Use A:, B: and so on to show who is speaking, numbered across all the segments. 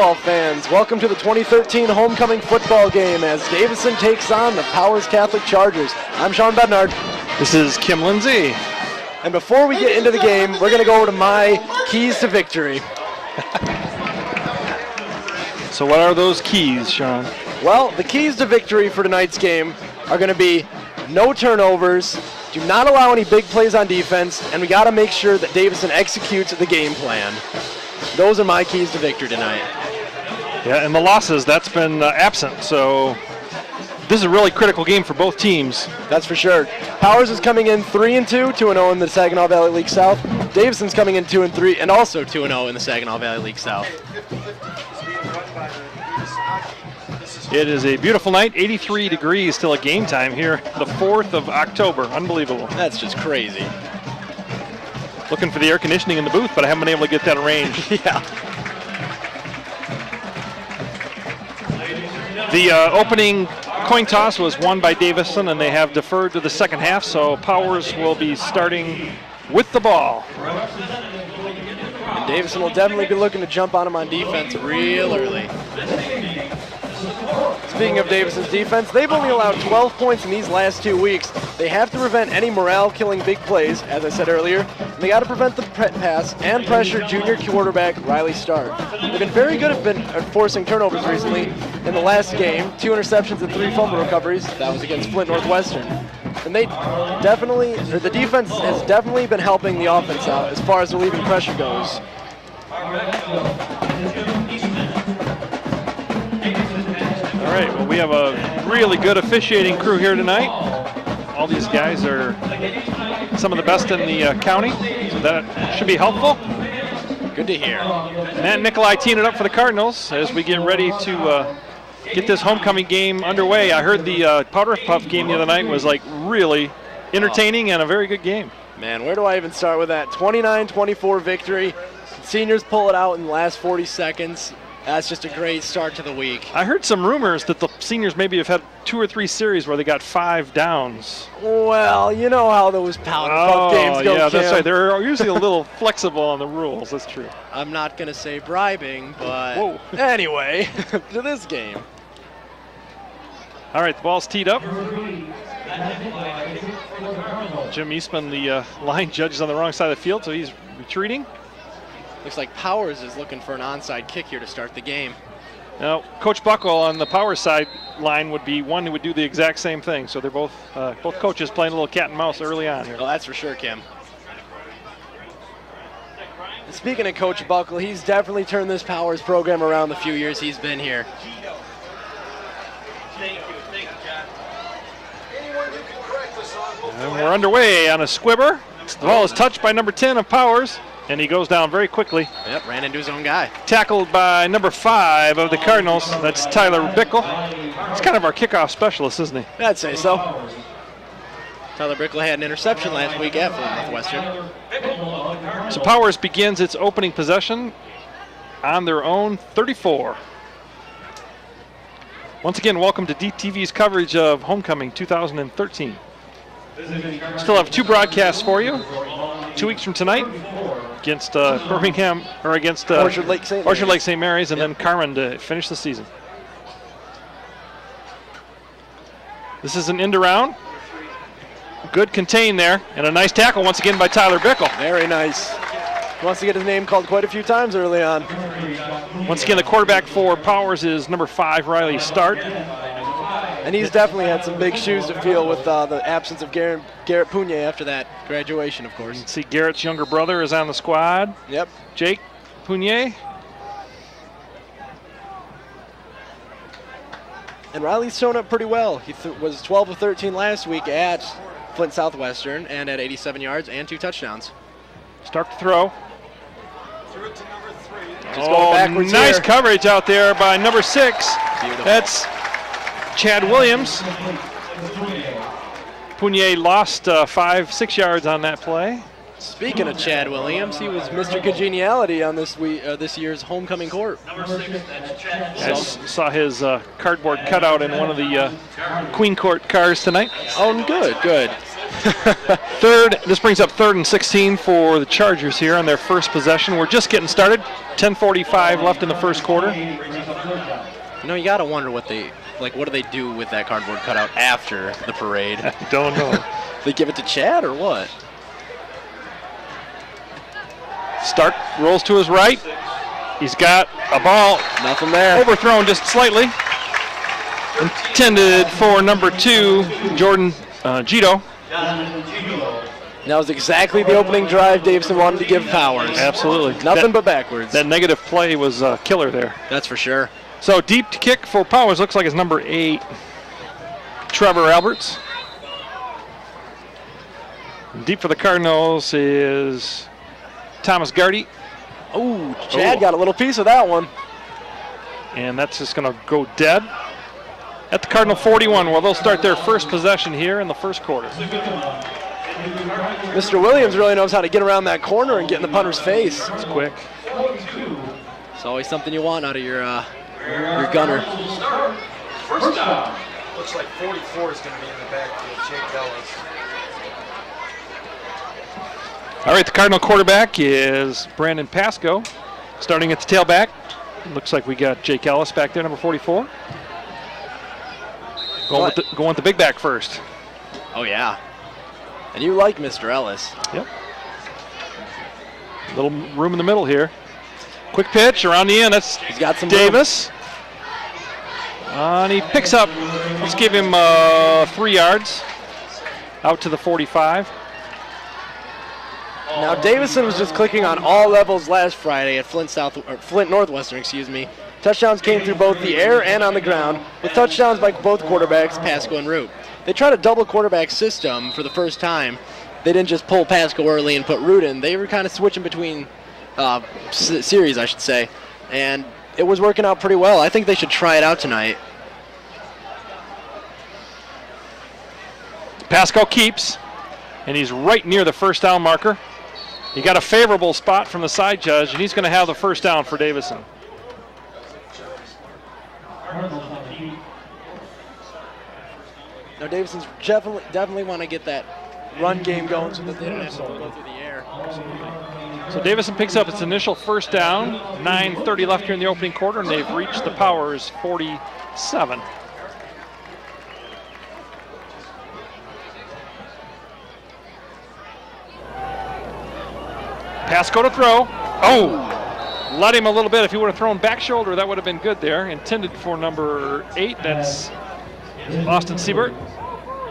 A: football fans. Welcome to the 2013 homecoming football game as Davison takes on the Powers Catholic Chargers. I'm Sean Bednard.
B: This is Kim Lindsay.
A: And before we get into the game, we're going to go over to my keys to victory.
B: So what are those keys, Sean?
A: Well, the keys to victory for tonight's game are going to be no turnovers, do not allow any big plays on defense, and we got to make sure that Davison executes the game plan. Those are my keys to victory tonight.
B: Yeah, and the losses, that's been absent, so this is a really critical game for both teams.
A: That's for sure. Powers is coming in 3-2, 2-0 in the Saginaw Valley League South. Davison's coming in 2-3, and also 2-0 in the Saginaw Valley League South.
B: It is a beautiful night, 83 degrees till a game time here, the 4th of October. Unbelievable.
A: That's just crazy.
B: Looking for the air conditioning in the booth, but I haven't been able to get that arranged.
A: Yeah.
B: The opening coin toss was won by Davison, and they have deferred to the second half, so Powers will be starting with the ball.
A: And Davison will definitely be looking to jump on him on defense real early. Speaking of Davison's defense, they've only allowed 12 points in these last 2 weeks. They have to prevent any morale-killing big plays, as I said earlier, and they got to prevent the pass and pressure junior quarterback Riley Stark. They've been very good at forcing turnovers recently. In the last game, 2 interceptions and 3 fumble recoveries. That was against Flint Northwestern. And the defense has definitely been helping the offense out as far as relieving pressure goes.
B: All right, well, we have a really good officiating crew here tonight. All these guys are some of the best in the county, so that should be helpful.
A: Good to hear.
B: Matt Nikolai teeing it up for the Cardinals as we get ready to get this homecoming game underway. I heard the Powder Puff game the other night was like really entertaining and a very good game.
A: Man, where do I even start with that? 29-24 victory. Seniors pull it out in the last 40 seconds. That's just a great start to the week.
B: I heard some rumors that the seniors maybe have had 2 or 3 series where they got 5 downs.
A: Well, you know how those Powder Puff games go,
B: yeah,
A: Kim.
B: that's right. They're usually a little flexible on the rules. That's true.
A: I'm not going to say bribing, but
B: Whoa.
A: Anyway, to this game.
B: All right, the ball's teed up. Jim Eastman, the line judge, is on the wrong side of the field, so he's retreating.
A: Looks like Powers is looking for an onside kick here to start the game.
B: Now, Coach Buckle on the Powers side line would be one who would do the exact same thing. So they're both coaches playing a little cat and mouse early on here.
A: Well, that's for sure, Kim. And speaking of Coach Buckle, he's definitely turned this Powers program around the few years he's been here.
C: Thank you, John.
B: And we're underway on a squibber. The ball is touched by number 10 of Powers, and he goes down very quickly.
A: Yep, ran into his own guy.
B: Tackled by number 5 of the Cardinals. That's Tyler Bickle. He's kind of our kickoff specialist, isn't he?
A: I'd say so. Tyler Bickle had an interception last week at Flint Northwestern.
B: So Powers begins its opening possession on their own 34. Once again, welcome to DTV's coverage of Homecoming 2013. Still have 2 broadcasts for you. 2 weeks from tonight against Birmingham, or against
A: Orchard Lake St.
B: Mary's, and then Carmen to finish the season. This is an end around. Good contain there, and a nice tackle once again by Tyler Bickle.
A: Very nice. He wants to get his name called quite a few times early on.
B: Once again, the quarterback for Powers is number 5, Riley Start.
A: And he's definitely had some big shoes to fill with the absence of Garrett Pugnier after that graduation, of course.
B: You can see Garrett's younger brother is on the squad.
A: Yep.
B: Jake Pugnier.
A: And Riley's shown up pretty well. He was 12 of 13 last week at Flint Southwestern and had 87 yards and 2 touchdowns.
B: Start to throw.
C: Threw it to number 3.
A: Just going backwards
B: nice
A: here.
B: coverage out there by number 6.
A: Beautiful.
B: That's Chad Williams. Pugnier lost 5-6 yards on that play.
A: Speaking of Chad Williams, he was Mr. Congeniality on this year's homecoming court.
C: Number 6, that's Chad.
B: I saw his cardboard cutout in one of the Queen Court cars tonight.
A: Oh, good.
B: This brings up 3rd and 16 for the Chargers here on their first possession. We're just getting started. 10:45 left in the first quarter.
A: You know, you got to wonder what do they do with that cardboard cutout after the parade?
B: I don't know.
A: They give it to Chad or what?
B: Stark rolls to his right. He's got a ball.
A: Nothing there.
B: Overthrown just slightly. Intended for number 2, Jordan Gito.
A: That was exactly the opening drive Davison wanted to give Powers.
B: Absolutely.
A: Nothing but backwards.
B: That negative play was killer there.
A: That's for sure.
B: So deep kick for Powers looks like it's number 8, Trevor Alberts. Deep for the Cardinals is Thomas Gardy.
A: Oh, Chad got a little piece of that one.
B: And that's just going to go dead at the Cardinal 41, where they'll start their first possession here in the first quarter.
A: Mr. Williams really knows how to get around that corner and get in the punter's face.
B: It's quick.
A: It's always something you want out of your gunner.
C: First down. Looks like 44 is going to be in the backfield. Jake Ellis.
B: All right, the Cardinal quarterback is Brandon Pasco. Starting at the tailback. Looks like we got Jake Ellis back there, number 44. Going with the big back first.
A: Oh, yeah. And you like Mr. Ellis.
B: Yep. Little room in the middle here. Quick pitch around the end. That's
A: He's got some
B: Davis. And he picks up. Let's give him 3 yards. Out to the 45.
A: Now, Davison was just clicking on all levels last Friday at Flint Northwestern, excuse me. Touchdowns came through both the air and on the ground, with touchdowns by both quarterbacks, Pasco and Root. They tried a double quarterback system for the first time. They didn't just pull Pasco early and put Root in. They were kind of switching between series, I should say, and it was working out pretty well. I think they should try it out tonight.
B: Pasco keeps, and he's right near the first down marker. He got a favorable spot from the side judge, and he's going to have the first down for Davison.
A: Now, Davison's definitely want to get that run game going so that they don't have to go through the air.
B: So Davison picks up its initial first down. 9:30 left here in the opening quarter, and they've reached the Powers 47. Pasco to throw. Oh, let him a little bit. If he would have thrown back shoulder, that would have been good there. Intended for number 8. That's Austin Siebert.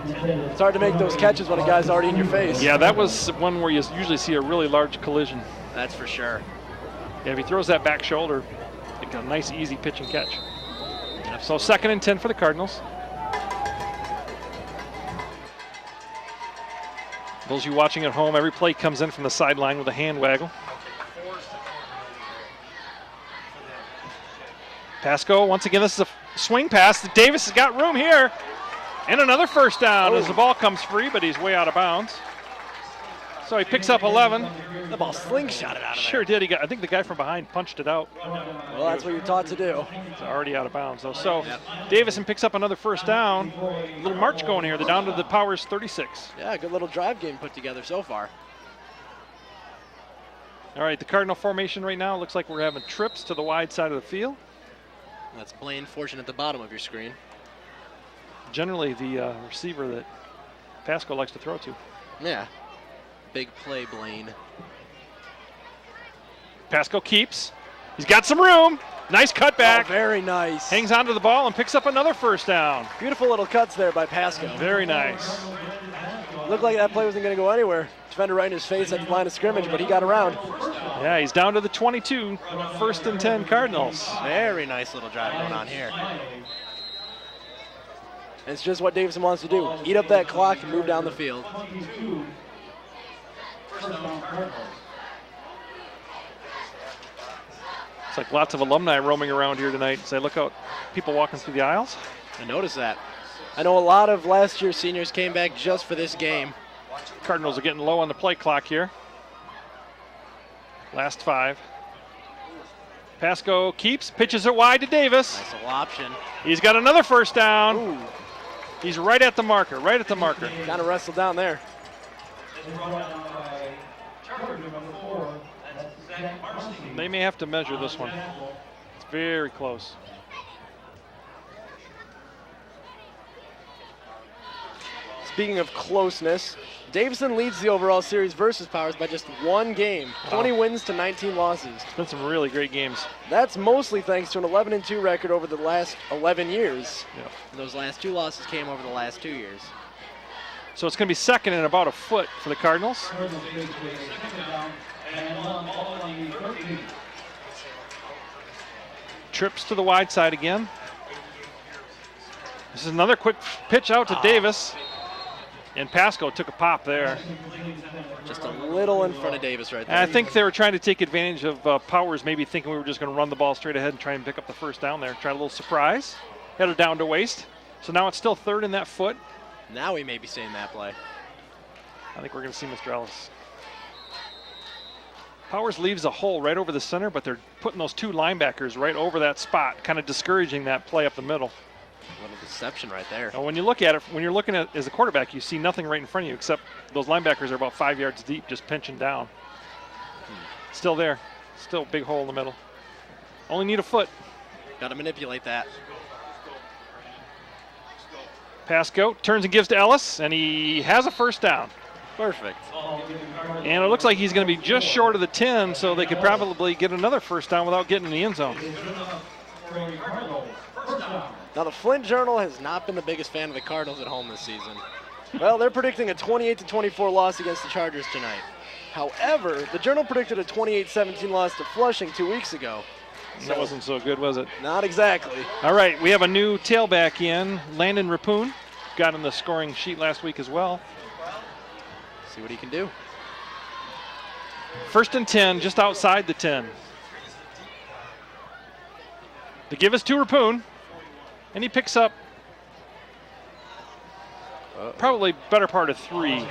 A: It's hard to make those catches when a guy's already in your face.
B: Yeah, that was one where you usually see a really large collision.
A: That's for sure.
B: Yeah, if he throws that back shoulder, it's a nice, easy pitch and catch. So 2nd and 10 for the Cardinals. Those of you watching at home, every play comes in from the sideline with a hand waggle. Pasco, once again, this is a swing pass. Davis has got room here. And another first down as the ball comes free, but he's way out of bounds. So he picks up 11.
A: The ball slingshotted out of there.
B: Sure did. I think the guy from behind punched it out.
A: Well, that's what you're taught to do.
B: It's already out of bounds, though. So Davison picks up another first down. A little march going here. They're down to the Powers 36.
A: Yeah, good little drive game put together so far.
B: All right, the Cardinal formation right now looks like we're having trips to the wide side of the field.
A: That's Blaine Fortune at the bottom of your screen.
B: Generally the receiver that Pasco likes to throw to.
A: Yeah. Big play, Blaine.
B: Pasco keeps. He's got some room. Nice cutback.
A: Oh, very nice.
B: Hangs onto the ball and picks up another first down.
A: Beautiful little cuts there by Pasco.
B: Very nice.
A: Looked like that play wasn't going to go anywhere. Defender right in his face at the line of scrimmage, but he got around.
B: Yeah, he's down to the 22. 1st and 10 Cardinals.
A: Very nice little drive going on here. And it's just what Davison wants to do. Eat up that clock and move down the field.
B: It's like lots of alumni roaming around here tonight. Say, look out, people walking through the aisles.
A: I noticed that. I know a lot of last year's seniors came back just for this game.
B: Cardinals are getting low on the play clock here. Last 5. Pasco keeps, pitches it wide to Davis.
A: Nice little option.
B: He's got another first down.
A: Ooh.
B: He's right at the marker,
A: Kind of wrestled down there.
B: They may have to measure this one. It's very close.
A: Speaking of closeness, Davison leads the overall series versus Powers by just one game, 20 wins to 19 losses.
B: It's been some really great games.
A: That's mostly thanks to an 11-2 record over the last 11 years.
B: Yep.
D: Those last 2 losses came over the last 2 years.
B: So it's going to be second and about a foot for the Cardinals. Trips to the wide side again. This is another quick pitch out to Davis. And Pasco took a pop there.
A: Just a little in front of Davis right there.
B: And I think they were trying to take advantage of Powers, maybe thinking we were just going to run the ball straight ahead and try and pick up the first down there. Try a little surprise. Headed down to waste. So now it's still third in that foot.
D: Now we may be seeing that play.
B: I think we're going to see Mr. Ellis. Powers leaves a hole right over the center, but they're putting those 2 linebackers right over that spot, kind of discouraging that play up the middle.
D: A little deception right there.
B: Now, when you look at it, when you're looking at as a quarterback, you see nothing right in front of you except those linebackers are about 5 yards deep, just pinching down. Still there. Still a big hole in the middle. Only need a foot.
D: Got to manipulate that.
B: Pasco turns and gives to Ellis, and he has a first down.
D: Perfect.
B: And it looks like he's going to be just short of the 10, so they could probably get another first down without getting in the end zone.
A: Now the Flint Journal has
D: Not been the biggest fan of the Cardinals at home this season.
A: well, they're predicting a 28-24 loss against the Chargers tonight. However, the Journal predicted a 28-17 loss to Flushing 2 weeks ago.
B: That wasn't so good, was it?
A: Not exactly.
B: All right, we have a new tailback in, Landon Rapoon. Got in the scoring sheet last week as well.
D: See what he can do.
B: First and 10, just outside the 10. To give us to Rapoon, and he picks up probably better part of 3.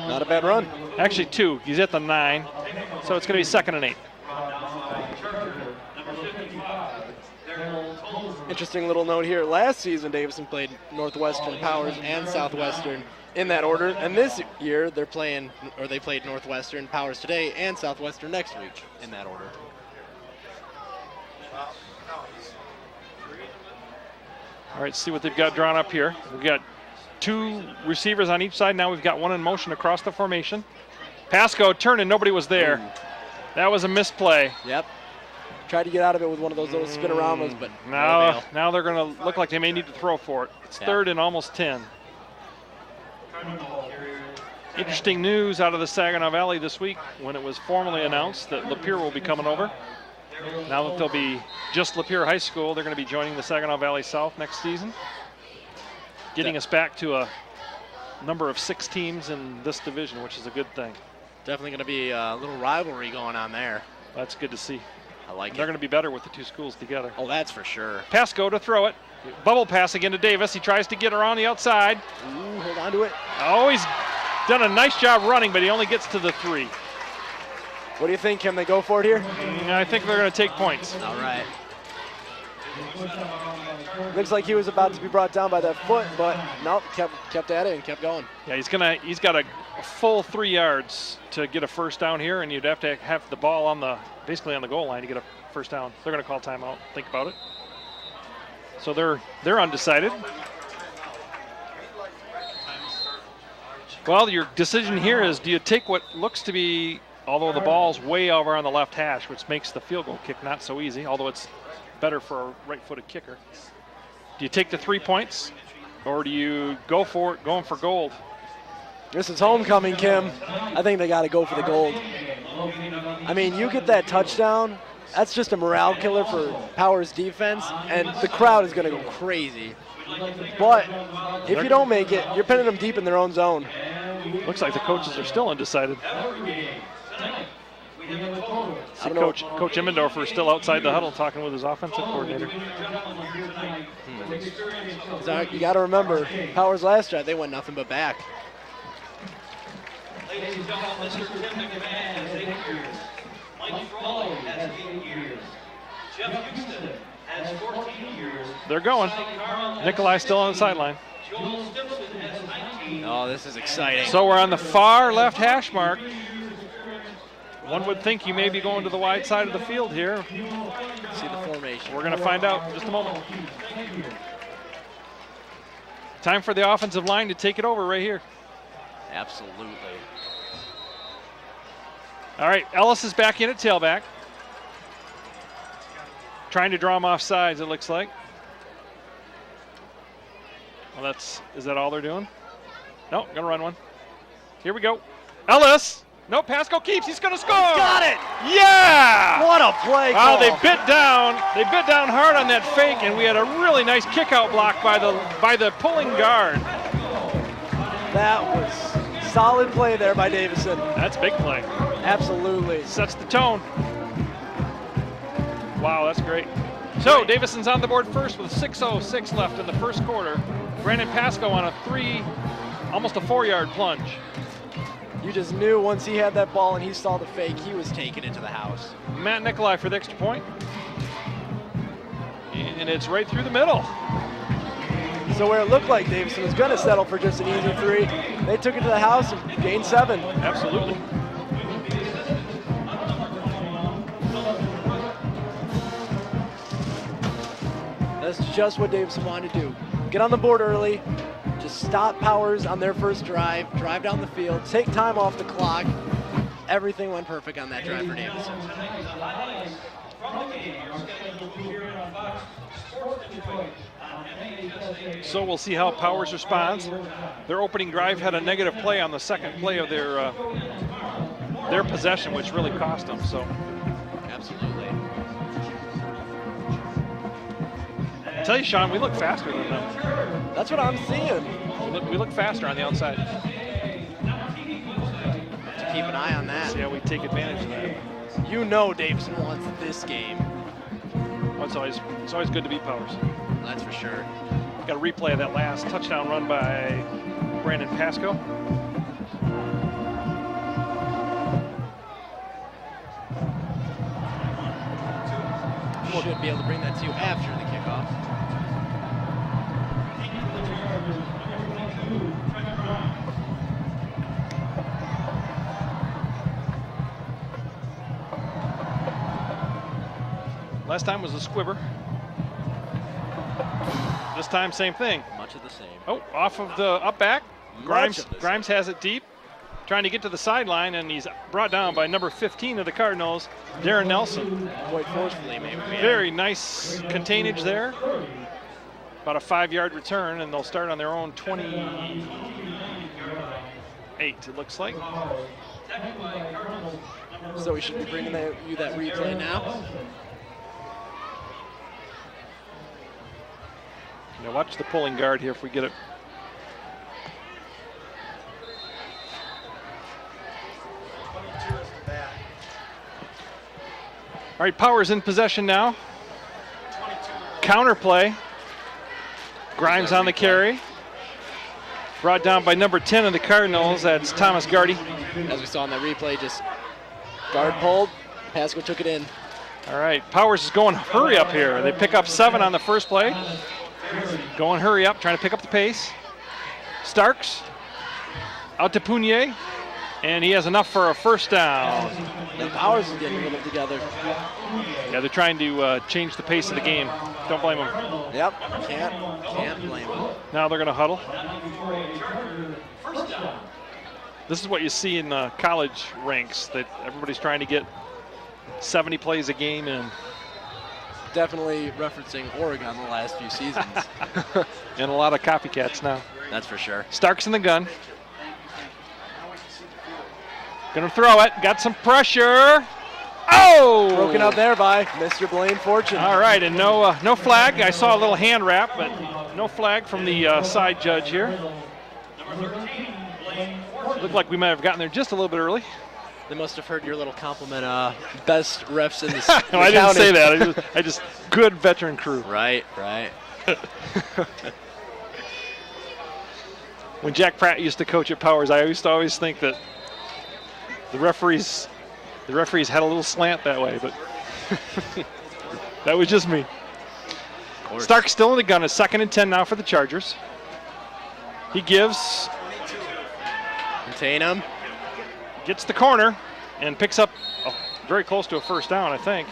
A: Not a bad run.
B: Actually 2. He's at the 9, so it's going to be 2nd and 8.
A: Interesting little note here. Last season, Davison played Northwestern, Powers, and Southwestern in that order. And this year, they played Northwestern, Powers today, and Southwestern next week in that order.
B: All right, see what they've got drawn up here. We've got 2 receivers on each side. Now we've got 1 in motion across the formation. Pasco turning, nobody was there. That was a misplay.
A: Yep. Tried to get out of it with one of those little spin-aroundas, but
B: now they're going to look like they may need to throw for it. It's 3rd and almost 10. Interesting news out of the Saginaw Valley this week when it was formally announced that Lapeer will be coming over. Now that they'll be just Lapeer High School, they're going to be joining the Saginaw Valley South next season, getting us back to a number of 6 teams in this division, which is a good thing.
D: Definitely going to be a little rivalry going on there.
B: That's good to see.
D: I like it.
B: They're going to be better with the 2 schools together.
D: Oh, that's for sure.
B: Pasco to throw it. Bubble pass again to Davis. He tries to get around the outside.
A: Ooh, hold on to it.
B: Oh, he's done a nice job running, but he only gets to the 3.
A: What do you think? Can they go for it here?
B: I think they're going to take points.
D: All right.
A: Looks like he was about to be brought down by that foot, but nope, kept at it and kept going.
B: Yeah, he's got a full 3 yards to get a first down here, and you'd have to have the ball basically on the goal line to get a first down. They're going to call timeout. Think about it. So they're undecided. Well, your decision here is, do you take what looks to be, although the ball's way over on the left hash, which makes the field goal kick not so easy, although it's better for a right-footed kicker. Do you take the 3 points, or do you go for it, going for gold?
A: This is homecoming, Kim. I think they got to go for the gold. I mean, you get that touchdown, that's just a morale killer for Powers' defense, and the crowd is going to go crazy. But if you don't make it, you're pinning them deep in their own zone.
B: Looks like the coaches are still undecided. See Coach Immendorfer is still outside the huddle talking with his offensive coordinator.
A: You got to remember, Powers last drive, they went nothing but back.
E: Ladies and gentlemen, Mr. Tim McMahon has 8 years. Mike Frawley has 8 years. Jeff Houston has 14 years.
B: They're going. Nikolai still on the sideline.
E: Joel Stimson has 19
D: Oh, this is exciting.
B: So we're on the far left hash mark. One would think you may be going to the wide side of the field here.
D: See the formation.
B: We're going to find out in just a moment. Time for the offensive line to take it over right here.
D: Absolutely.
B: All right, Ellis is back in at tailback. Trying to draw him off sides, it looks like. Well, is that all they're doing? No, gonna run one. Here we go. Ellis. No, Pasco keeps. He's gonna score.
A: Got it.
B: Yeah.
A: What a play
B: Wow,
A: call.
B: they bit down. They bit down hard on that fake, and we had a really nice kick-out block by the pulling guard.
A: That was solid play there by Davison.
B: That's big play.
A: Absolutely.
B: Sets the tone. Wow, that's great. So Davison's on the board first with 6:06 left in the first quarter. Brandon Pasco on almost a 4-yard plunge.
A: You just knew once he had that ball and he saw the fake, he was
D: Taken into the house.
B: Matt Nikolai for the extra point. And it's right through the middle.
A: So where it looked like Davison was going to settle for just an easy 3, they took it to the house and gained 7.
B: Absolutely.
A: That's just what Davison wanted to do. Get on the board early, just stop Powers on their first drive down the field, take time off the clock. Everything went perfect on that drive for Davison.
B: So we'll see how Powers responds. Their opening drive had a negative play on the second play of their possession, which really cost them. So
D: Absolutely.
B: I tell you, Sean, we look faster than them.
A: That's what I'm seeing.
B: We look faster on the outside.
D: To keep an eye on that.
B: See how we take advantage of that.
A: You know Davison wants this game.
B: Well, it's always good to beat Powers.
D: That's for sure.
B: Got a replay of that last touchdown run by Brandon Pasco.
D: Should be able to bring that to you after the kickoff.
B: Last time was a squibber. This time, same thing.
D: Much of the same.
B: Oh, off of the up back.
D: Much of the same.
B: Grimes has it deep, trying to get to the sideline, and he's brought down by number 15 of the Cardinals, Darren Nelson.
D: Quite forcefully, maybe.
B: Very nice containage there. About a 5-yard return, and they'll start on their own 28, it looks like.
A: So we should be bringing you that replay now.
B: Now watch the pulling guard here if we get it. All right, Powers in possession now. Counter play. Grimes on the carry. Brought down by number 10 of the Cardinals. That's Thomas Gardy.
D: As we saw in that replay, just
A: Guard pulled, Pasco took it in.
B: All right, Powers is going hurry up here. They pick up 7 on the first play. Going hurry up, trying to pick up the pace. Starks out to Punier, and he has enough for a first down.
A: The Powers is getting it together.
B: Yeah, they're trying to change the pace of the game. Don't blame them.
A: Yep.
D: can't blame him.
B: Now they're going to huddle. This is what you see in college ranks, that everybody's trying to get 70 plays a game in.
A: Definitely referencing Oregon the last few seasons.
B: And a lot of copycats now.
D: That's for sure.
B: Starks in the gun. Gonna throw it. Got some pressure. Oh!
A: Broken up there by Mr. Blaine Fortune.
B: All right, and no flag. I saw a little hand wrap, but no flag from the side judge here. Looked like we might have gotten there just a little bit early.
D: They must have heard your little compliment. Best refs in the
B: No, I didn't say that. I just good veteran crew.
D: Right.
B: When Jack Pratt used to coach at Powers, I used to always think that the referees had a little slant that way, but that was just me.
D: Of course.
B: Stark still in the gun. It's 2nd and 10 now for the Chargers. He gives
D: contain him.
B: Gets the corner and picks up very close to a first down, I think.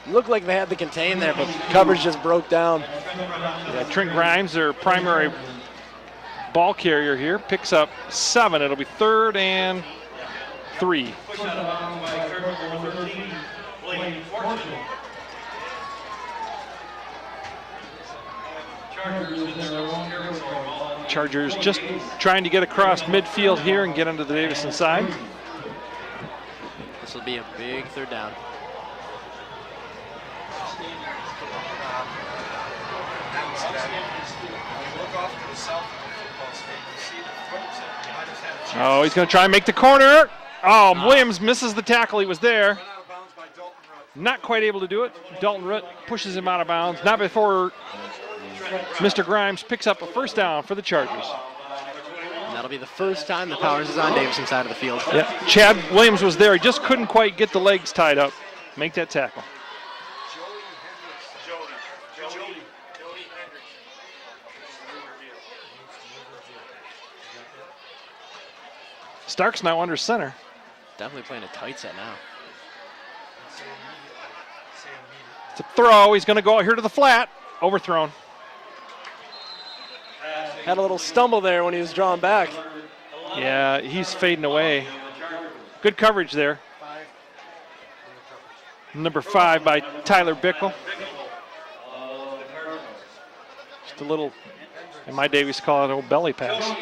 A: Looked like they had the contain there, but coverage just broke down.
B: Yeah, Trent Grimes, their primary ball carrier here, picks up 7. It'll be 3rd and 3. Chargers just trying to get across midfield here and get onto the Davison side.
D: This will be a big 3rd down.
B: Oh, he's going to try and make the corner. Oh, Williams misses the tackle. He was there. Not quite able to do it. Dalton Root pushes him out of bounds. Not before Mr. Grimes picks up a first down for the Chargers.
D: And that'll be the first time the Powers is on Davison's side of the field.
B: Yep. Chad Williams was there. He just couldn't quite get the legs tied up. Make that tackle. Stark's now under center.
D: Definitely playing a tight set now.
B: It's a throw. He's going to go out here to the flat. Overthrown.
A: Had a little stumble there when he was drawn back.
B: Yeah, he's fading away. Good coverage there. Number 5 by Tyler Bickle. Just a little, in my day we used to call it an old belly pass.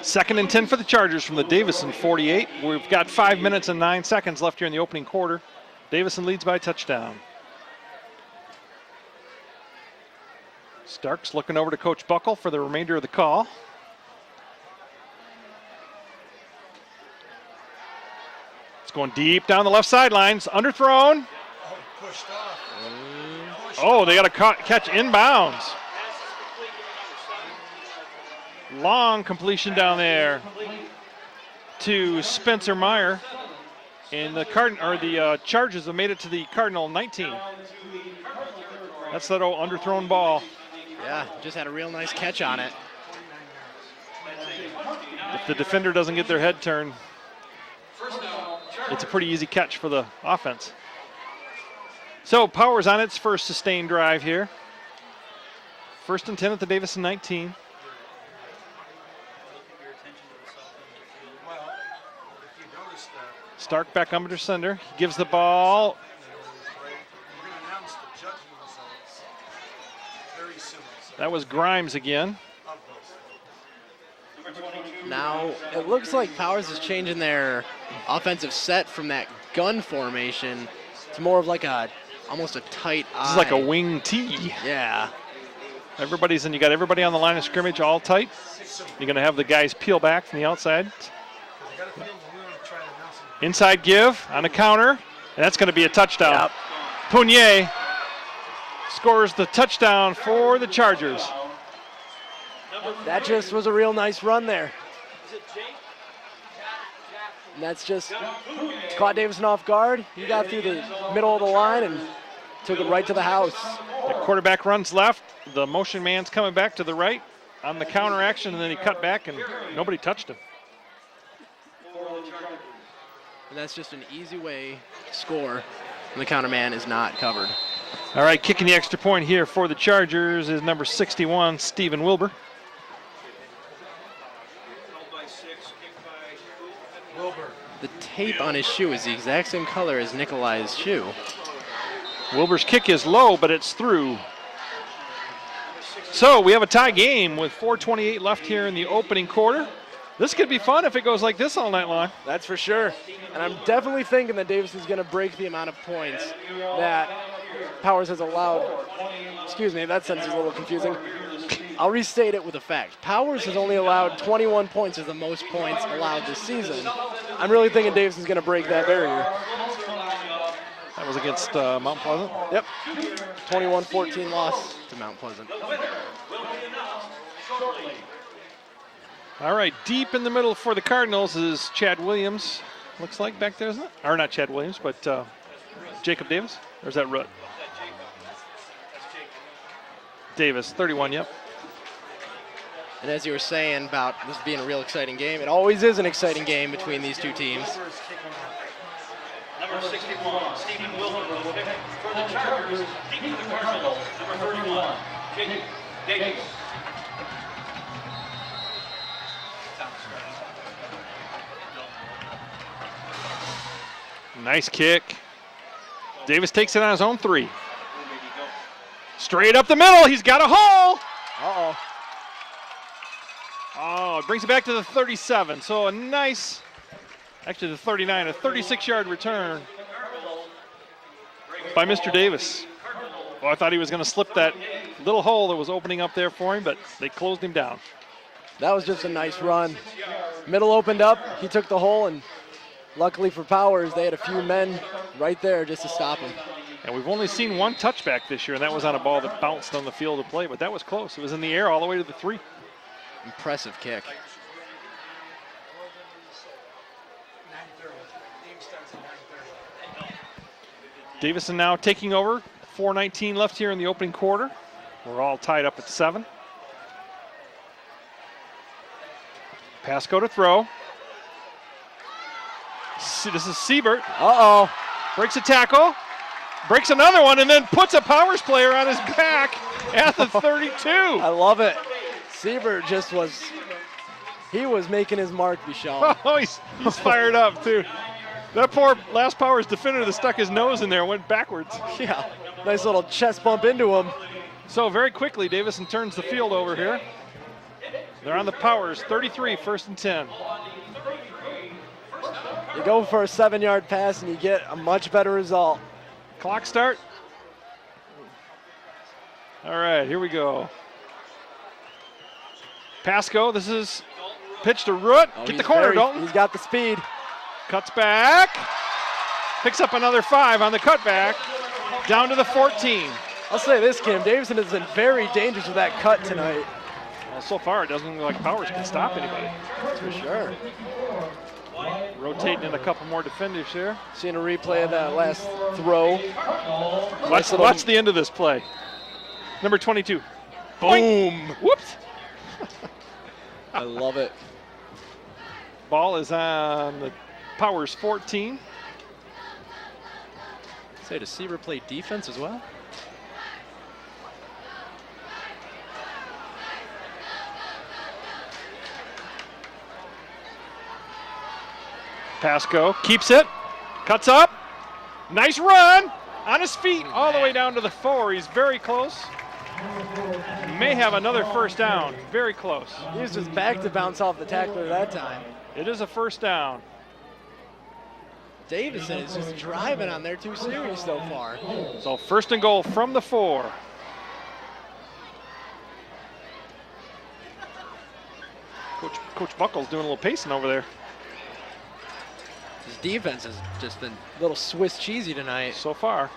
B: Second and 10 for the Chargers from the Davison 48. We've got 5 minutes and 9 seconds left here in the opening quarter. Davison leads by a touchdown. Starks looking over to Coach Buckle for the remainder of the call. It's going deep down the left sidelines. Underthrown. Oh, they got a catch inbounds. Long completion down there to Spencer Meyer. And the Chargers have made it to the Cardinal 19. That's that old underthrown ball.
D: Yeah, just had a real nice catch on it.
B: If the defender doesn't get their head turned, it's a pretty easy catch for the offense. So Powers on its first sustained drive here. 1st and 10 at the Davison 19. Stark back under center. He gives the ball. That was Grimes again.
D: Now it looks like Powers is changing their offensive set from that gun formation to more of like almost a tight eye.
B: This is like a wing T.
D: Yeah.
B: You got everybody on the line of scrimmage all tight. You're going to have the guys peel back from the outside. Inside give on a counter, and that's going to be a touchdown.
D: Yep.
B: Pugnier scores the touchdown for the Chargers.
A: That just was a real nice run there. And that's just caught Davison off guard. He got through the middle of the line and took it right to the house.
B: The quarterback runs left. The motion man's coming back to the right on the counter action, and then he cut back, and nobody touched him.
D: And that's just an easy way to score when the counterman is not covered.
B: All right, kicking the extra point here for the Chargers is number 61, Stephen Wilbur.
D: The tape on his shoe is the exact same color as Nikolai's shoe.
B: Wilbur's kick is low, but it's through. So we have a tie game with 4:28 left here in the opening quarter. This could be fun if it goes like this all night long.
A: That's for sure. And I'm definitely thinking that Davison's going to break the amount of points that Powers has allowed. Excuse me, that sentence is a little confusing. I'll restate it with a fact. Powers has only allowed 21 points as the most points allowed this season. I'm really thinking Davison's going to break that barrier.
B: That was against Mount Pleasant?
A: Yep. 21-14 loss
D: To Mount Pleasant.
B: All right, deep in the middle for the Cardinals is Chad Williams. Looks like back there, isn't it? Or not Chad Williams, but Jacob Davis. Or is that Rutt? Davis, 31, yep.
D: And as you were saying about this being a real exciting game, it always is an exciting game between these two teams.
E: Number 61, Stephen Wilson will pick for the Chargers. Keeping the Cardinals, number 31, Jacob Davis.
B: Nice kick. Davis takes it on his own 3. Straight up the middle. He's got a hole.
A: Uh-oh.
B: Oh, it brings it back to the 37. So a nice, actually the 39, a 36-yard return by Mr. Davis. Oh, I thought he was going to slip that little hole that was opening up there for him, but they closed him down.
A: That was just a nice run. Middle opened up. He took the hole, and luckily for Powers, they had a few men right there just to stop him.
B: And we've only seen one touchback this year, and that was on a ball that bounced on the field of play, but that was close. It was in the air all the way to the 3.
D: Impressive kick.
B: Davison now taking over. 4:19 left here in the opening quarter. We're all tied up at 7. Pasco to throw. This is Siebert.
A: Uh-oh.
B: Breaks a tackle. Breaks another one, and then puts a Powers player on his back at the 32.
A: I love it. Siebert just was, he was making his mark be shown.
B: Oh, he's fired up, too. That poor last Powers defender that stuck his nose in there went backwards.
A: Yeah, nice little chest bump into him.
B: So very quickly, Davison turns the field over here. They're on the Powers, 33, 1st and 10.
A: You go for a 7-yard pass and you get a much better result.
B: Clock start. All right, here we go. Pasco, this is pitch to Root. Get the corner, Dalton.
A: He's got the speed.
B: Cuts back. Picks up another 5 on the cutback. Down to the 14.
A: I'll say this, Kim. Davison has been very dangerous with that cut tonight.
B: Well, so far it doesn't look like Powers can stop anybody.
A: That's for sure.
B: Rotating in a couple more defenders here.
A: Seeing a replay of that last throw.
B: Watch the end of this play. Number 22. Boom. Whoops.
A: I love it.
B: Ball is on the Powers 14.
D: Say, does Siebert play defense as well?
B: Pasco keeps it, cuts up, nice run, on his feet, all the way down to the 4. He's very close. May have another first down, very close.
A: He was just back to bounce off the tackler that time.
B: It is a first down.
D: Davison is just driving on there too serious so far.
B: So 1st and goal from the 4. Coach Buckle's doing a little pacing over there.
D: His defense has just been a little Swiss cheesy tonight.
B: So far.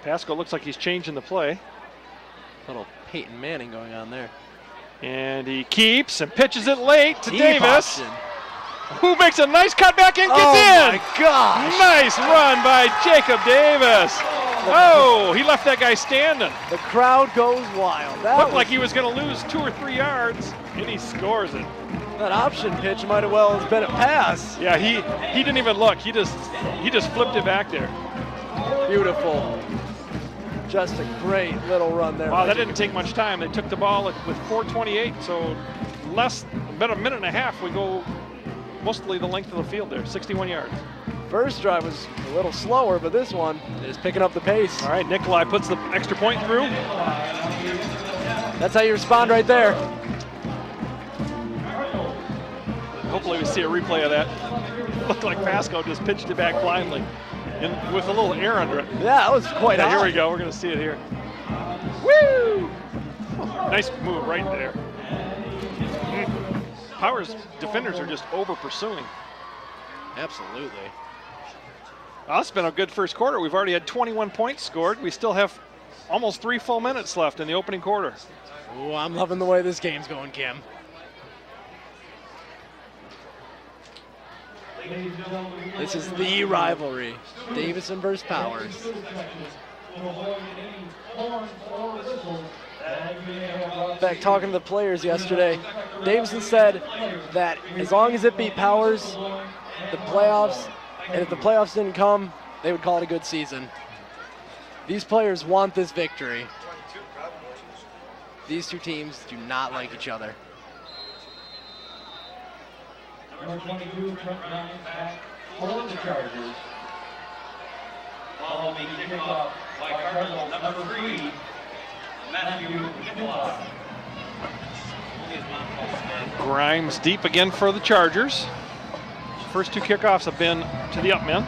B: Pasco looks like he's changing the play.
D: Little Peyton Manning going on there.
B: And he keeps and pitches it late to
D: Deep
B: Davis,
D: option.
B: who makes a nice cutback and gets
A: Oh
B: in.
A: my gosh!
B: Nice run by Jacob Davis. Oh, he left that guy standing.
A: The crowd goes wild. That
B: Looked
A: was-
B: like he was going to lose 2 or 3 yards, and he scores it.
A: that option pitch might have well have been a pass.
B: Yeah, he didn't even look. He just flipped it back there.
A: Beautiful. Just a great little run there.
B: Wow,
A: by
B: that didn't take much time. They took the ball with 4:28, so about a minute and a half. We go mostly the length of the field there, 61 yards.
A: First drive was a little slower, but this one is picking up the pace.
B: All right, Nikolai puts the extra point through.
A: That's how you respond right there.
B: Hopefully we see a replay of that. Looked like Pasco just pitched it back blindly and with a little air under it.
A: Yeah, that was quite
B: Yeah, here
A: high.
B: we go. We're going to see it here. Woo! Nice move right there. Powers defenders are just over pursuing.
D: Absolutely.
B: Well, it's been a good first quarter. We've already had 21 points scored. We still have almost 3 full minutes left in the opening quarter.
D: Oh, I'm loving the way this game's going, Kim. This is the rivalry. Davison versus Powers.
A: In fact, talking to the players yesterday, Davison said that as long as it beat Powers, the playoffs, and if the playoffs didn't come, they would call it a good season. These players want this victory. These two teams do not like each other.
E: Number 22, Trent Ryan, back for the Chargers. Ball will be kicked off by Cardinal number 3, Matthew Nicolai.
B: Grimes deep again for the Chargers. First two kickoffs have been to the up men.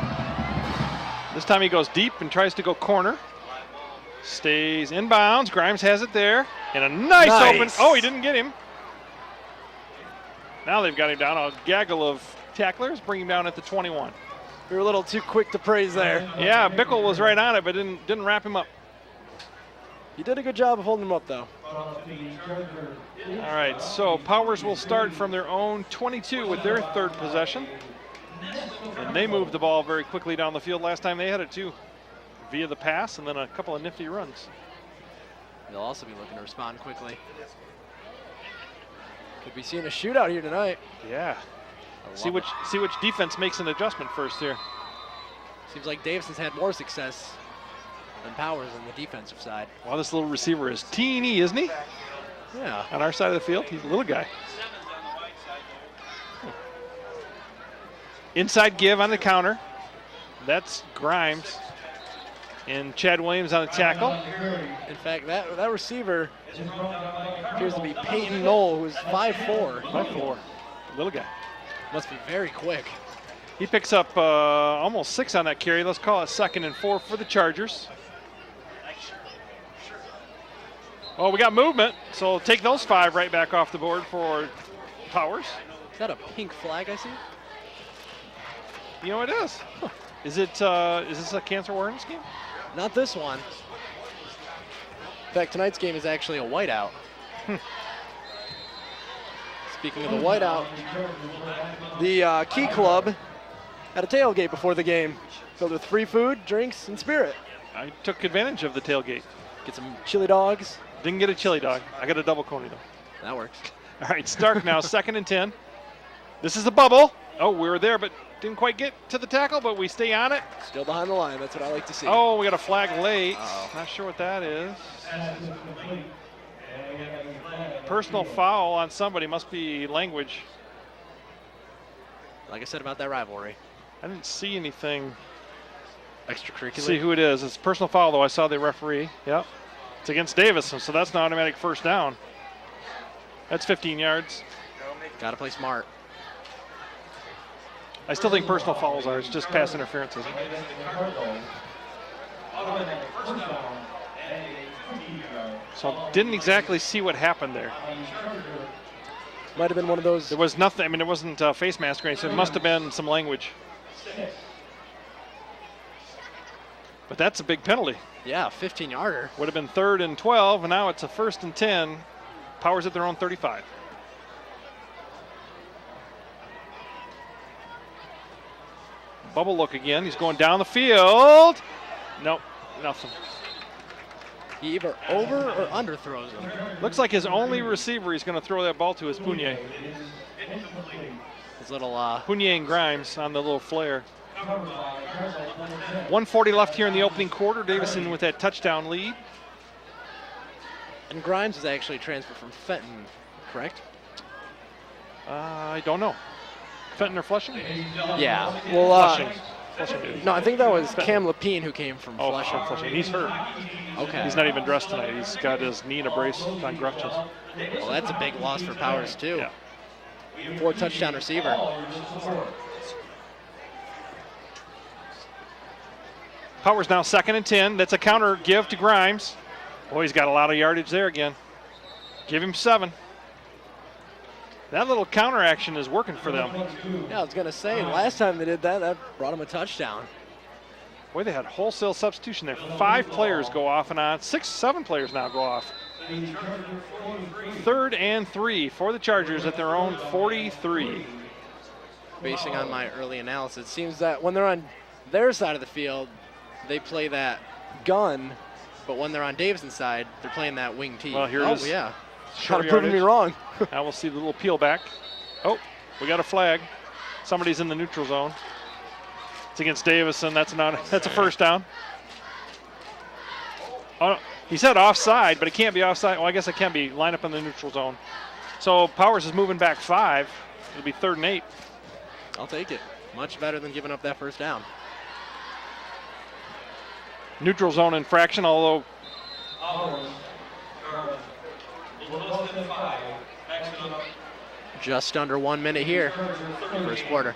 B: This time he goes deep and tries to go corner. Stays inbounds. Grimes has it there. And a nice open. Oh, he didn't get him. Now they've got him down. A gaggle of tacklers bring him down at the 21.
A: You're a little too quick to praise there.
B: Yeah, Bickle was right on it, but didn't wrap him up.
A: He did a good job of holding him up, though.
B: All right, so Powers will start from their own 22 with their third possession. And they moved the ball very quickly down the field last time they had it, too, via the pass and then a couple of nifty runs.
D: They'll also be looking to respond quickly.
A: Could be seeing a shootout here tonight.
B: Yeah. See which defense makes an adjustment first here.
D: Seems like Davison's had more success than Powers on the defensive side.
B: Well, this little receiver is teeny, isn't he?
D: Yeah.
B: On our side of the field, he's a little guy. Inside give on the counter. That's Grimes. And Chad Williams on the tackle.
A: In fact, that receiver appears to be Peyton Knoll, who's 5'4".
B: 5'4", little guy.
A: Must be very quick.
B: He picks up almost 6 on that carry. Let's call it 2nd and 4 for the Chargers. Oh, we got movement, so take those 5 right back off the board for Powers.
D: Is that a pink flag I see?
B: You know it is. Is this a cancer awareness game?
A: Not this one. In fact, tonight's game is actually a whiteout. Speaking of the whiteout, the Key Club had a tailgate before the game, filled with free food, drinks, and spirit.
B: I took advantage of the tailgate.
A: Get some chili dogs.
B: Didn't get a chili dog. I got a double coney though.
D: That works.
B: All right, Stark now, 2nd and 10. This is a bubble. Oh, we were there, but didn't quite get to the tackle, but we stay on it.
A: Still behind the line. That's what I like to see.
B: Oh, we got a flag late.
D: Uh-oh.
B: Not sure what that is. Personal foul on somebody. Must be language.
D: Like I said about that rivalry.
B: I didn't see anything.
D: Extracurricular.
B: See who it is. It's personal foul, though. I saw the referee. Yep. It's against Davison, so that's an automatic first down. That's 15 yards.
D: Gotta play smart.
B: I still think personal fouls are. It's just pass interference, isn't it? So didn't exactly see what happened there.
A: Might have been one of those.
B: There was nothing. I mean, it wasn't a face mask or anything. It must have been some language. But that's a big penalty.
D: Yeah, 15-yarder.
B: Would have been 3rd and 12, and now it's a 1st and 10. Powers at their own 35. Bubble look again. He's going down the field. Nope, nothing.
D: He either over or underthrows him.
B: Looks like his only receiver he's going to throw that ball to is Punier.
D: His little
B: Punier and Grimes on the little flare. 1:40 left here in the opening quarter. Davison with that touchdown lead.
D: And Grimes is actually transferred from Fenton, correct?
B: I don't know. Fenton or Flushing?
D: Yeah.
A: Well,
B: Flushing.
A: no, I think that was Cam Lapine who came from
B: Oh,
A: Flushing.
B: Flushing. He's hurt.
D: Okay.
B: He's not even dressed tonight. He's got his knee in a brace on crutches.
D: Well, that's a big loss for Powers, too.
B: Yeah.
D: 4-touchdown receiver.
B: Powers now 2nd and 10. That's a counter give to Grimes. Boy, he's got a lot of yardage there again. Give him 7. That little counter action is working for them.
A: Yeah, I was going to say, last time they did that, that brought him a touchdown.
B: Boy, they had wholesale substitution there. 5 players go off and on. 7 players now go off. 3rd and 3 for the Chargers at their own 43.
D: basing on my early analysis. It seems that when they're on their side of the field, they play that gun, but when they're on Davison's side, they're playing that wing T.
B: Well, here it is.
D: Yeah.
A: Kind of proving me wrong.
B: Now we'll see the little peel back. Oh, we got a flag. Somebody's in the neutral zone. It's against Davison. That's a first down. Oh, he said offside, but it can't be offside. Well, I guess it can be. Line up in the neutral zone. So Powers is moving back 5. It'll be 3rd and 8.
D: I'll take it. Much better than giving up that first down.
B: Neutral zone infraction, although
D: just under 1 minute here, first quarter.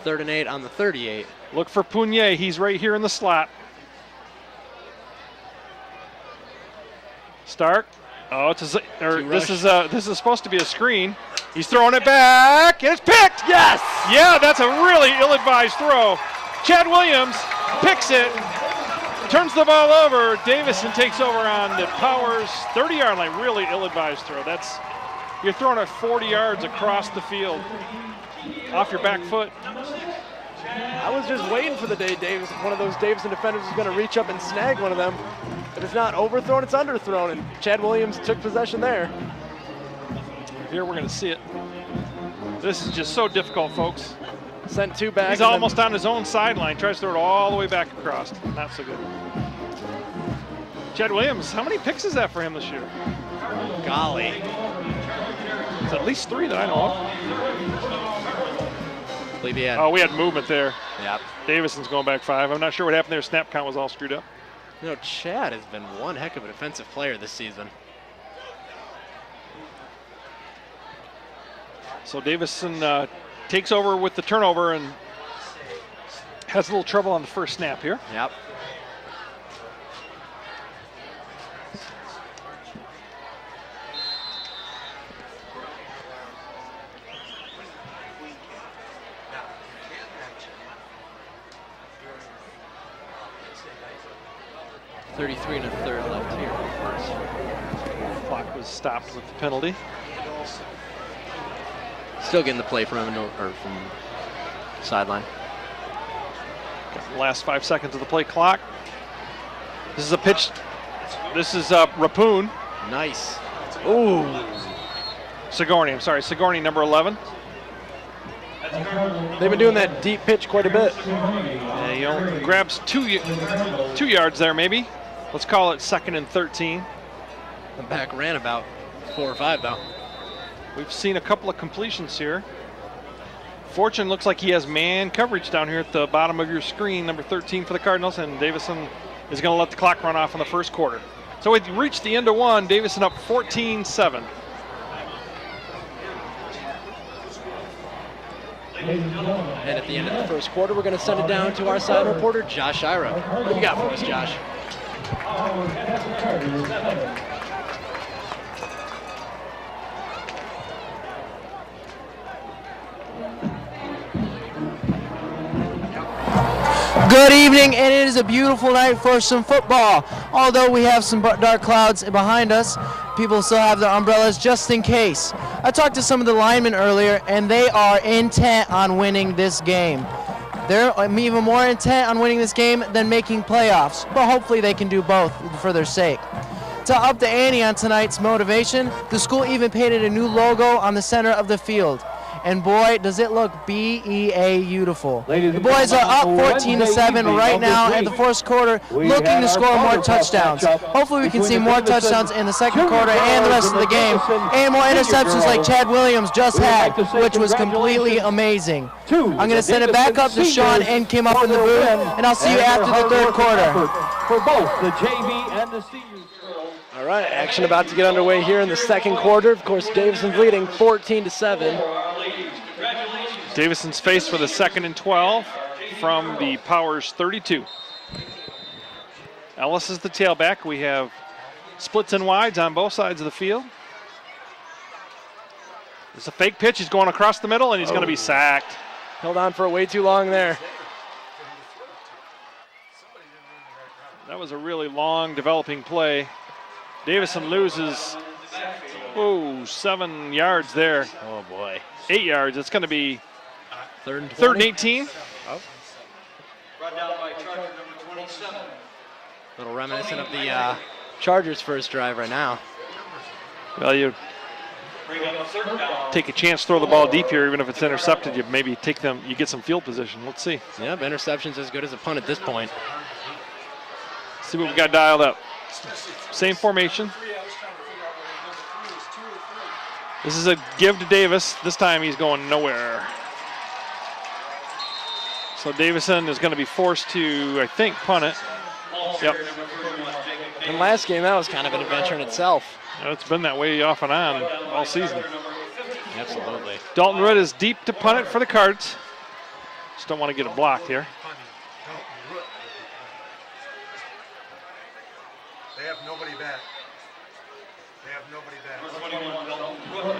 D: 3rd and 8 on the 38.
B: look for Punier. He's right here in the slot. Stark. Oh, this is supposed to be a screen. He's throwing it back, and it's picked.
A: Yes!
B: Yeah, that's a really ill-advised throw. Chad Williams picks it, turns the ball over. Davison takes over on the Powers 30-yard line. Really ill-advised throw. You're throwing it 40 yards across the field off your back foot.
A: I was just waiting for the day one of those Davison defenders is going to reach up and snag one of them. If it's not overthrown, it's underthrown, and Chad Williams took possession there.
B: Here we're going to see it. This is just so difficult, folks.
A: Sent 2 back.
B: He's almost on his own sideline, tries to throw it all the way back across. Not so good. Chad Williams, how many picks is that for him this year?
D: Golly.
B: It's at least 3 that I know of.
D: Believe he had.
B: Oh, we had movement there.
D: Yep.
B: Davison's going back 5. I'm not sure what happened there. Snap count was all screwed up.
D: You know, Chad has been one heck of a defensive player this season.
B: So Davison takes over with the turnover and has a little trouble on the first snap here.
D: Yep. .33 and a third left here.
B: Clock was stopped with the penalty.
D: Still getting the play from from sideline.
B: Got the last 5 seconds of the play clock. This is a pitch. This is Rapoon.
D: Nice.
B: Ooh. Sigourney, I'm sorry, Sigourney, number 11.
A: They've been doing that deep pitch quite a bit.
B: Yeah, he only grabs 2 yards there, maybe. Let's call it 2nd and 13.
D: The back ran about 4 or 5 though.
B: We've seen a couple of completions here. Fortune looks like he has man coverage down here at the bottom of your screen, number 13 for the Cardinals, and Davison is going to let the clock run off in the first quarter. So we've reached the end of 1, Davison up 14-7.
D: And at the end of the first quarter, we're going to send it down to our side reporter, Josh Ira. What do you got for us, Josh?
F: Good evening, and it is a beautiful night for some football. Although we have some dark clouds behind us, people still have their umbrellas just in case. I talked to some of the linemen earlier, and they are intent on winning this game. They're even more intent on winning this game than making playoffs, but hopefully they can do both for their sake. To up the ante on tonight's motivation, the school even painted a new logo on the center of the field. And boy, does it look beautiful. The boys are up 14-7 right now at the first quarter, looking to score more touchdowns. Hopefully we can see more touchdowns in the second quarter and the rest of the game, and more interceptions like Chad Williams just had, which was completely amazing. I'm going to send it back up to Sean and Kim up in the booth, and I'll see you after the third quarter.
G: For both the JV and the seniors.
A: All right, action about to get underway here in the second quarter. Of course, Davison's leading 14-7.
B: Davison's faced with a 2nd and 12 from the Powers 32. Ellis is the tailback. We have splits and wides on both sides of the field. It's a fake pitch. He's going across the middle, and he's going to be sacked.
A: Held on for way too long there.
B: That was a really long developing play. Davison loses Oh, 7 yards there.
D: Oh, boy.
B: 8 yards. It's going to be
D: Third and
B: 3rd and 18.
E: Brought down by Charger number 27.
D: Little reminiscent of the Chargers' first drive right now.
B: Well, you
E: Bring up 3rd down.
B: take a chance, throw the ball deep here, even if it's intercepted. You maybe you get some field position. Let's see.
D: Yep, interception's as good as a punt at this point.
B: See what we got dialed up. Same formation. This is a give to Davis. This time he's going nowhere. So Davison is going to be forced to, I think, punt it. Yep.
D: And last game, that was kind of an adventure in itself.
B: It's been that way off and on all season.
D: Absolutely.
B: Dalton Root is deep to punt it for the Cards. Just don't want to get it blocked here.
C: They have nobody back. They have nobody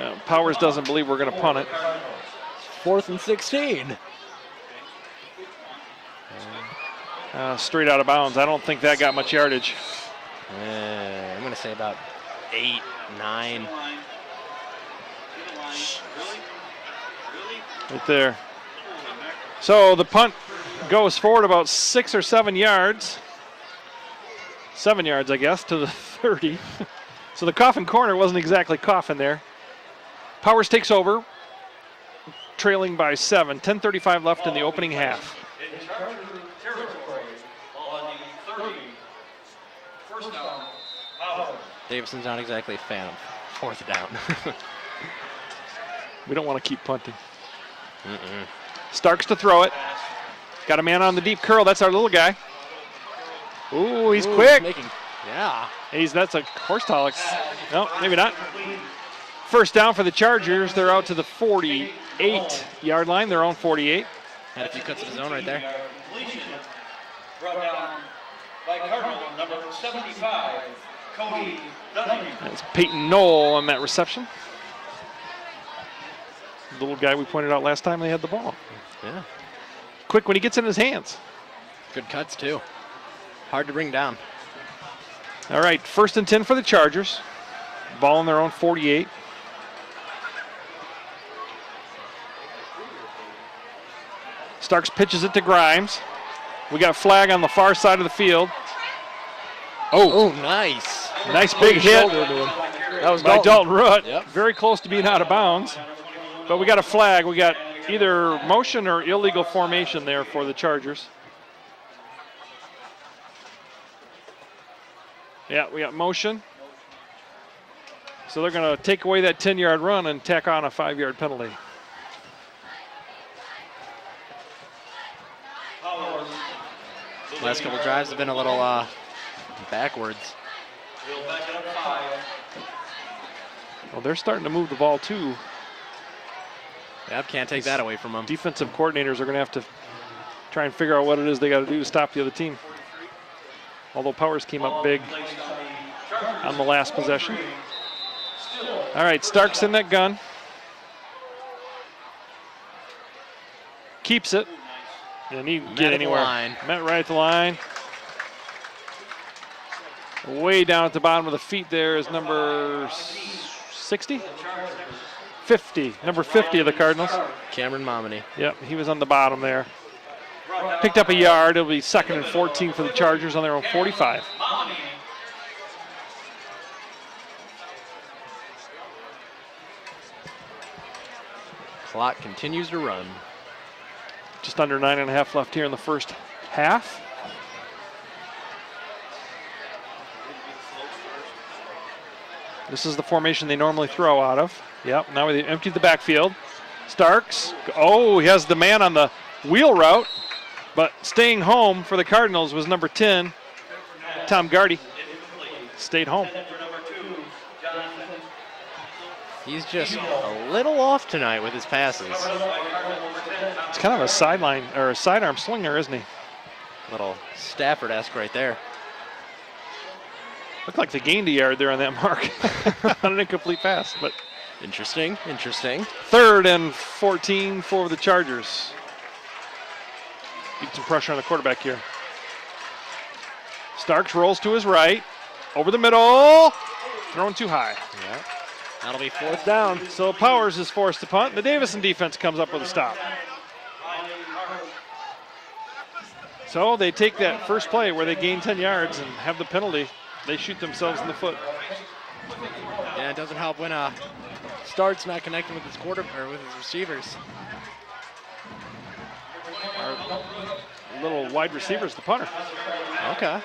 C: back.
B: Powers doesn't believe we're going to punt it.
D: 4th and 16.
B: Straight out of bounds. I don't think that got much yardage.
D: I'm going to say about 8, 9.
B: Right there. So the punt goes forward about 6 or 7 yards. 7 yards, I guess, to the 30. So the coffin corner wasn't exactly coffin there. Powers takes over, trailing by 7. 10:35 left in the opening half.
D: Davison's not exactly a fan of 4th down.
B: We don't want to keep punting. Starks to throw it. Got a man on the deep curl. That's our little guy. Ooh, he's quick.
D: Yeah.
B: That's a horse tolic. No, maybe not. First down for the Chargers. They're out to the 48-yard line, their own 48.
D: Had a few cuts of his own right there.
E: Brought down by Cardinal number 75, Cody Dunning.
B: That's Peyton Knoll on that reception. The little guy we pointed out last time they had the ball.
D: Yeah.
B: Quick when he gets in his hands.
D: Good cuts, too. Hard to bring down.
B: All right, 1st and 10 for the Chargers. Ball on their own 48. Starks pitches it to Grimes. We got a flag on the far side of the field.
D: Oh, nice.
B: Nice big hit
D: That was
B: by Dalton Root.
D: Yep.
B: Very close to being out of bounds. But we got a flag. We got either motion or illegal formation there for the Chargers. Yeah, we got motion. So they're going to take away that 10-yard run and tack on a 5-yard penalty.
D: Last couple drives have been a little backwards.
B: Well, they're starting to move the ball too.
D: Yep, can't take that away from them.
B: Defensive coordinators are going to have to try and figure out what it is they got to do to stop the other team. Although Powers came up big on the last possession. All right, Starks in that gun. Keeps it. And he can get anywhere. Met right at the line. Way down at the bottom of the feet there is number 60? 50. Number 50 of the Cardinals.
D: Cameron Momini.
B: Yep, he was on the bottom there. Picked up a yard. It'll be 2nd and 14 for the Chargers on their own 45.
D: Clock continues to run.
B: Just under 9.5 left here in the first half. This is the formation they normally throw out of. Yep, now they emptied the backfield. Starks, oh, he has the man on the wheel route, but staying home for the Cardinals was number 10, Tom Gardy. Stayed home.
D: He's just a little off tonight with his passes.
B: It's kind of a sideline or a sidearm slinger, isn't he?
D: Little Stafford-esque right there.
B: Looked like they gained a yard there on that mark on an incomplete pass, but
D: interesting.
B: 3rd and 14 for the Chargers. Get some pressure on the quarterback here. Starks rolls to his right, over the middle, throwing too high.
D: Yeah. That'll be 4th down.
B: So Powers is forced to punt. The Davison defense comes up with a stop. So they take that first play where they gain 10 yards and have the penalty. They shoot themselves in the foot.
D: Yeah, it doesn't help when Stark's not connecting with his with his receivers.
B: Our little wide receiver's the punter.
D: Okay.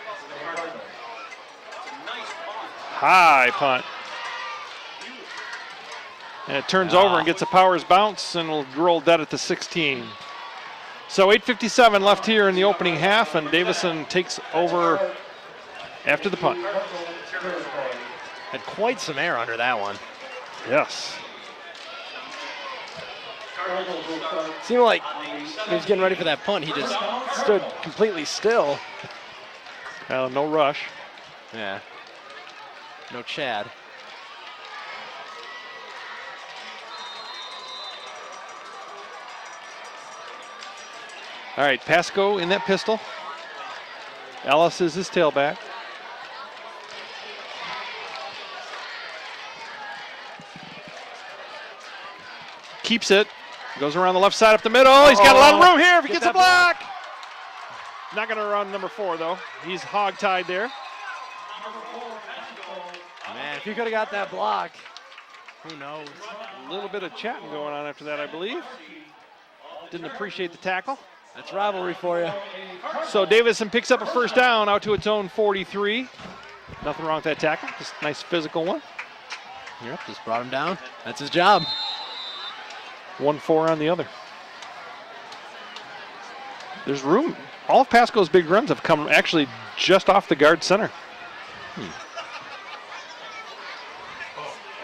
B: High punt. And it turns over and gets a Powers bounce and will roll dead at the 16. So 8:57 left here in the opening half, and Davison takes over after the punt.
D: Had quite some air under that one.
B: Yes.
D: Seemed like he was getting ready for that punt. He just stood completely still.
B: No rush.
D: Yeah. No Chad.
B: All right, Pasco in that pistol. Ellis is his tailback. Keeps it. Goes around the left side up the middle. He's got a lot of room here if he gets a block. Not going to run number 4, though. He's hog-tied there.
D: Man, if you could have got that block, who knows?
B: A little bit of chatting going on after that, I believe. Didn't appreciate the tackle.
D: That's rivalry for you.
B: So Davison picks up a first down out to its own 43. Nothing wrong with that tackle. Just a nice physical one.
D: Yep, just brought him down. That's his job.
B: 1-4 on the other. There's room. All of Pasco's big runs have come actually just off the guard center.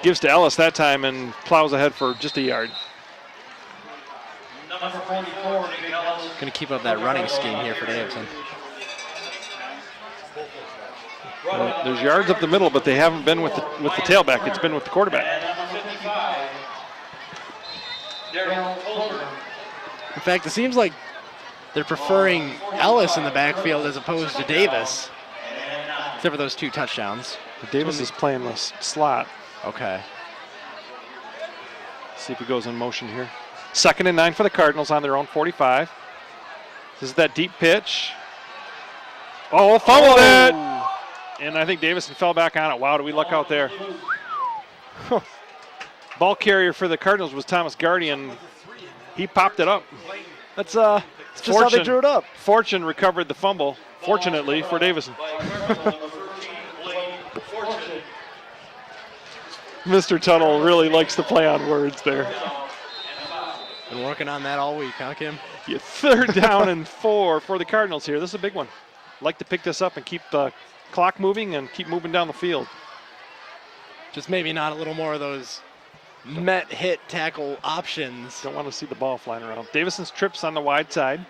B: Gives to Ellis that time and plows ahead for just a yard.
E: Number 44, Nick Ellis.
D: Going to keep up that running scheme here for Davison.
B: There's yards up the middle, but they haven't been with the tailback. It's been with the quarterback.
E: And number 55, Daryl Tolbert.
D: In fact, it seems like they're preferring Ellis in the backfield as opposed to Davis, except for those 2 touchdowns.
B: Davis is playing the slot.
D: Okay.
B: See if he goes in motion here. 2nd and 9 for the Cardinals on their own 45. This is that deep pitch. Oh, fumbled it! And I think Davison fell back on it. Wow, do we luck out there. Ball carrier for the Cardinals was Thomas Guardian. He popped it up.
A: That's just how they drew it up.
B: Fortune recovered the fumble, fortunately for Davison. Mr. Tuttle really likes to play on words there.
D: Been working on that all week, huh, Kim?
B: Yeah, 3rd down and 4 for the Cardinals here. This is a big one. Like to pick this up and keep the clock moving and keep moving down the field.
D: Just maybe not a little more of those met hit tackle options.
B: Don't want to see the ball flying around. Davison's trips on the wide side.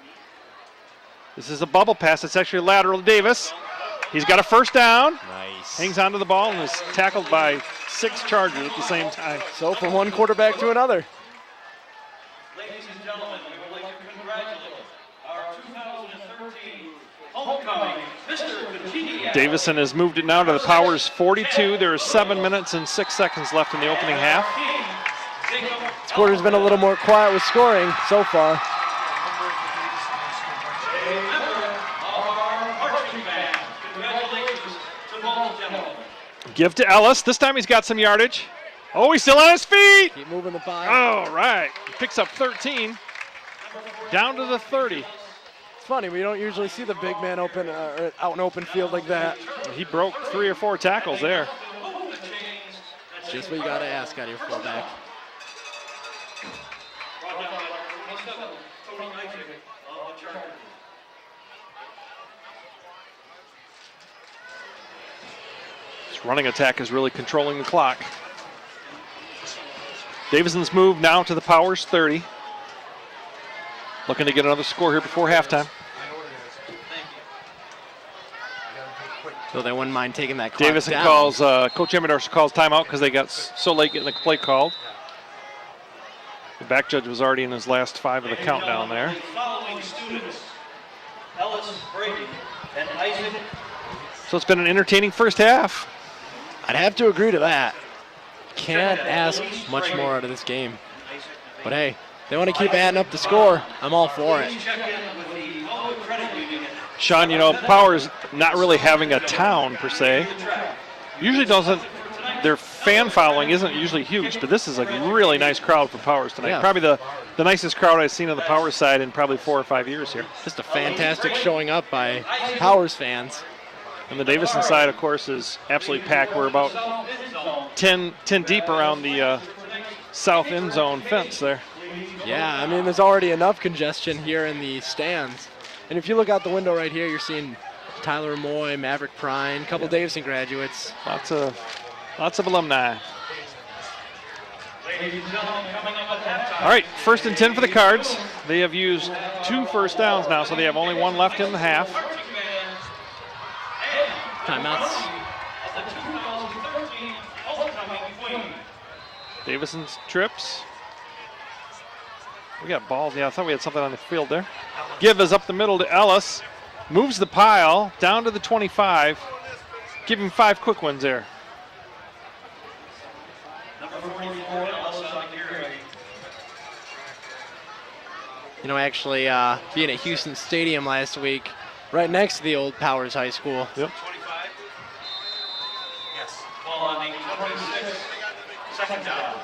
B: This is a bubble pass. It's actually lateral to Davis. He's got a first down.
D: Nice.
B: Hangs onto the ball and is tackled by 6 Chargers at the same time.
A: So from one quarterback to another.
E: Ladies and gentlemen, we would like to congratulate our 2013 homecoming, Mr. Congeniality.
B: Davison has moved it now to the Powers 42. There are 7 minutes and 6 seconds left in the opening half.
A: This quarter's been a little more quiet with scoring so far.
B: Give to Ellis. This time he's got some yardage. Oh, he's still on his feet.
A: Keep moving the pile.
B: All right. He picks up 13. Down to the 30.
A: It's funny, we don't usually see the big man open out in open field like that.
B: He broke 3 or 4 tackles there.
D: Just what you got to ask out of your fullback.
B: This running attack is really controlling the clock. Davison's moved now to the Powers 30. Looking to get another score here before halftime.
D: So they wouldn't mind taking that clock
B: Davison
D: down.
B: calls, Coach Emmerdorf calls timeout because they got so late getting the play called. The back judge was already in his last 5 of the countdown there.
E: Following students, Ellis Brady and Isaac.
B: So it's been an entertaining first half.
D: I'd have to agree to that. can't ask much more out of this game. But hey, they want to keep adding up the score. I'm all for it.
B: Sean, you know, Powers not really having a town per se. Usually doesn't, their fan following isn't usually huge, but this is a really nice crowd for Powers tonight.
D: Yeah.
B: Probably the nicest crowd I've seen on the Powers side in probably 4 or 5 years here.
D: Just a fantastic showing up by Powers fans.
B: And the Davison side, of course, is absolutely packed. We're about 10 deep around the south end zone fence there.
D: Yeah, I mean, there's already enough congestion here in the stands. And if you look out the window right here, you're seeing Tyler Moy, Maverick Prine, a couple Davison graduates.
B: Lots of alumni. All right, 1st and 10 for the Cards. They have used 2 first downs now, so they have only 1 left in the half.
D: Timeouts.
B: Davison's trips. We got balls. Yeah, I thought we had something on the field there. Give is up the middle to Ellis. Moves the pile down to the 25. Give him 5 quick ones there.
D: You know, actually, being at Houston Stadium last week, right next to the old Powers High School.
B: Yep.
E: Yes. Ball on the 26. Second down.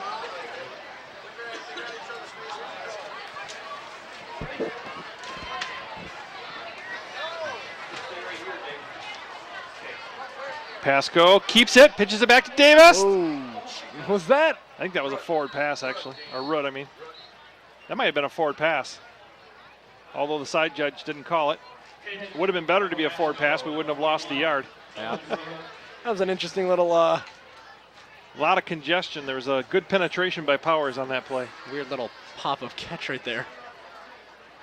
B: Pasco keeps it, pitches it back to Davis.
A: Oh, was that?
B: I think that was a forward pass, actually. Or route, I mean. That might have been a forward pass. Although the side judge didn't call it. It would have been better to be a forward pass. We wouldn't have lost the yard.
D: Yeah.
A: That was an interesting little.
B: A lot of congestion. There was a good penetration by Powers on that play.
D: Weird little pop of catch right there.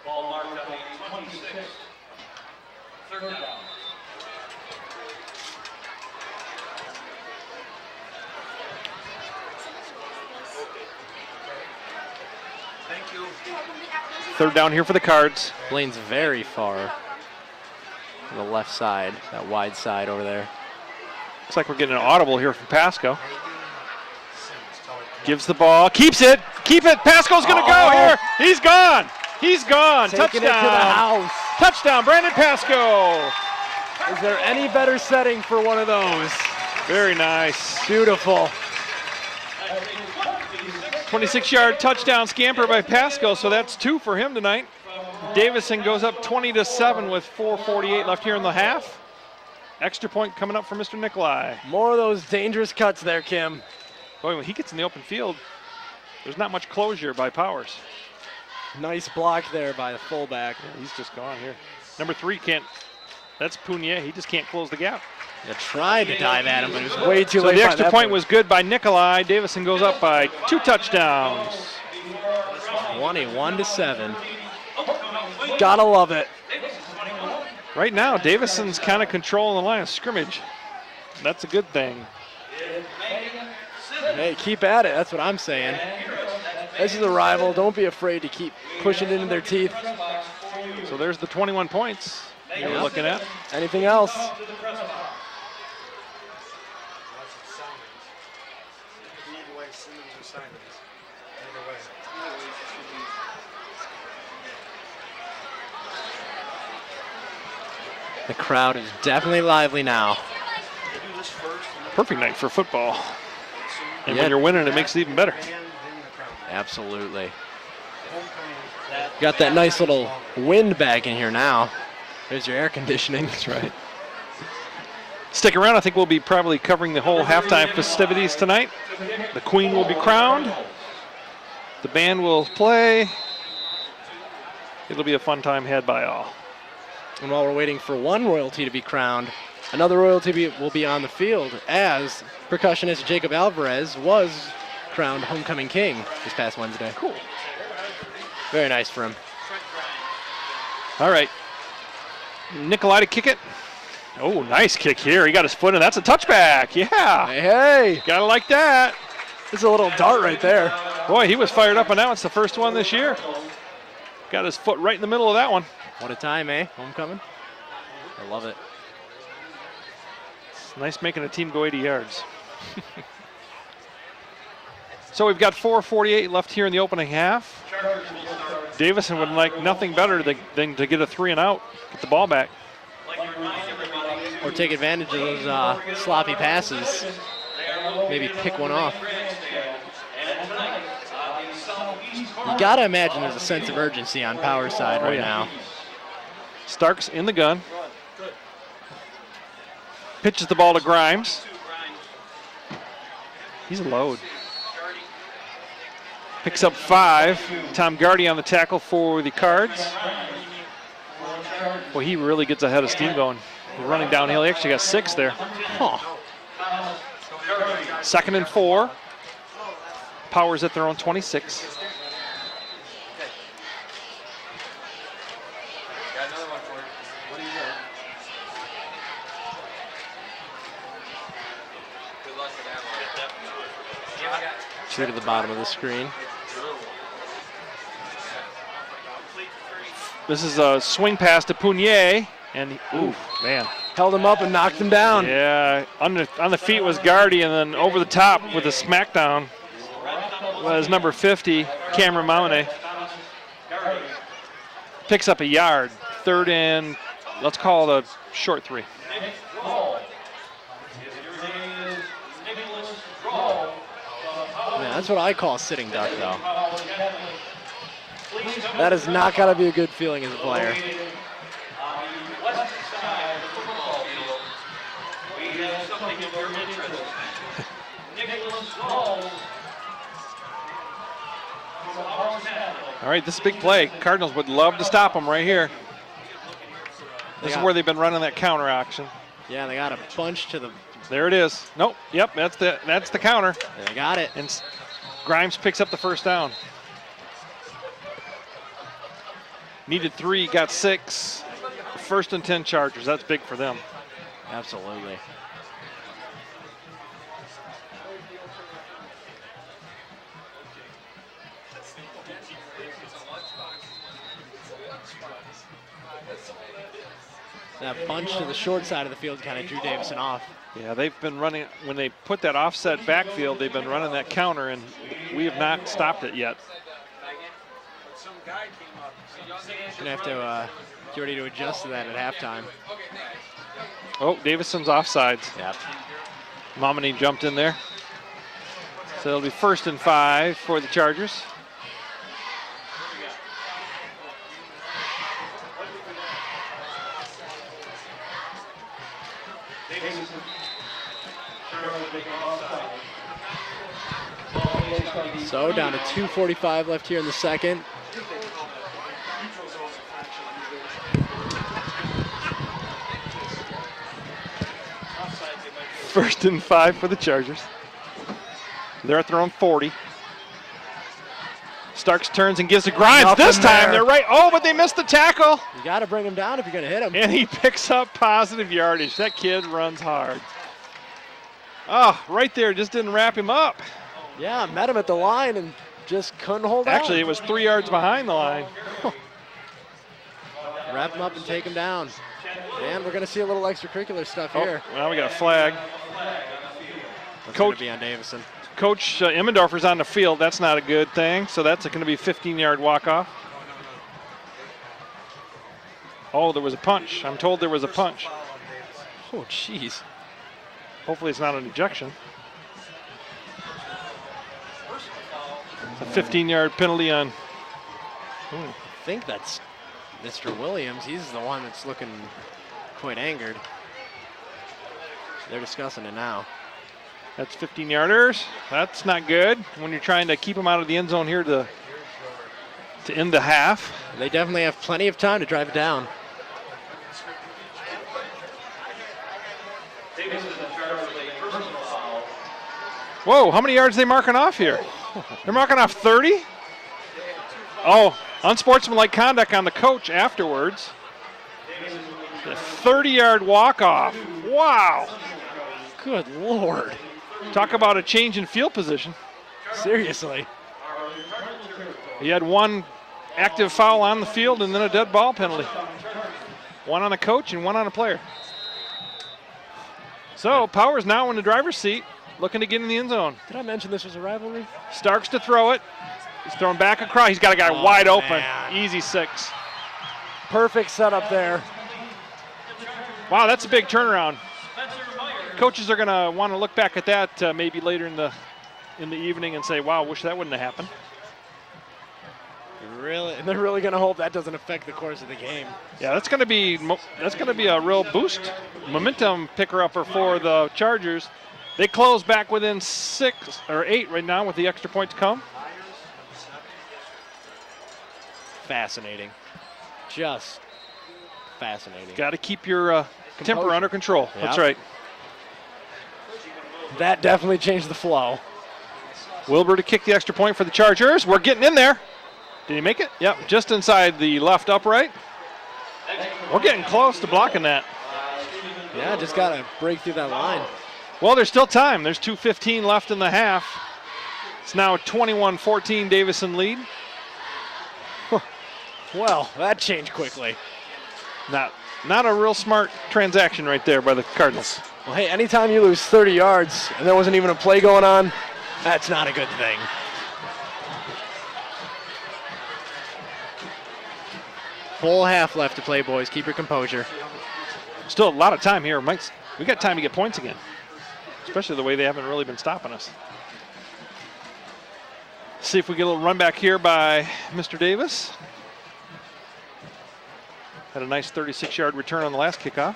E: Ball marked on the 26. Third down. Thank you.
B: 3rd down here for the Cards.
D: Blaine's very far on the left side, that wide side over there.
B: Looks like we're getting an audible here from Pasco. Gives the ball, keeps it, keep it. Pasco's going to go here. He's gone. He's gone.
A: taking
B: Touchdown.
A: it to the house.
B: Touchdown, Brandon Pasco.
A: Is there any better setting for one of those?
B: Very nice.
A: Beautiful.
B: 26-yard touchdown scamper by Pasco, so that's 2 for him tonight. Davison goes up 20-7 with 4:48 left here in the half. Extra point coming up for Mr. Nikolai.
A: More of those dangerous cuts there, Kim.
B: Boy, when he gets in the open field, there's not much closure by Powers.
A: Nice block there by the fullback.
B: Yeah, he's just gone here. Number 3 can't, that's Punier, he just can't close the gap.
D: They tried to dive at him, but it was
A: Way too
B: So
A: late.
B: the
A: by
B: extra
A: that
B: point was good by Nikolai. Davison goes up by 2 touchdowns.
D: 21-7.
A: Gotta love it.
B: Right now, Davison's kind of controlling the line of scrimmage. That's a good thing.
A: Hey, keep at it. That's what I'm saying. This is a rival. Don't be afraid to keep pushing it into their teeth.
B: So there's the 21 points you were looking at.
A: Anything else?
D: The crowd is definitely lively now.
B: Perfect night for football. And
D: Yeah.
B: when you're winning, it makes it even better.
D: Absolutely. Got that nice little wind back in here now. There's your air conditioning.
B: That's right. Stick around. I think we'll be probably covering the whole halftime festivities tonight. The Queen will be crowned. The band will play. It'll be a fun time had by all.
D: And while we're waiting for one royalty to be crowned, another royalty will be on the field as percussionist Jacob Alvarez was crowned homecoming king this past Wednesday.
B: Cool.
D: Very nice for him.
B: All right. Nikolai to kick it. Oh, nice kick here. He got his foot in. That's a touchback. Yeah.
A: Hey, hey.
B: Gotta like that.
A: This is a little dart right there.
B: Boy, he was fired up, and now it's the first one this year. Got his foot right in the middle of that one.
D: What a time, eh? Homecoming. I love it.
B: It's nice making a team go 80 yards. So we've got 4:48 left here in the opening half. Davison would like nothing better than to get a 3 and out, get the ball back.
D: Or take advantage of those sloppy passes. Maybe pick one off. You gotta imagine there's a sense of urgency on Power's side right now.
B: Starks in the gun. Pitches the ball to Grimes. He's a load. Picks up 5. Tom Gardy on the tackle for the Cards. Well, he really gets ahead of steam going. He's running downhill. He actually got 6 there. Huh. 2nd and 4. Powers at their own 26.
D: Two to the bottom of the screen.
B: This is a swing pass to Punier, and ooh, man.
A: Held him up and knocked him down.
B: Yeah, on the feet was Gardy, and then over the top with a smackdown was number 50, Cameron Maune. Picks up a yard. 3rd and, let's call it a short 3.
D: Man, that's what I call a sitting duck, though.
A: That has not got to be a good feeling as a player.
B: All right, this is a big play. Cardinals would love to stop them right here. This is where they've been running that counter action.
D: Yeah, they got a bunch to the.
B: There it is. Nope. Yep, that's the counter.
D: They got it.
B: And Grimes picks up the 1st down. Needed 3, got 6. 1st and 10 Chargers. That's big for them.
D: Absolutely. That bunch to the short side of the field kind of drew Davison off.
B: Yeah, they've been running, when they put that offset backfield, they've been running that counter, and we have not stopped it yet.
D: Gonna have to get ready to adjust to that at halftime.
B: Oh, Davison's offsides.
D: Yep.
B: Momini jumped in there. So it'll be 1st and 5 for the Chargers.
D: So down to 2:45 left here in the second.
B: First and 5 for the Chargers. They're at their own 40. Starks turns and gives to Grimes.
A: Nothing
B: This time
A: there.
B: they're right. Oh, but they missed the tackle.
D: You got to bring him down if you're going to hit him.
B: And he picks up positive yardage. That kid runs hard. Oh, right there, just didn't wrap him up.
A: Yeah, met him at the line and just couldn't hold on.
B: Actually, it was 3 yards behind the line.
D: Wrap him up and take him down.
A: And we're going to see a little extracurricular stuff
B: Oh,
A: here.
B: well, we got a flag.
D: That's
B: Coach-
D: going to be on Davison.
B: Coach Immendorfer's on the field. That's not a good thing. So that's going to be a 15-yard walk-off. Oh, there was a punch. I'm told there was a punch.
D: Oh, jeez.
B: Hopefully it's not an ejection. It's a 15-yard penalty on.
D: I think that's Mr. Williams. He's the one that's looking quite angered. They're discussing it now.
B: That's 15-yarders. That's not good when you're trying to keep them out of the end zone here to end the half.
D: They definitely have plenty of time to drive it down.
B: Whoa, how many yards are they marking off here? They're marking off 30? Oh, unsportsmanlike conduct on the coach afterwards. A 30-yard walk-off. Wow.
D: Good Lord.
B: Talk about a change in field position.
D: Seriously.
B: He had one active foul on the field and then a dead ball penalty. One on the coach and one on a player. So Powers now in the driver's seat. looking to get in the end zone.
D: Did I mention this was a rivalry?
B: Starks to throw it. He's throwing back across. He's got a guy wide open.
D: Man.
B: Easy 6.
A: Perfect setup there.
B: Wow, that's a big turnaround. Coaches are going to want to look back at that maybe later in the evening and say, wow, wish that wouldn't have happened.
D: Really? And they're really going to hope that doesn't affect the course of the game.
B: Yeah, that's going to be a real boost, momentum picker-upper for the Chargers. They close back within 6 or 8 right now with the extra point to come.
D: Fascinating. Just fascinating.
B: Got to keep your temper under control.
D: Yep.
B: That's right.
A: That definitely changed the flow.
B: Wilbur to kick the extra point for the Chargers. We're getting in there. Did he make it? Yep, just inside the left upright. We're getting close to blocking that.
D: Yeah, just got to break through that line.
B: Well, there's still time. There's 2:15 left in the half. It's now 21-14 Davison lead.
A: Well, that changed quickly.
B: Not a real smart transaction right there by the Cardinals.
A: Well, hey, anytime you lose 30 yards and there wasn't even a play going on, that's not a good thing.
D: Full half left to play, boys. Keep your composure.
B: Still a lot of time here. We got time to get points again, especially the way they haven't really been stopping us. See if we get a little run back here by Mr. Davis. Had a nice 36-yard return on the last kickoff.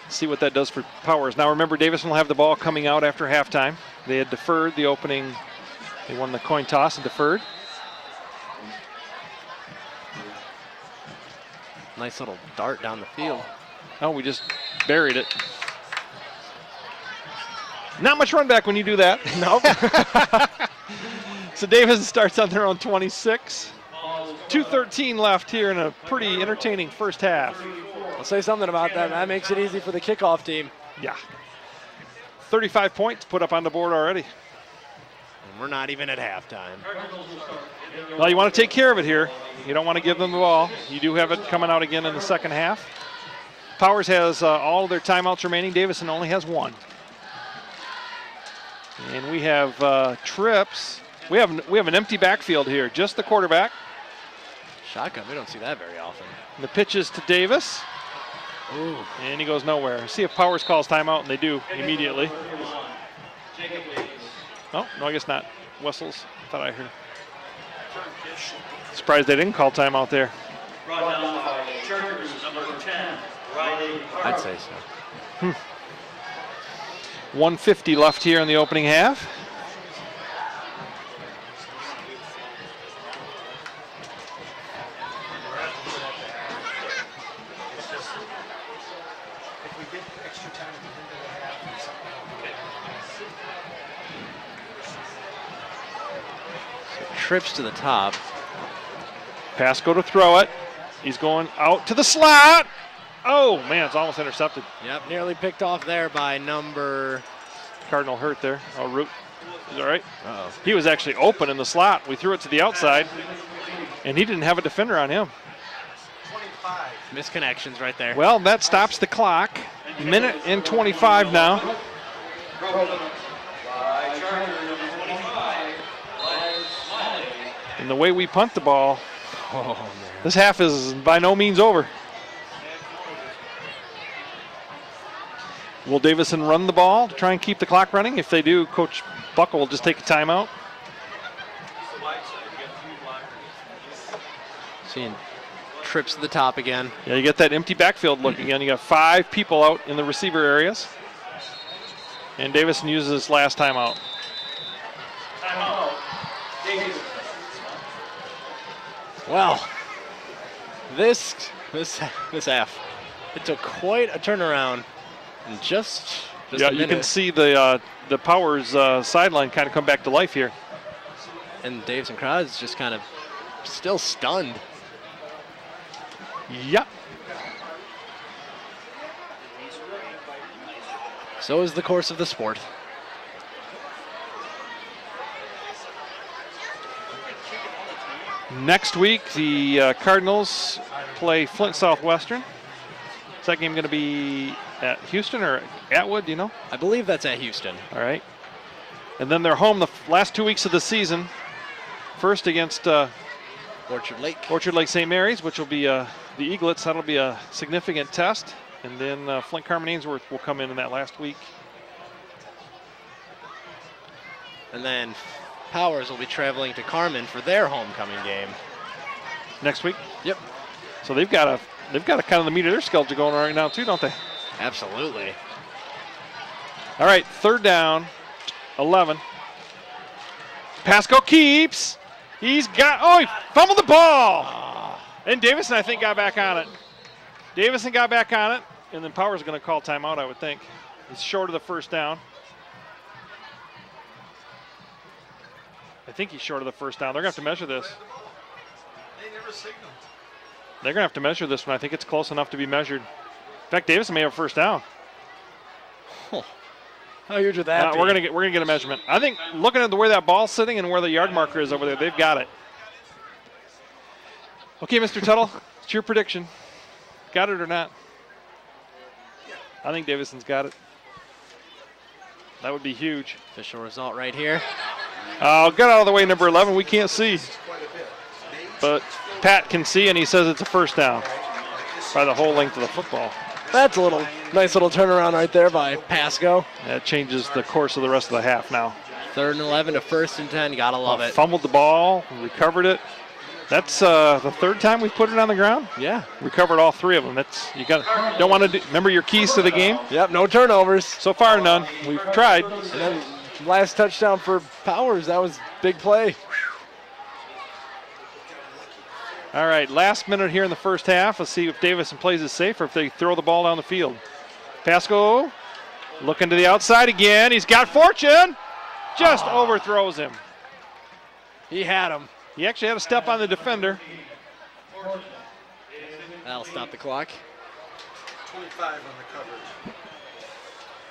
B: See what that does for Powers. Now remember, Davison will have the ball coming out after halftime. They had deferred the opening. They won the coin toss and deferred.
D: Nice little dart down the field.
B: Oh, we just buried it. Not much run back when you do that.
A: Nope.
B: So Davison starts on their own 26. 2:13 left here in a pretty entertaining first half.
A: I'll say something about that. That makes it easy for the kickoff team.
B: Yeah. 35 points put up on the board already.
D: And we're not even at halftime.
B: Well, you want to take care of it here. You don't want to give them the ball. You do have it coming out again in the second half. Powers has all of their timeouts remaining. Davison only has 1. And we have trips. We have an empty backfield here. Just the quarterback.
D: Shotgun, we don't see that very often.
B: And the pitch is to Davis.
D: Ooh.
B: And he goes nowhere. See if Powers calls timeout, and they do immediately. Oh, no, I guess not. Whistles. Thought I heard. Surprised they didn't call timeout there.
D: I'd say so.
B: 1:50 left here in the opening half.
D: Trips to the top.
B: Pasco to throw it. He's going out to the slot. Oh, man, it's almost intercepted.
D: Yep, nearly picked off there by number...
B: Cardinal hurt there. Oh, Root is all right.
D: Uh-oh.
B: He was actually open in the slot. We threw it to the outside, and he didn't have a defender on him.
D: Misconnections right there.
B: Well, that stops the clock. Minute and 25 now. And the way we punt the ball, this half is by no means over. Will Davison run the ball to try and keep the clock running? If they do, Coach Buckle will just take a timeout.
D: Seeing trips to the top again.
B: Yeah, you get that empty backfield look again. You got 5 people out in the receiver areas. And Davison uses his last timeout.
D: Well, this half, it took quite a turnaround in just
B: yeah,
D: a minute.
B: you can see the Powers sideline kind of come back to life here.
D: And Davison crowd is just kind of still stunned.
B: Yep.
D: So is the course of the sport.
B: Next week, the Cardinals play Flint Southwestern. Is that game going to be at Houston or Atwood, do you know?
D: I believe that's at Houston.
B: All right. And then they're home the last 2 weeks of the season. First against
D: Orchard Lake
B: St. Mary's, which will be the Eaglets. That'll be a significant test. And then Flint Carmen Ainsworth will come in that last week.
D: And then Powers will be traveling to Carmen for their homecoming game.
B: Next week?
D: Yep.
B: So they've got a kind of the meat of their schedule going on right now too, don't they?
D: Absolutely.
B: All right, 3rd down, 11. Pasco keeps. He fumbled the ball. And Davison, I think, got back on it. Davison got back on it, and then Powers is going to call timeout, I would think. He's short of the 1st down. I think he's short of the 1st down. They're going to have to measure this.
C: They never signaled.
B: They're going to have to measure this one. I think it's close enough to be measured. In fact, Davison may have a 1st down.
D: How huge would that be?
B: We're gonna get a measurement. I think looking at the way that ball's sitting and where the yard marker is over there, they've got it. Okay, Mr. Tuttle, it's your prediction. Got it or not? I think Davison's got it. That would be huge.
D: Official result right here.
B: Get out of the way, number 11. We can't see. But Pat can see, and he says it's a 1st down by the whole length of the football.
A: That's a nice little turnaround right there by Pasco.
B: That changes the course of the rest of the half now.
D: 3rd and 11 to 1st and 10. Gotta love it.
B: Fumbled the ball, recovered it. That's the 3rd time we've put it on the ground.
D: Yeah.
B: Recovered all 3 of them. Don't want to remember your keys to the game.
A: Yep, no turnovers.
B: So far, none. We've tried.
A: And then last touchdown for Powers. That was big play.
B: All right, last minute here in the 1st half. Let's see if Davison plays it safe or if they throw the ball down the field. Pasco looking to the outside again. He's got Fortune. Just overthrows him.
A: He had him.
B: He actually had a step on the defender.
D: That'll stop the clock.
C: 25 on the coverage.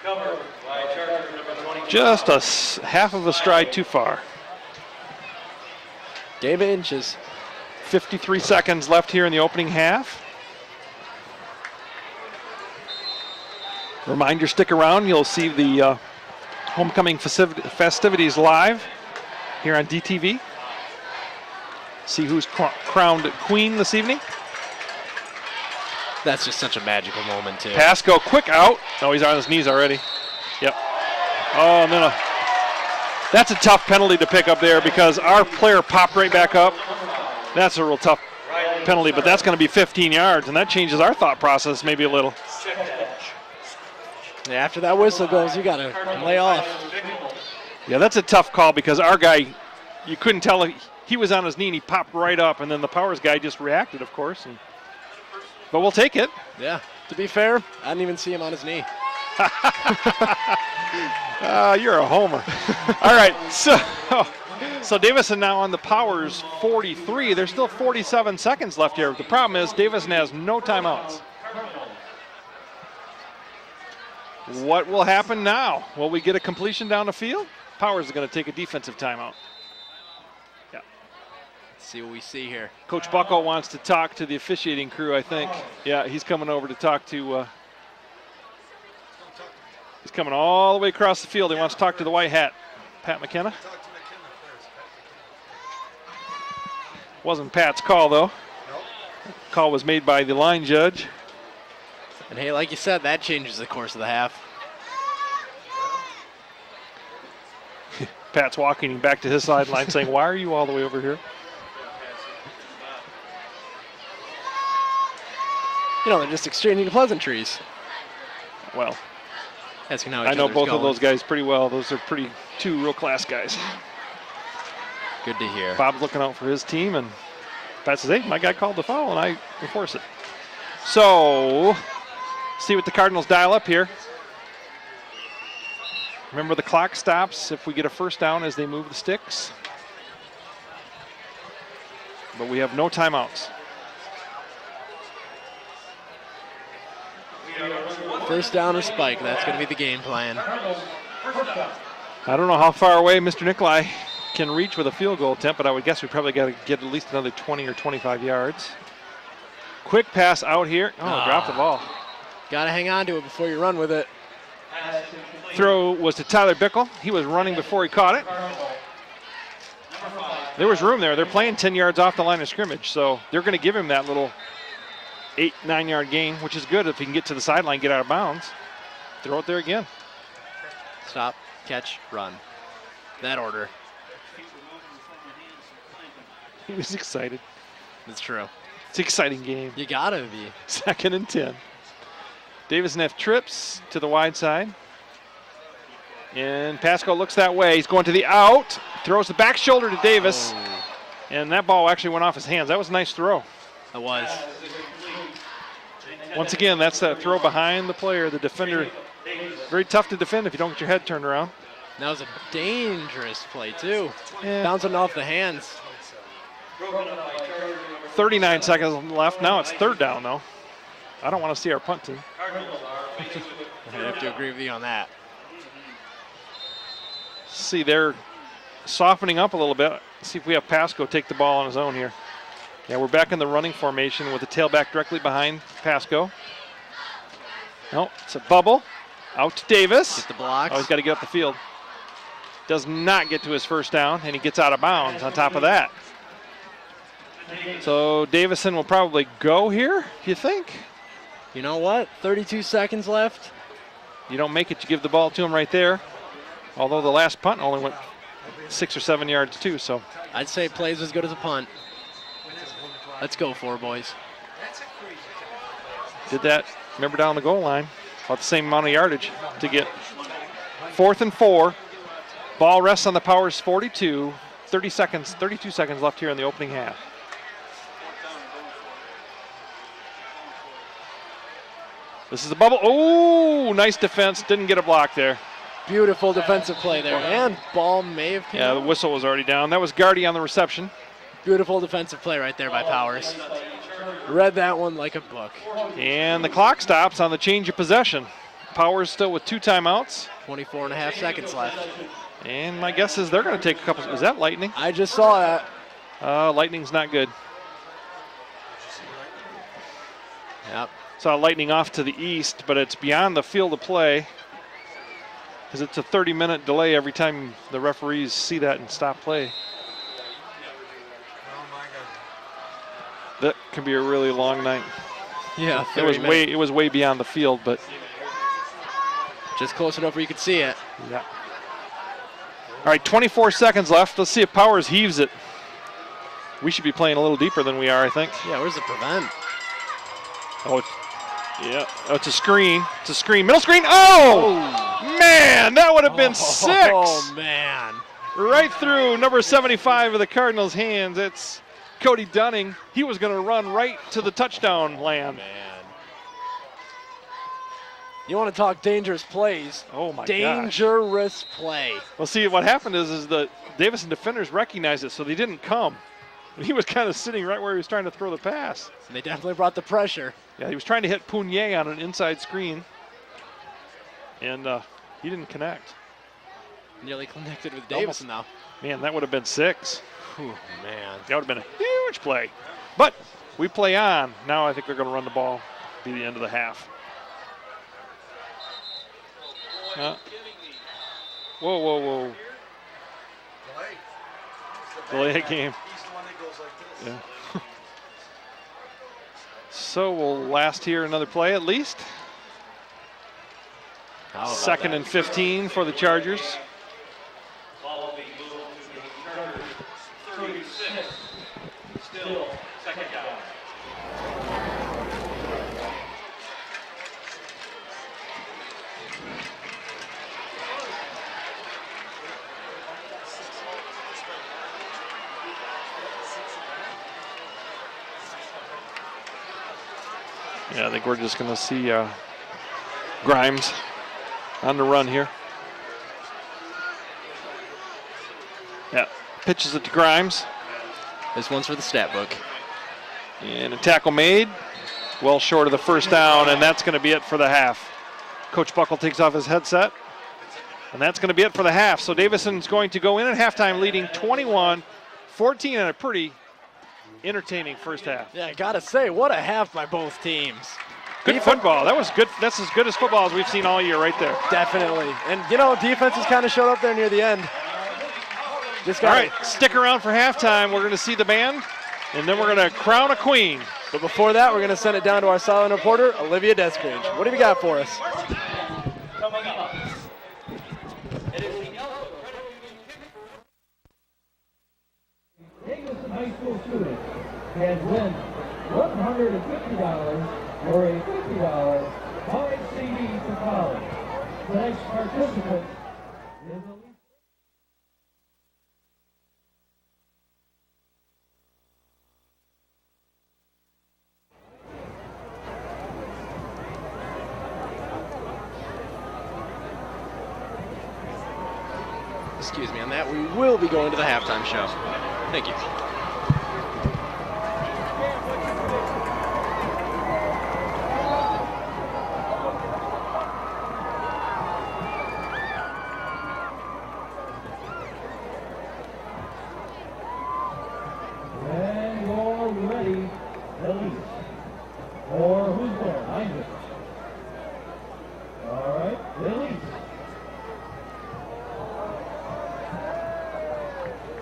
E: Cover by Charger number 20.
B: Just a half of a stride too far.
A: Gave it inches.
B: 53 seconds left here in the opening half. Reminder, stick around. You'll see the homecoming festivities live here on DTV. See who's crowned queen this evening.
D: That's just such a magical moment, too.
B: Pasco, quick out. Oh, he's on his knees already. Yep. Oh, and then that's a tough penalty to pick up there because our player popped right back up. That's a real tough penalty, but that's going to be 15 yards, and that changes our thought process maybe a little.
A: Yeah, after that whistle goes, you got to lay off.
B: Yeah, that's a tough call because our guy, you couldn't tell he was on his knee and he popped right up, and then the Powers guy just reacted, of course. But we'll take it.
A: Yeah. To be fair, I didn't even see him on his knee.
B: You're a homer. All right, so Davison now on the Powers 43. There's still 47 seconds left here. The problem is Davison has no timeouts. What will happen now? Will we get a completion down the field? Powers is going to take a defensive timeout. Yeah.
D: Let's see what we see here.
B: Coach Bucko wants to talk to the officiating crew, I think. Yeah, he's coming over to talk to he's coming all the way across the field. He wants to talk to the white hat, Pat McKenna. Wasn't Pat's call, though. Call was made by the line judge.
D: And hey, like you said, that changes the course of the half.
B: Pat's walking back to his sideline saying, why are you all the way over here?
A: You know, they're just exchanging pleasantries.
B: Well,
D: Asking how
B: I
D: each
B: know
D: other's
B: both of
D: going.
B: those guys pretty well. Those are two real class guys.
D: Good to hear.
B: Bob's looking out for his team, and Pat says, hey, my guy called the foul, and I enforce it. So, see what the Cardinals dial up here. Remember, the clock stops if we get a first down as they move the sticks. But we have no timeouts.
D: First down or spike, that's going to be the game plan.
B: I don't know how far away Mr. Nikolai can reach with a field goal attempt, but I would guess we probably got to get at least another 20 or 25 yards. Quick pass out here. Oh, dropped the ball.
D: Got to hang on to it before you run with it.
B: Throw was to Tyler Bickle. He was running before he caught it. There was room there. They're playing 10 yards off the line of scrimmage, so they're going to give him that little 8-9 yard gain, which is good if he can get to the sideline, get out of bounds. Throw it there again.
D: Stop, catch, run. That order.
B: He was excited.
D: That's true.
B: It's an exciting game.
D: You got to be.
B: 2nd and 10. Davison F trips to the wide side. And Pasco looks that way. He's going to the out. Throws the back shoulder to Davis.
D: Oh.
B: And that ball actually went off his hands. That was a nice throw.
D: It was.
B: Once again, that's that throw behind the player, the defender. Very tough to defend if you don't get your head turned around.
D: That was a dangerous play, too.
B: Yeah.
D: Bouncing off the hands.
B: 39 seconds left. Now it's 3rd down, though. I don't want to see our punt team.
D: I have to agree with you on that.
B: See, they're softening up a little bit. See if we have Pasco take the ball on his own here. Yeah, we're back in the running formation with the tailback directly behind Pasco. No, it's a bubble. Out to Davis.
D: Get the blocks.
B: Oh, he's got to get up the field. Does not get to his 1st down, and he gets out of bounds on top of that. So Davison will probably go here, you think?
D: You know what? 32 seconds left.
B: You don't make it, you give the ball to him right there. Although the last punt only went 6 or 7 yards too, so.
D: I'd say plays as good as a punt. Let's go for it, boys.
B: Did that, remember down the goal line, about the same amount of yardage to get 4th and 4. Ball rests on the Powers 42. 32 seconds left here in the opening half. This is a bubble. Oh, nice defense. Didn't get a block there.
D: Beautiful defensive play there. And ball may have came
B: Yeah, the
D: out.
B: whistle was already down. That was Gardy on the reception.
D: Beautiful defensive play right there by Powers. Read that one like a book.
B: And the clock stops on the change of possession. Powers still with 2 timeouts.
D: 24 and a half seconds left.
B: And my guess is they're going to take a couple. Is that Lightning?
D: I just saw that.
B: Lightning's not good.
D: Yep.
B: Saw Lightning off to the east, but it's beyond the field of play because it's a 30-minute delay every time the referees see that and stop play. That could be a really long night.
D: Yeah,
B: It was way beyond the field, but
D: just close enough where you could see it.
B: yeah. All right, 24 seconds left. Let's see if Powers heaves it. We should be playing a little deeper than we are, I think.
D: Yeah, where's the prevent?
B: Oh, yeah. Oh, it's a screen. It's a screen. Middle screen. Oh, man, that would have been 6.
D: Oh, man.
B: Right through number 75 of the Cardinals' hands. It's Cody Dunning. He was going to run right to the touchdown land.
D: Man.
A: You want to talk dangerous plays?
B: Oh, my gosh.
A: Dangerous play.
B: Well, see, what happened is the Davison defenders recognized it, so they didn't come. He was kind of sitting right where he was trying to throw the pass.
D: And they definitely brought the pressure.
B: Yeah, he was trying to hit Pugnier on an inside screen, and he didn't connect.
D: Nearly connected with Davison now.
B: Man, that would have been 6.
D: Whew, man.
B: That would have been a huge play. But we play on. Now I think they're going to run the ball. Be the end of the half. Whoa. Delay game. Yeah. So we'll last here another play at least. 2nd and 15 for the Chargers.
E: Ball being moved to the Chargers 36. Still 2nd down.
B: Yeah, I think we're just going to see Grimes on the run here. Yeah, pitches it to Grimes.
D: This one's for the stat book.
B: And a tackle made. Well short of the 1st down, and that's going to be it for the half. Coach Buckle takes off his headset, and that's going to be it for the half. So Davison's going to go in at halftime leading 21-14 in a pretty entertaining first half.
A: Yeah, I gotta say, what a half by both teams.
B: Good football. That was good. That's as good as football as we've seen all year right there.
A: Definitely. And, you know, defense has kind of showed up there near the end.
B: All right, stick around for halftime. We're going to see the band, and then we're going to crown a queen.
A: But before that, we're going to send it down to our silent reporter, Olivia Desgrange. What have you got for us?
E: Coming up, it is the Elko Credit Union.
G: Davison High School student can win $150 or a $50 college CD for college. The next participant is Elise.
D: Excuse me on that. We will be going to the halftime show. Thank you.
G: And you're ready, Elise. Or who's there? Isaac. All right, Elise.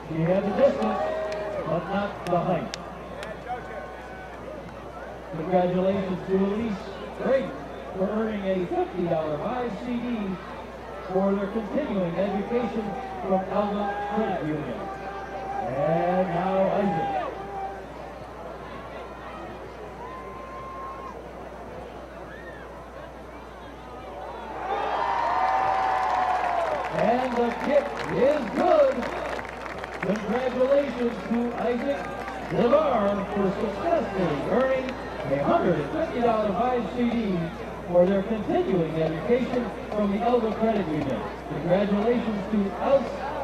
G: She had the distance, but not the height. Congratulations to Elise. Great for earning a $50 buy CD for their continuing education from Alva Credit Union. And now Isaac. And the kick is good. Congratulations to Isaac Lavar for successfully earning a $150 buy CD for their continuing education from the Elva Credit Union. Congratulations to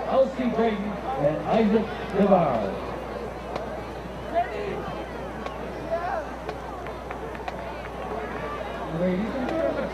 G: Elsie Brayton and Isaac Lavar. Ladies and gentlemen.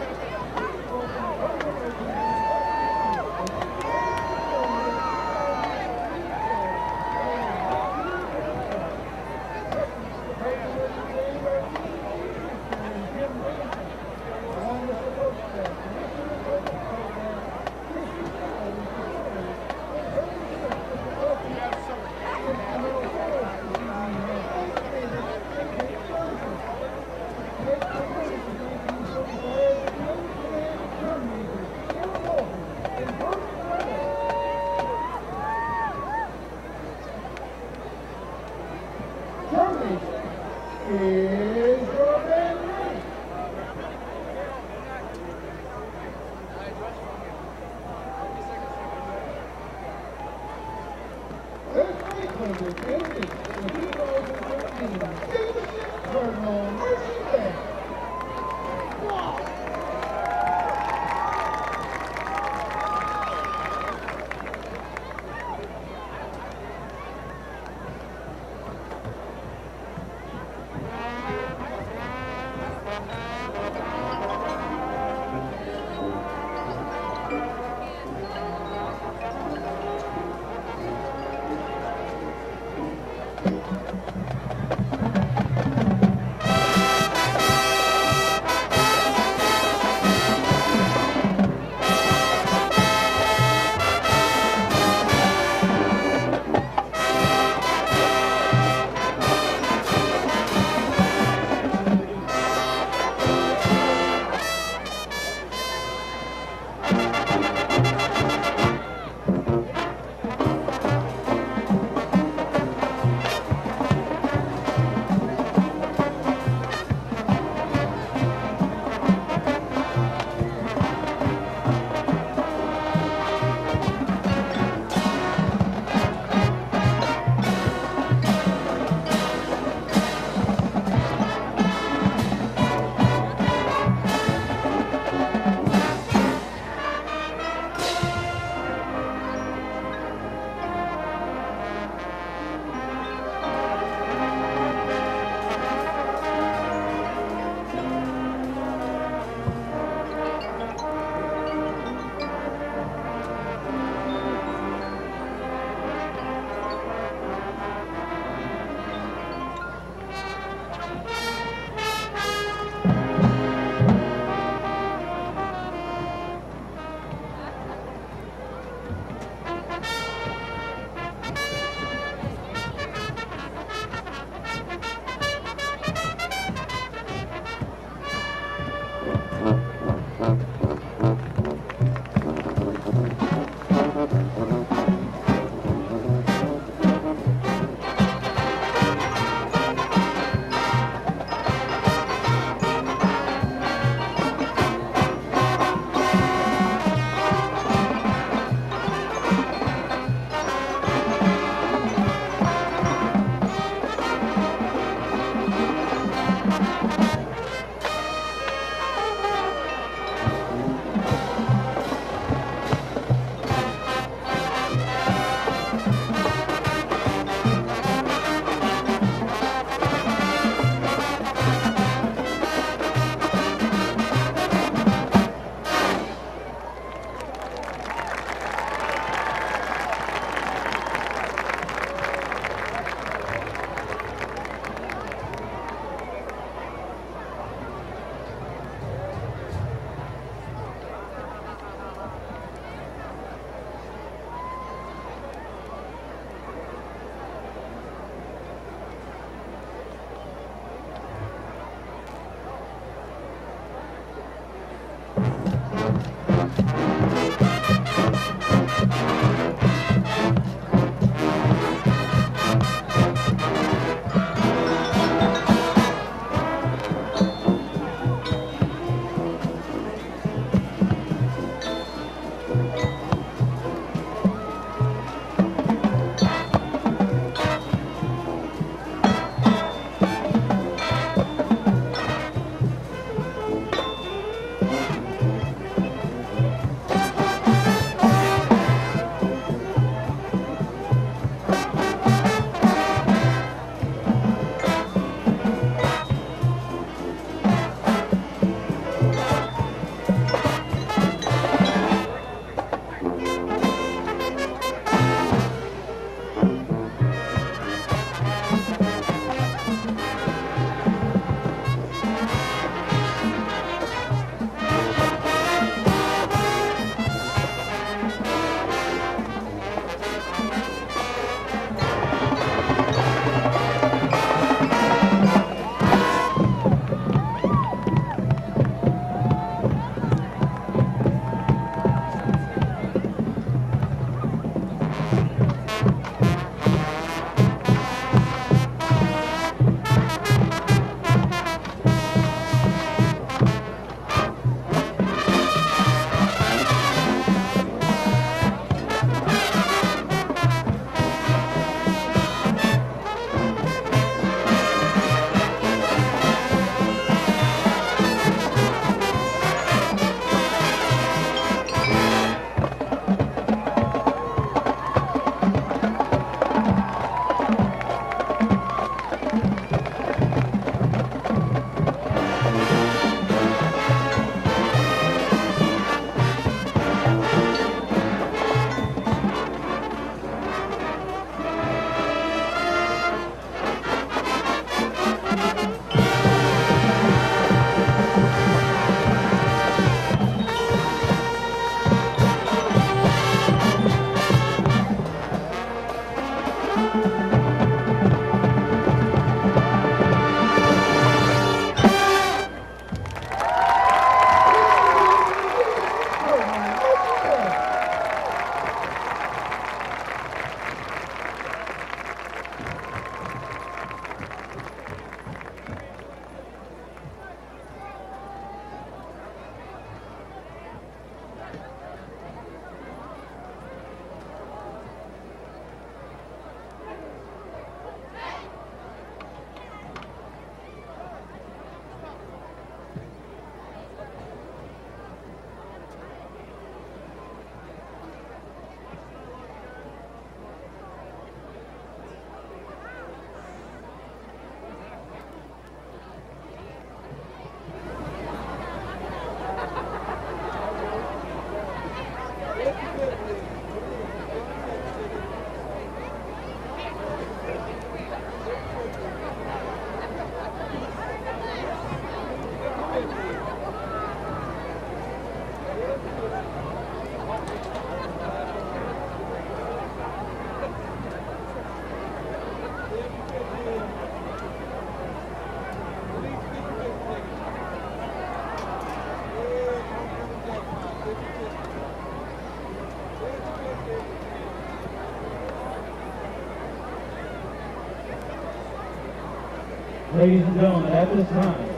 G: Ladies and gentlemen, at this time,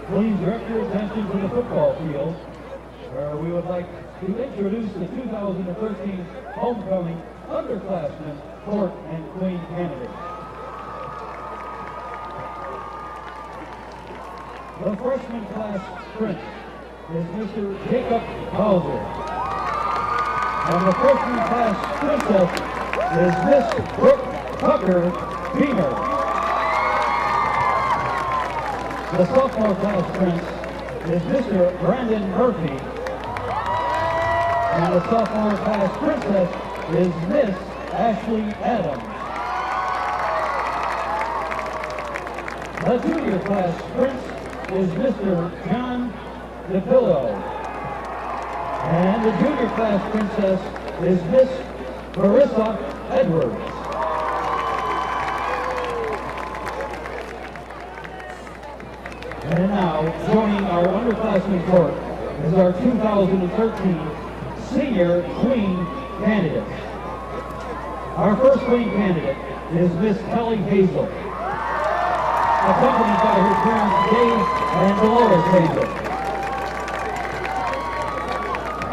G: please direct your attention to the football field, where we would like to introduce the 2013 homecoming underclassmen court and queen candidates. The freshman class sprint is Mr. Jacob Hauser. And the freshman class princess is Miss Brooke Tucker Beamer. The sophomore class prince is Mr. Brandon Murphy. And the sophomore class princess is Miss Ashley Adams. The junior class prince is Mr. John DePillo. And the junior class princess is Miss Marissa Edwards. And now, joining our underclassmen court is our 2013 senior queen candidate. Our first queen candidate is Miss Kelly Hazel, accompanied by her parents Dave and Dolores Hazel.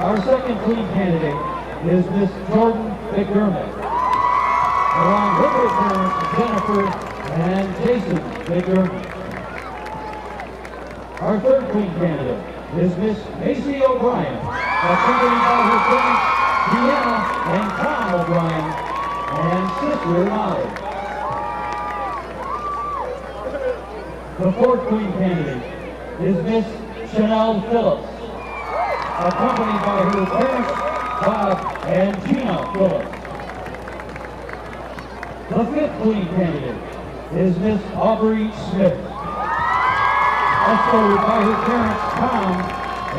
G: Our second queen candidate is Miss Jordan McDermott, along with her parents Jennifer and Jason McDermott. Our third queen candidate is Miss Macy O'Brien, accompanied by her parents Deanna and Tom O'Brien and sister Molly. The fourth queen candidate is Miss Chanel Phillips, accompanied by her parents Bob and Gina Phillips. The fifth queen candidate is Miss Aubrey Smith, escorted by her parents Tom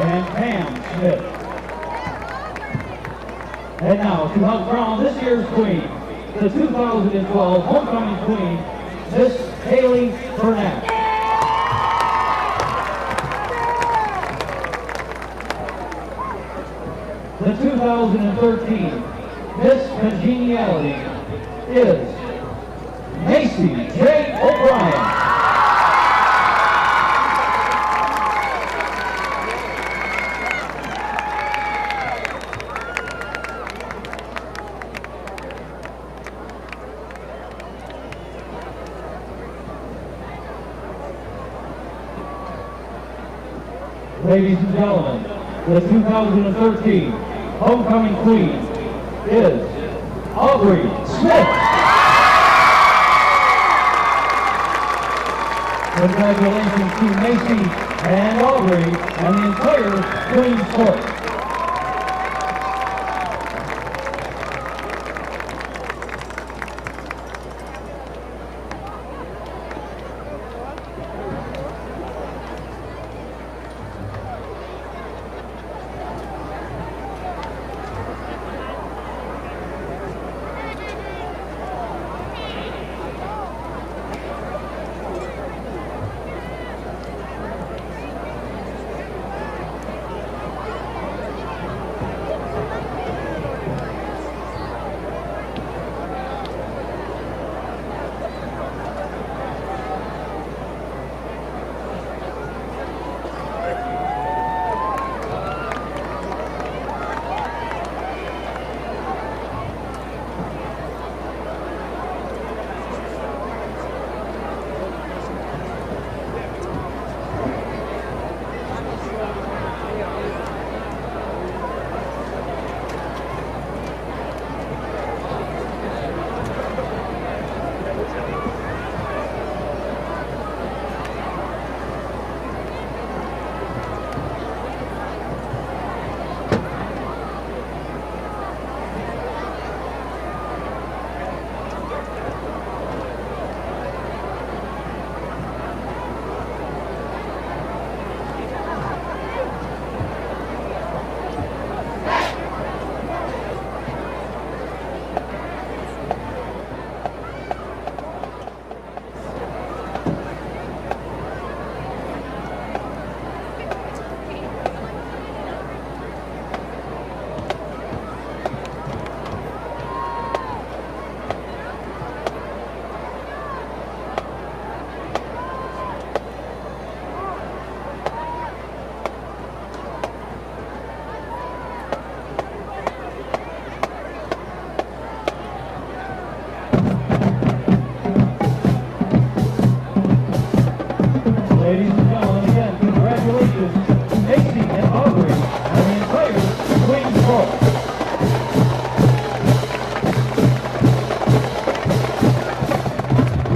G: and Pam Smith. And now, to help crown this year's queen, the 2012 homecoming queen, Miss Haley Burnett. The 2013 Miss Congeniality is Macy J. O'Brien. Ladies and gentlemen, the 2013 homecoming queen is Aubrey Smith. Congratulations to Macy and Aubrey and the entire Queen's Court.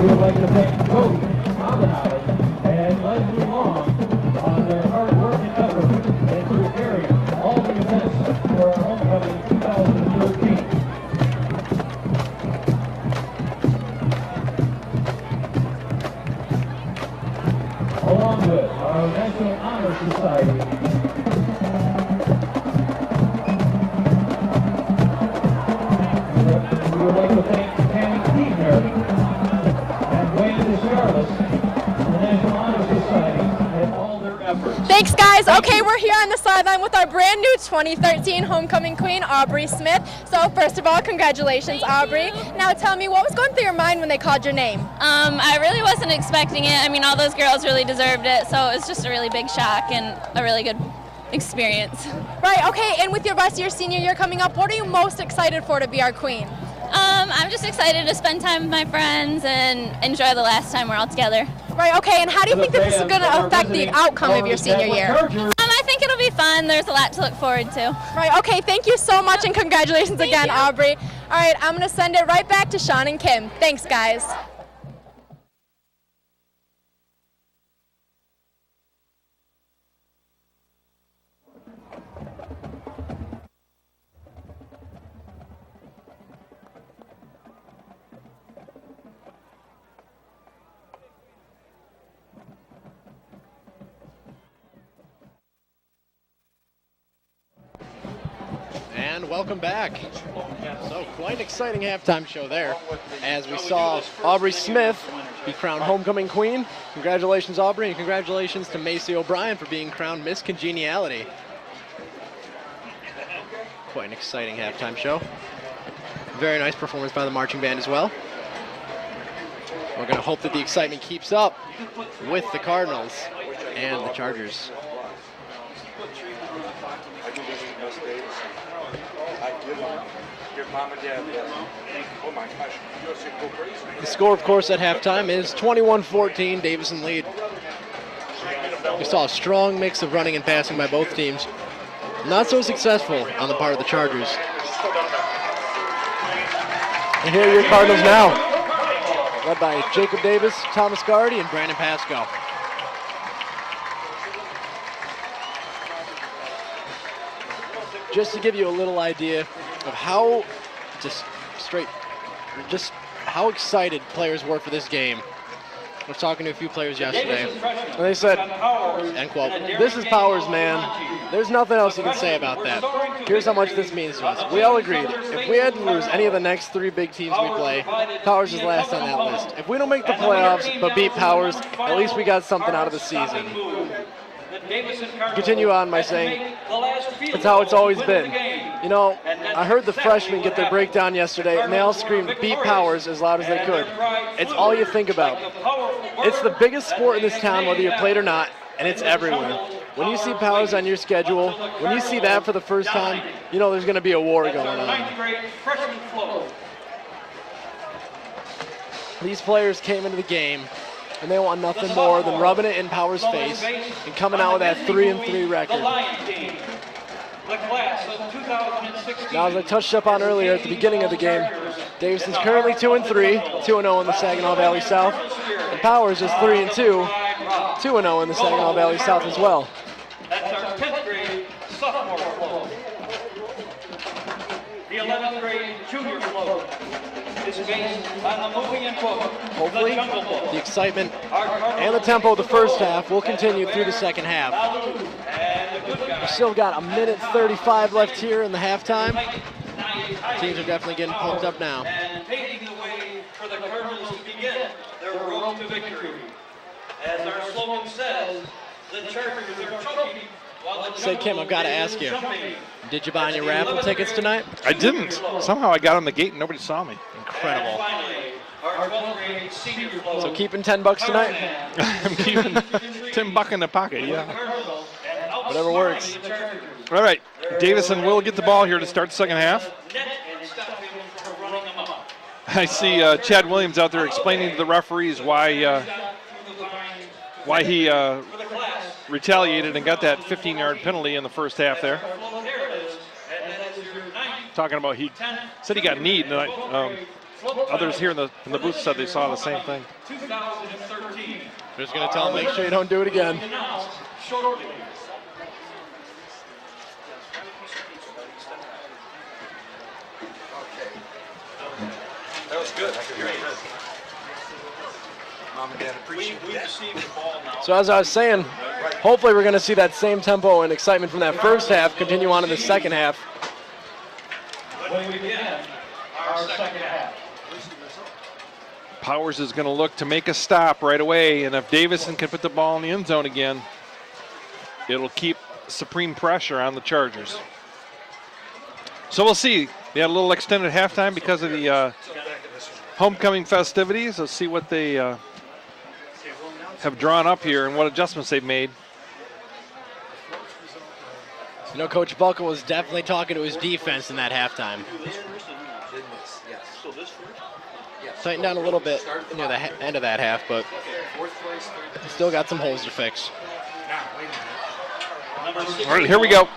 G: We would like to thank Cody Abinowitz and Leslie Long on their hard work and effort in preparing all the events for our homecoming 2013. Along with our National Honor Society. We would like to thank Tammy Keebner and Wayne DeCharles, the National Honor Society, and all their efforts.
H: Thanks, guys. Okay, we're here on the sideline with our brand new 2013 homecoming queen, Aubrey Smith. So first of all, congratulations, Aubrey. Now tell me, what was going through your mind when they called your name?
I: I really wasn't expecting it. I mean, all those girls really deserved it, so it was just a really big shock and a really good experience.
H: Right, okay, and with your rest of your senior year coming up, what are you most excited for to be our queen?
I: I'm just excited to spend time with my friends and enjoy the last time we're all together.
H: Right, okay, and how do you think that this is going to affect the outcome of your senior year?
I: I think it'll be fun. There's a lot to look forward to.
H: Right, okay, thank you so much and congratulations again, Aubrey. All right, I'm going to send it right back to Sean and Kim. Thanks, guys.
D: And welcome back. So quite an exciting halftime show there as we saw Aubrey Smith be crowned homecoming queen. Congratulations, Aubrey, and congratulations to Macy O'Brien for being crowned Miss Congeniality. Quite an exciting halftime show. Very nice performance by the marching band as well. We're going to hope that the excitement keeps up with the Cardinals and the Chargers. The score, of course, at halftime is 21-14, Davison lead. We saw a strong mix of running and passing by both teams. Not so successful on the part of the Chargers.
A: And here are your Cardinals now, led by Jacob Davis, Thomas Gardy, and
D: Brandon Pasco. Just to give you a little idea of how how excited players were for this game. I was talking to a few players yesterday,
A: and they said,
D: end quote,
A: "This is Powers, man. There's nothing else you can say about that. Here's how much this means to us." We all agreed, if we had to lose any of the next three big teams we play, Powers is last on that list. If we don't make the playoffs but beat Powers, at least we got something out of the season. Continue on by saying, it's how it's always been. You know, I heard the freshmen get their breakdown yesterday, and they all screamed, "Beat Powers," as loud as they could. It's all you think about. It's the biggest sport in this town, whether you play it or not, and it's everywhere. When you see Powers on your schedule, when you see that for the first time, you know there's going to be a war going on. These players came into the game, and they want nothing more than rubbing it in Powers' face and coming out with that 3-3 record. Now, as I touched up on earlier at the beginning of the game, Davison's currently 2-3, 2-0 in the Saginaw Valley South, and Powers is 3-2, 2-0 in the Saginaw Valley South as well.
E: That's our 10th grade sophomore float. The 11th grade junior float is based on the movie and book,
D: hopefully,
E: The Jungle Book.
D: the excitement and the tempo of the first half will continue through the second half. We've still got 1:35 left here in the halftime. Teams are definitely getting pumped up now.
E: And paving the way for the Cardinals to begin their road to victory. As our slogan says, the Chargers are choking while the
D: Say, Kim, I've got to ask you, did you buy any raffle tickets tonight?
B: I didn't. Somehow I got on the gate and nobody saw me.
D: Incredible.
E: Our 12th grade senior float.
A: So keeping $10 tonight?
B: I'm keeping $10 in the pocket, yeah.
A: Whatever works.
B: All right, Davison will get the ball here to start the second half. I see Chad Williams out there explaining to the referees why he retaliated and got that 15-yard penalty in the first half there. Talking about he said he got kneed, and Others here in the booth said they saw the same thing.
E: 2013.
D: Just going to tell them, make sure you don't do it again.
E: Announced shortly.
C: That was good. Great. Mom and Dad appreciate
E: We
C: that.
E: received the ball now.
A: So as I was saying, hopefully we're going to see that same tempo and excitement from that first half continue on in the second half.
E: When we begin our second half.
B: Powers is going to look to make a stop right away, and if Davison can put the ball in the end zone again, it'll keep supreme pressure on the Chargers. So we'll see. We had a little extended halftime because of the homecoming festivities. Let's see what they have drawn up here and what adjustments they've made.
D: You know, Coach Buckle was definitely talking to his defense in that halftime. Tightened down a little bit near the end of that half, but still got some holes to fix.
B: All right, here we go.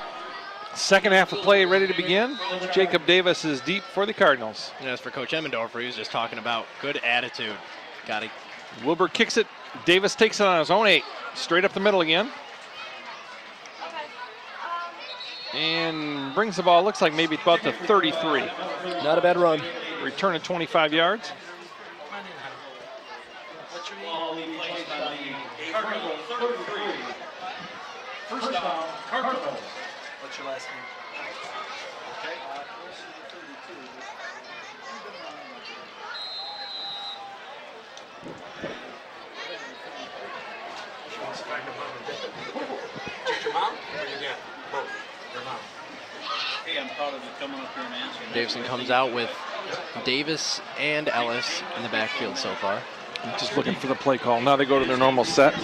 B: Second half of play ready to begin. Jacob Davis is deep for the Cardinals.
D: And as for Coach Emmendorfer, he was just talking about good attitude. Got it.
B: Wilbur kicks it. Davis takes it on his own 8. Straight up the middle again. And brings the ball, looks like maybe about the 33.
A: Not a bad run.
B: Return of 25 yards.
E: Ball being placed on the Cardinal 33. First down, Cardinals.
C: What's your last name? Okay. She wants to find her mom and dad. Just your mom or your dad? Both. Your mom.
E: Hey, I'm proud of you coming up here and answering.
D: Davison comes out with Davis and Ellis in the backfield so far.
B: Just looking for the play call. Now they go to their normal set.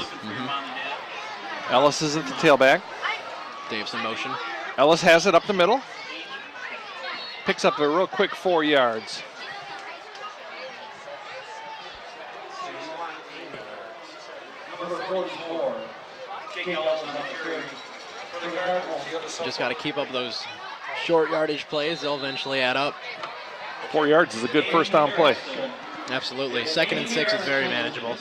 B: Ellis is at the tailback.
D: Davison motion.
B: Ellis has it up the middle. Picks up a real quick 4 yards.
E: Number 44, Jake Ellison on the carry for the Cardinals.
D: Just got to keep up those short yardage plays. They'll eventually add up.
B: 4 yards is a good first down play.
D: Absolutely. 2nd and 6 is very manageable.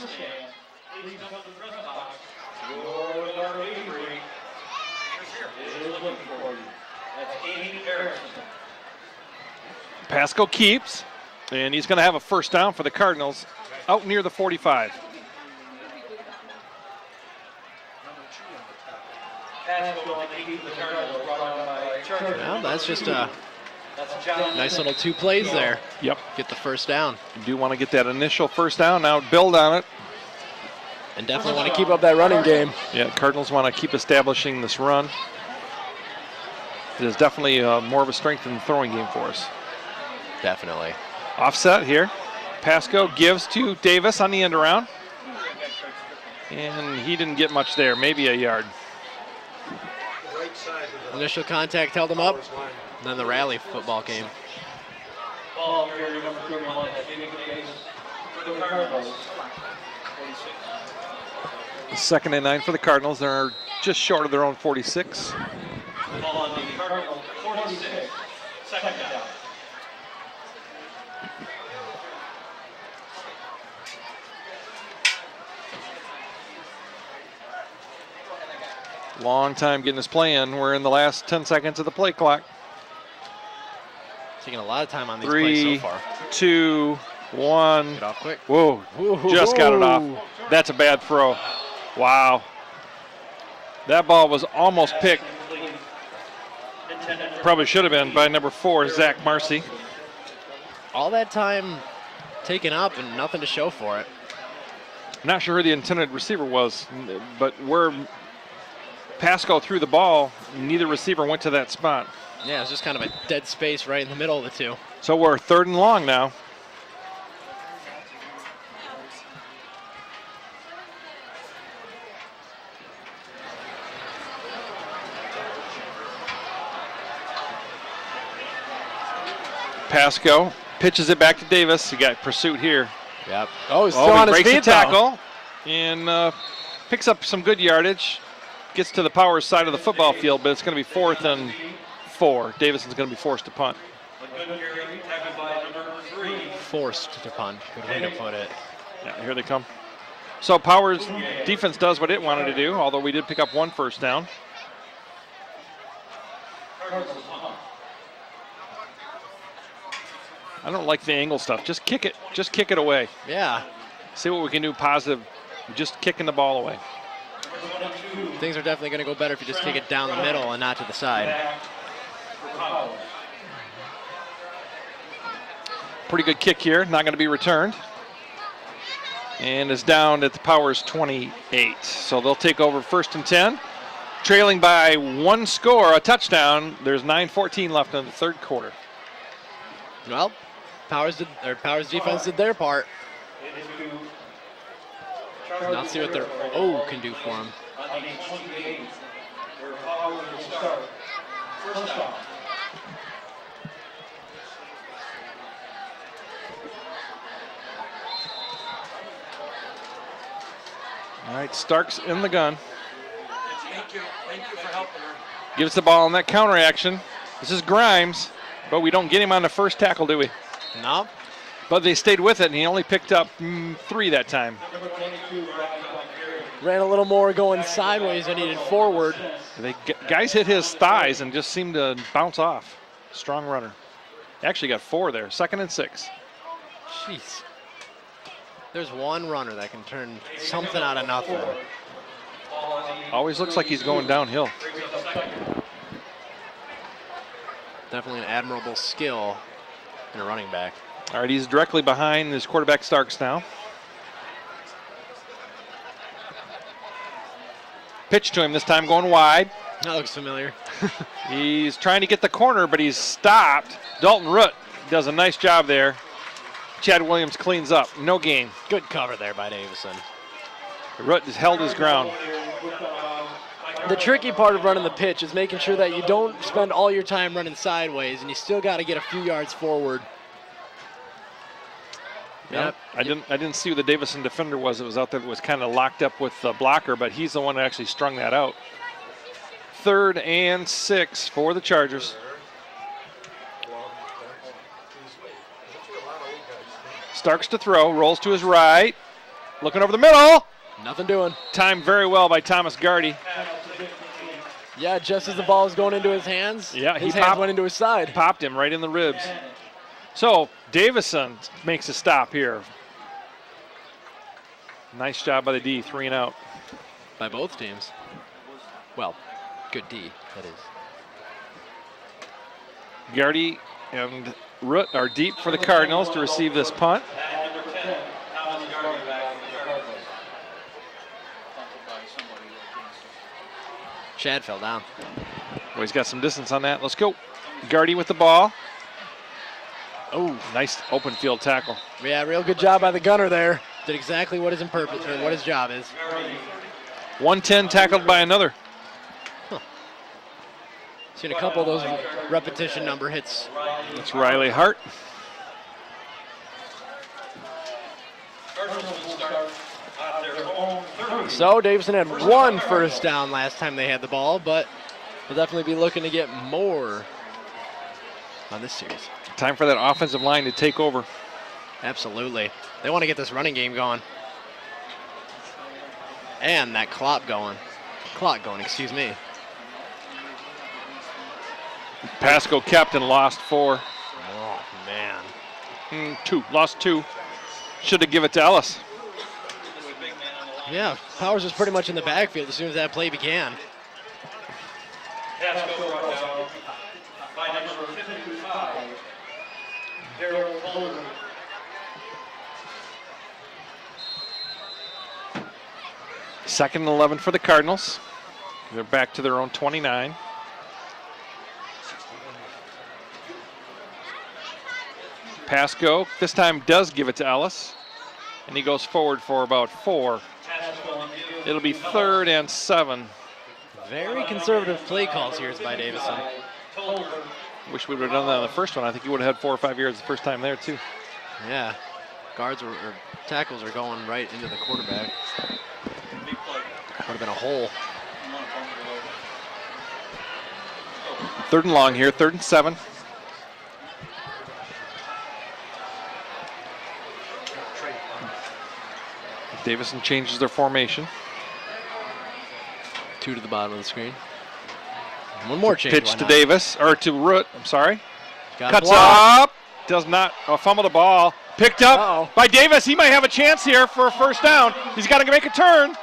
B: Pasco keeps, and he's going to have a first down for the Cardinals out near the 45.
D: Well, that's just a nice little 2 plays there.
B: Yep.
D: Get the first down.
B: You do want to get that initial first down, now build on it.
D: And definitely want to
A: Keep up that running game.
B: Yeah, Cardinals want to keep establishing this run. It is definitely more of a strength in the throwing game for us.
D: Definitely.
B: Offset here. Pasco gives to Davis on the end around. And he didn't get much there, maybe a yard.
D: Initial contact held him up. And then the rally football game.
E: Ball carrier number 31, Jacob Davis for the Cardinals.
B: 2nd and 9 for the Cardinals. They're just short of their own 46.
E: Ball on the Cardinals 46, second down.
B: Long time getting this play in. We're in the last 10 seconds of the play clock.
D: Taking a lot of time on these plays
B: 3,
D: so far.
B: 2, 1.
D: Get off quick.
B: Whoa, just got it off. That's a bad throw. Wow. That ball was almost picked. Probably should have been by number 4, Zach Marcy.
D: All that time taken up and nothing to show for it.
B: Not sure who the intended receiver was, but where Pasco threw the ball, neither receiver went to that spot.
D: Yeah, it was just kind of a dead space right in the middle of the two.
B: So we're 3rd and long now. Pasco pitches it back to Davis. He got pursuit here.
D: Yep.
A: Oh, he's still on
B: he
A: his
B: breaks
A: feet,
B: the
A: though.
B: tackle and picks up some good yardage. Gets to the Powers side of the football field, but it's going to be 4th and 4. Davison's going to be forced to punt.
E: A good carry tackled by number 3.
D: forced to punt. Good way to put it.
B: Yeah, here they come. So Powers defense does what it wanted to do, although we did pick up 1 first down. I don't like the angle stuff. Just kick it. Just kick it away.
D: Yeah.
B: See what we can do positive. Just kicking the ball away.
D: Things are definitely going to go better if you just kick it down the middle and not to the side.
B: Pretty good kick here. Not going to be returned. And is down at the Powers 28. So they'll take over 1st and 10. Trailing by 1 score, a touchdown. There's 9:14 left in the 3rd quarter.
D: Well, Powers defense did their part. Now see what their O can do for them.
B: All right, Starks in the gun.
C: Thank you for helping her.
B: Gives the ball on that counter action. This is Grimes, but we don't get him on the first tackle, do we?
D: No.
B: But they stayed with it, and he only picked up 3 that time.
D: Ran a little more going sideways than he did forward.
B: Guys hit his thighs and just seemed to bounce off. Strong runner. Actually got 4 there. 2nd and 6.
D: Jeez. There's one runner that can turn something out of nothing.
B: Always looks like he's going downhill.
D: Definitely an admirable skill in a running back.
B: All right, he's directly behind his quarterback Starks now. Pitch to him this time, going wide.
D: That looks familiar.
B: He's trying to get the corner, but he's stopped. Dalton Root does a nice job there. Chad Williams cleans up. No gain.
D: Good cover there by Davison.
B: Root has held his ground.
D: The tricky part of running the pitch is making sure that you don't spend all your time running sideways, and you still got to get a few yards forward.
B: Yep. I didn't see who the Davison defender was. It was out there that was kind of locked up with the blocker, but he's the one that actually strung that out. 3rd and 6 for the Chargers. Starks to throw, rolls to his right, looking over the middle.
D: Nothing doing.
B: Timed very well by Thomas Gardy.
D: Yeah, just as the ball was going into his hands, his hands went into his side.
B: Popped him right in the ribs. So Davison makes a stop here. Nice job by the D, 3 and out.
D: By both teams. Well, good D, that is.
B: Gardy and Root are deep for the Cardinals to receive this punt.
D: Chad fell down.
B: Well, he's got some distance on that. Let's go. Gardy with the ball. Oh, nice open field tackle.
D: Yeah, real good job by the gunner there. Did exactly what his purpose or what his job is.
B: 110 tackled by another.
D: Seen a couple of those repetition number hits.
B: That's Riley Hart.
D: So Davison had 1 first down last time they had the ball, but we'll definitely be looking to get more on this series.
B: Time for that offensive line to take over.
D: Absolutely. They want to get this running game going. And that clock going, excuse me.
B: Pasco kept and lost 4.
D: Oh, man.
B: 2, lost 2. Should have given it to Ellis.
D: Yeah, Powers was pretty much in the backfield as soon as that play began.
B: Second and 11 for the Cardinals. They're back to their own 29. Pasco this time does give it to Ellis, and he goes forward for about 4. It'll be 3rd and 7.
D: Very conservative play calls here by Davison.
B: Wish we would have done that on the first one. I think he would have had 4 or 5 yards the first time there too.
D: Yeah, tackles are going right into the quarterback. Would have been a hole.
B: 3rd and long here, 3rd and 7. Davison changes their formation.
D: 2 to the bottom of the screen. One more change.
B: Pitch to Davis, or to Root, I'm sorry. Cuts
D: block.
B: up, does not, fumble the ball. Picked up by Davis. He might have a chance here for a first down. He's got to make a turn.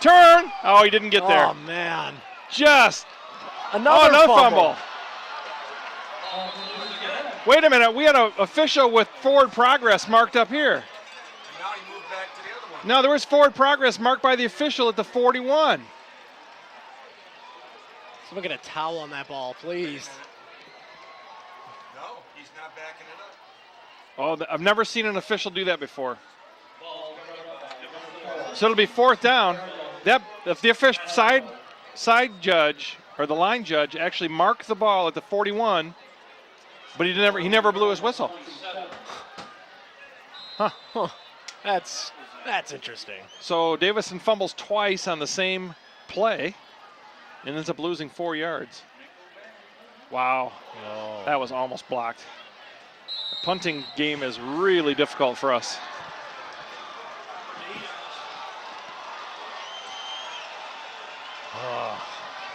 B: Oh, he didn't get there.
D: Oh, man.
B: Just
D: another
B: fumble. Wait a minute. We had an official with forward progress marked up here.
C: Now he moved back to the other one.
B: No, there was forward progress marked by the official at the 41.
D: Someone get a towel on that ball, please.
C: No, he's not backing it up.
B: Oh, I've never seen an official do that before. So it'll be 4th down. If the official side judge or the line judge actually marked the ball at the 41, but he never blew his whistle.
D: Huh. That's interesting.
B: So Davison fumbles twice on the same play and ends up losing 4 yards. Wow.
D: Oh.
B: That was almost blocked. The punting game is really difficult for us.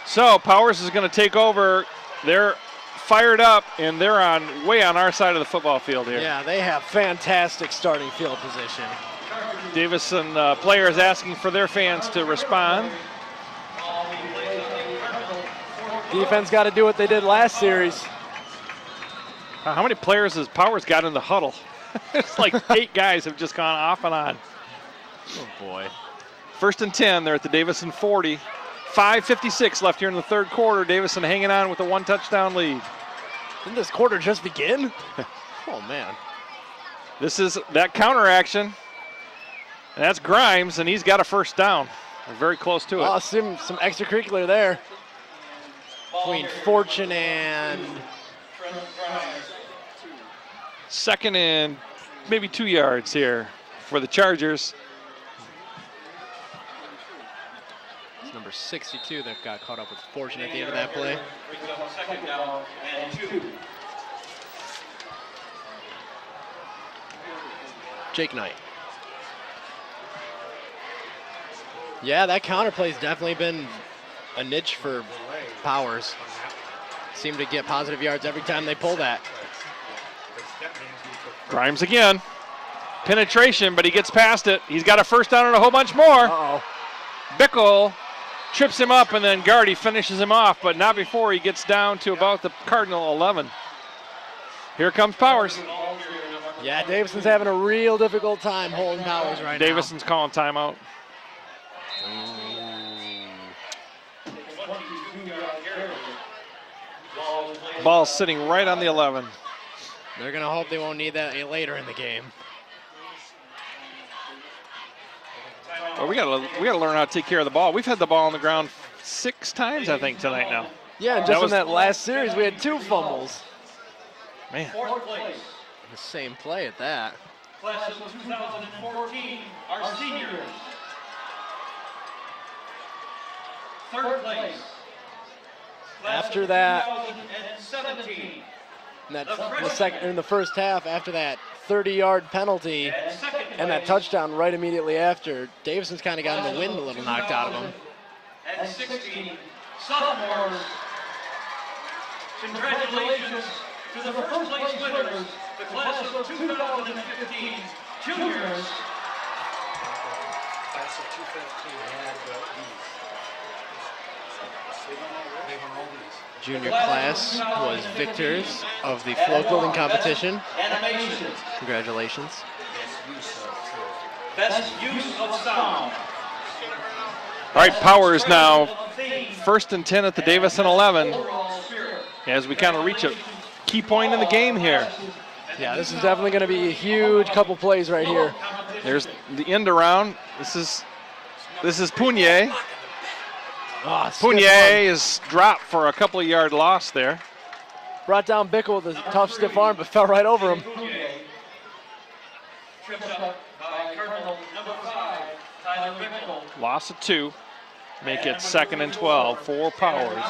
B: So Powers is going to take over. They're fired up, and they're way on our side of the football field here.
D: Yeah, they have fantastic starting field position.
B: Davison players asking for their fans to respond.
A: Defense got to do what they did last series.
B: How many players has Powers got in the huddle? It's like 8 guys have just gone off and on.
D: Oh, boy.
B: 1st and 10. They're at the Davison 40. 5:56 left here in the 3rd quarter. Davison hanging on with a 1-touchdown lead.
A: Didn't this quarter just begin?
D: Oh, man.
B: This is that counter action. And that's Grimes, and he's got a first down. We're very close to it.
A: Oh, some extracurricular there.
D: Between Fortune and...
B: 2nd and maybe 2 yards here for the Chargers.
D: It's number 62 that got caught up with Fortune at the end of that play.
E: 2nd down and 2.
D: Jake Knight. Yeah, that counter play's definitely been a niche for Powers. Seem to get positive yards every time they pull that.
B: Grimes again. Penetration, but he gets past it. He's got a first down and a whole bunch more.
A: Uh-oh.
B: Bickle trips him up, and then Gardy finishes him off, but not before he gets down to about the Cardinal 11. Here comes Powers.
A: Yeah, Davison's having a real difficult time holding Powers right
B: Davison's calling timeout. Ball's sitting right on the 11.
D: They're going to hope they won't need that later in the game.
B: Well, we got to learn how to take care of the ball. We've had the ball on the ground 6 times, I think, tonight now.
A: Yeah, and just in that last series, we had 2 fumbles.
B: Man.
E: 4th place.
D: The same play at that.
E: Class of 2014, our seniors. 3rd place.
A: After that,
E: 2017.
A: in the first half, after that 30-yard penalty and that touchdown right immediately after, Davison's kind of gotten the wind a little knocked out of him.
E: And 16 sophomores. Congratulations to the first place winners, the class of 2015 juniors.
C: Class of 215 had these. They won all these.
D: Junior class was victors of the float building competition.
E: Animations.
D: Congratulations.
E: Best use of sound.
B: All right, Powers now 1st and 10 at the Davison 11 as we kind of reach a key point in the game here.
A: Yeah, this is definitely going to be a huge couple plays right here.
B: There's the end around. This is Pugnier. Pugnier is dropped for a couple of yard loss there.
A: Brought down Bickle with a tough stiff arm, but fell right over him.
E: Tripped up by Cardinal number 5, Tyler Bickle.
B: Loss of 2. Make it 2nd and 12 for Powers.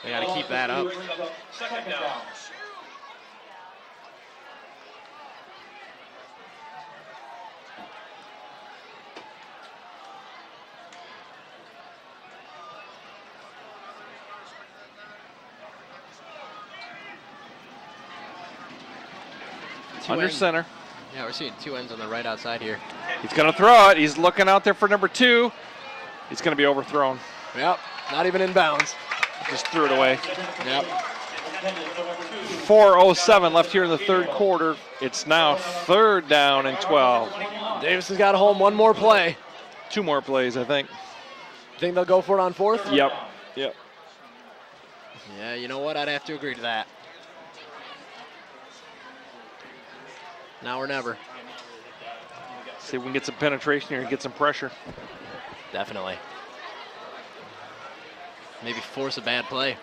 D: They got to keep that up.
E: 2nd down.
B: Under
D: ends.
B: center.
D: Yeah, we're seeing 2 ends on the right outside here.
B: He's going to throw it. He's looking out there for number 2. He's going to be overthrown.
D: Yep, not even in bounds.
B: Just threw it away.
D: Yep.
B: 4:07 left here in the third quarter. It's now 3rd down and 12.
D: Davison's got home one more play.
B: 2 more plays, I think.
D: Think they'll go for it on 4th?
B: Yep. Yep.
D: Yeah, you know what? I'd have to agree to that. Now or never.
B: See if we can get some penetration here and get some pressure.
D: Definitely. Maybe force a bad play.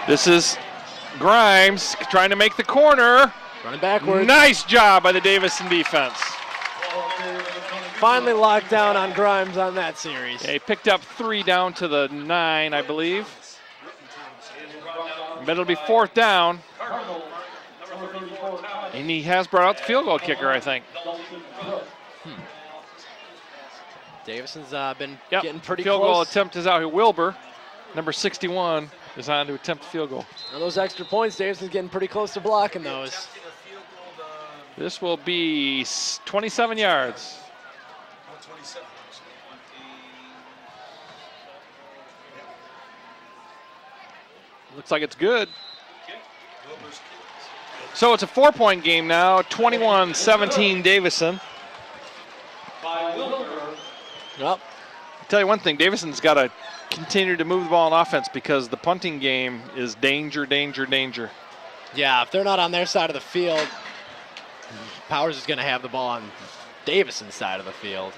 B: This is Grimes trying to make the corner.
D: Running backwards.
B: Nice job by the Davison defense.
D: Finally locked down on Grimes on that series.
B: Yeah, he picked up 3 down to the 9, I believe. But it'll be 4th down. And he has brought out the field goal kicker, I think.
D: Davison's been getting pretty
B: field goal
D: close.
B: attempt is out here. Wilbur, number 61, is on to attempt the field goal.
D: On those extra points, Davison's getting pretty close to blocking those.
B: This will be 27 yards. Looks like it's good. So it's a 4-point game now, 21-17 Davison.
D: Yep.
B: I'll tell you one thing, Davison's got to continue to move the ball on offense because the punting game is danger, danger, danger.
D: Yeah, if they're not on their side of the field, Powers is going to have the ball on Davison's side of the field.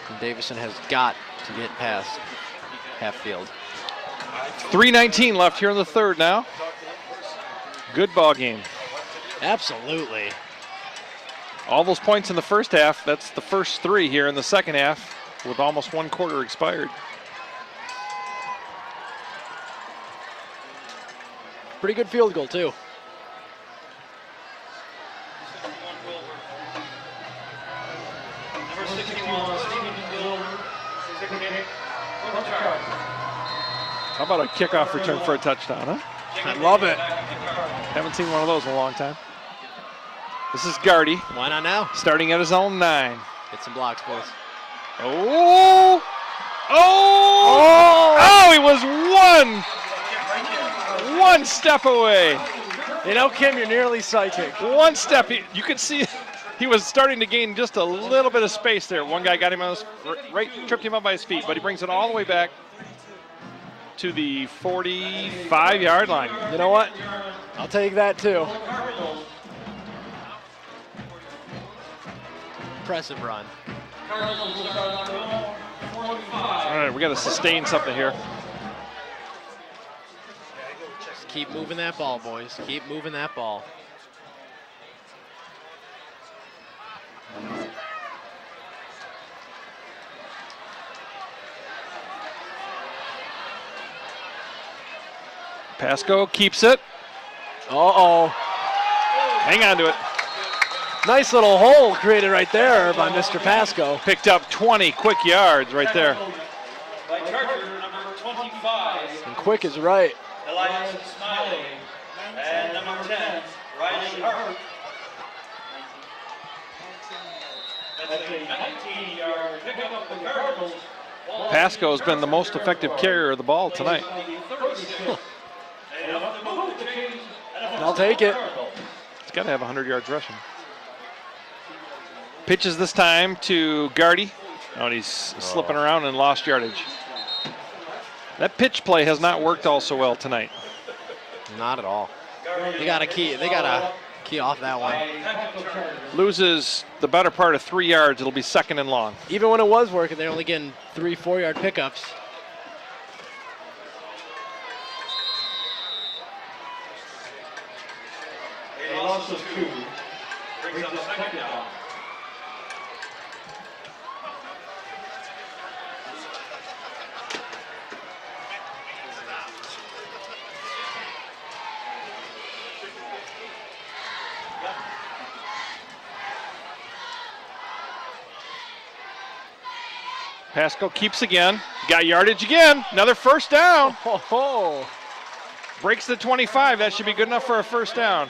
D: And Davison has got to get past half field.
B: 3:19 left here in the third now. Good ball game.
D: Absolutely.
B: All those points in the first half, that's the first 3 here in the second half with almost 1 quarter expired.
D: Pretty good field goal, too.
E: Number 61, Stephen Wilbur.
B: How about a kickoff return for a touchdown, huh?
D: I love it.
B: Haven't seen one of those in a long time. This is Gardy.
D: Why not now?
B: Starting at his own 9.
D: Get some blocks, boys.
B: Oh! Oh! Oh, he was one step away.
D: You know, Kim, you're nearly psychic.
B: 1 step. You could see he was starting to gain just a little bit of space there. One guy got him on his, tripped him up by his feet, but he brings it all the way back to the 45-yard line.
D: You know what? I'll take that, too. Impressive run.
B: All right, we got to sustain something here.
D: Just keep moving that ball, boys. Keep moving that ball.
B: Pasco keeps it.
D: Uh-oh.
B: Hang on to it.
D: Nice little hole created right there by Mr. Pasco.
B: Picked up 20 quick yards right there.
E: By Charger, number 25.
D: And quick is right.
E: Elias Smiley. And number 10, Riley Hart. That's a 19-yard pickup of the Cardinals.
B: Pasco has been the most effective carrier of the ball tonight.
D: I'll take it.
B: He's got to have 100 yards rushing. Pitches this time to Gardy. Oh, and he's slipping around and lost yardage. That pitch play has not worked all so well tonight.
D: Not at all. They got to key off that one.
B: Loses the better part of 3 yards. It'll be 2nd and long.
D: Even when it was working, they're only getting 3-4 yard pickups.
E: A loss of 2 brings up 2nd down.
B: Pasco keeps again. Got yardage again. Another first down.
D: Oh.
B: Breaks the 25. That should be good enough for a first down.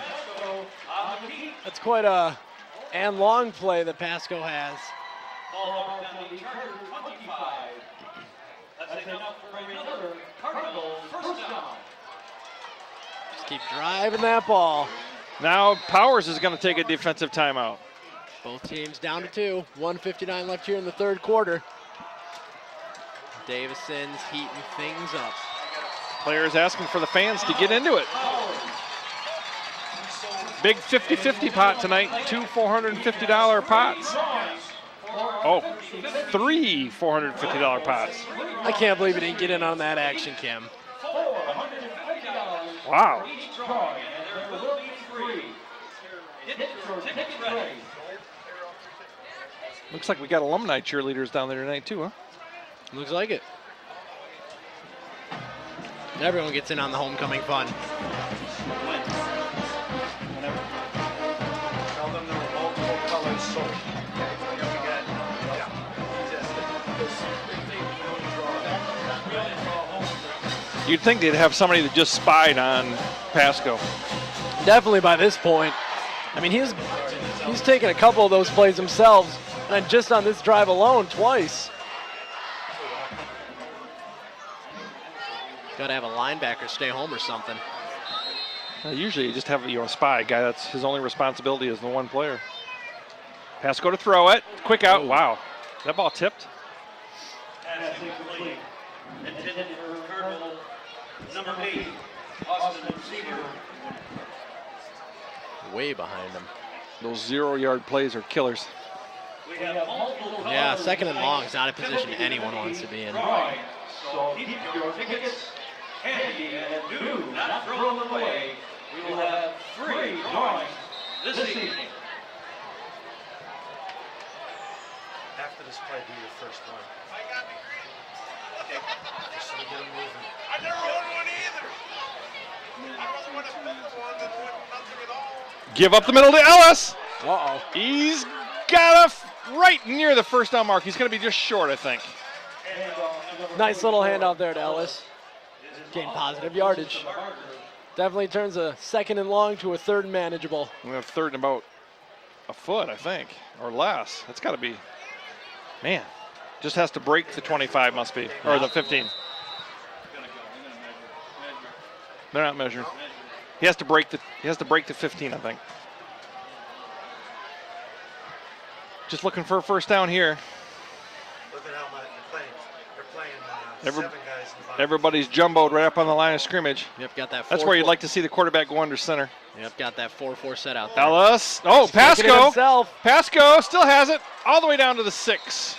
D: That's quite a and long play that Pasco has. Just keep driving that ball.
B: Now Powers is going to take a defensive timeout.
D: Both teams down to 2. 1:59 left here in the third quarter. Davison's heating things up.
B: Players asking for the fans to get into it. Big 50-50 pot tonight. 2 $450 pots. Oh, 3 $450 pots.
D: I can't believe he didn't get in on that action, Kim.
B: Wow. Looks like we got alumni cheerleaders down there tonight too, huh?
D: Looks like it. Everyone gets in on the homecoming fun.
C: Tell them there were multiple colors sold.
B: You'd think they'd have somebody that just spied on Pasco.
D: Definitely by this point. I mean, he's taken a couple of those plays himself, and just on this drive alone, twice. Got to have a linebacker stay home or something.
B: Usually you just have a spy guy. That's his only responsibility is the one player. Pasco to throw it. Quick out. Wow. That ball tipped.
E: Number 8, Austin receiver.
D: Way behind him.
B: Those 0-yard plays are killers.
D: Yeah, second and long is not a position anyone wants to be in.
E: So keep your tickets handy and do not throw them away. We will have 3 drawings this evening.
C: After this play, do your first one. Just so we get them moving.
J: I never won one either. I'd rather win a fifth one than win nothing at all.
B: Give up the middle to Ellis.
D: Uh-oh.
B: He's got right near the first down mark. He's going to be just short, I think.
D: Nice little handoff there to Ellis. Gain positive yardage. Definitely turns a second and long to a third and manageable.
B: We have third and about a foot, I think, or less. That's got to be, man. Just has to break the 25, must be, or the 15. They're not measuring. He has to break the 15, I think. Just looking for a first down here.
C: Look at how much they're playing 7 guys in the box.
B: Everybody's jumboed right up on the line of scrimmage.
D: Yep, got that.
B: That's where you'd like to see the quarterback go under center.
D: Yep, got that 4-4 set out there.
B: Ellis. Oh, Pasco. Pasco still has it all the way down to the 6.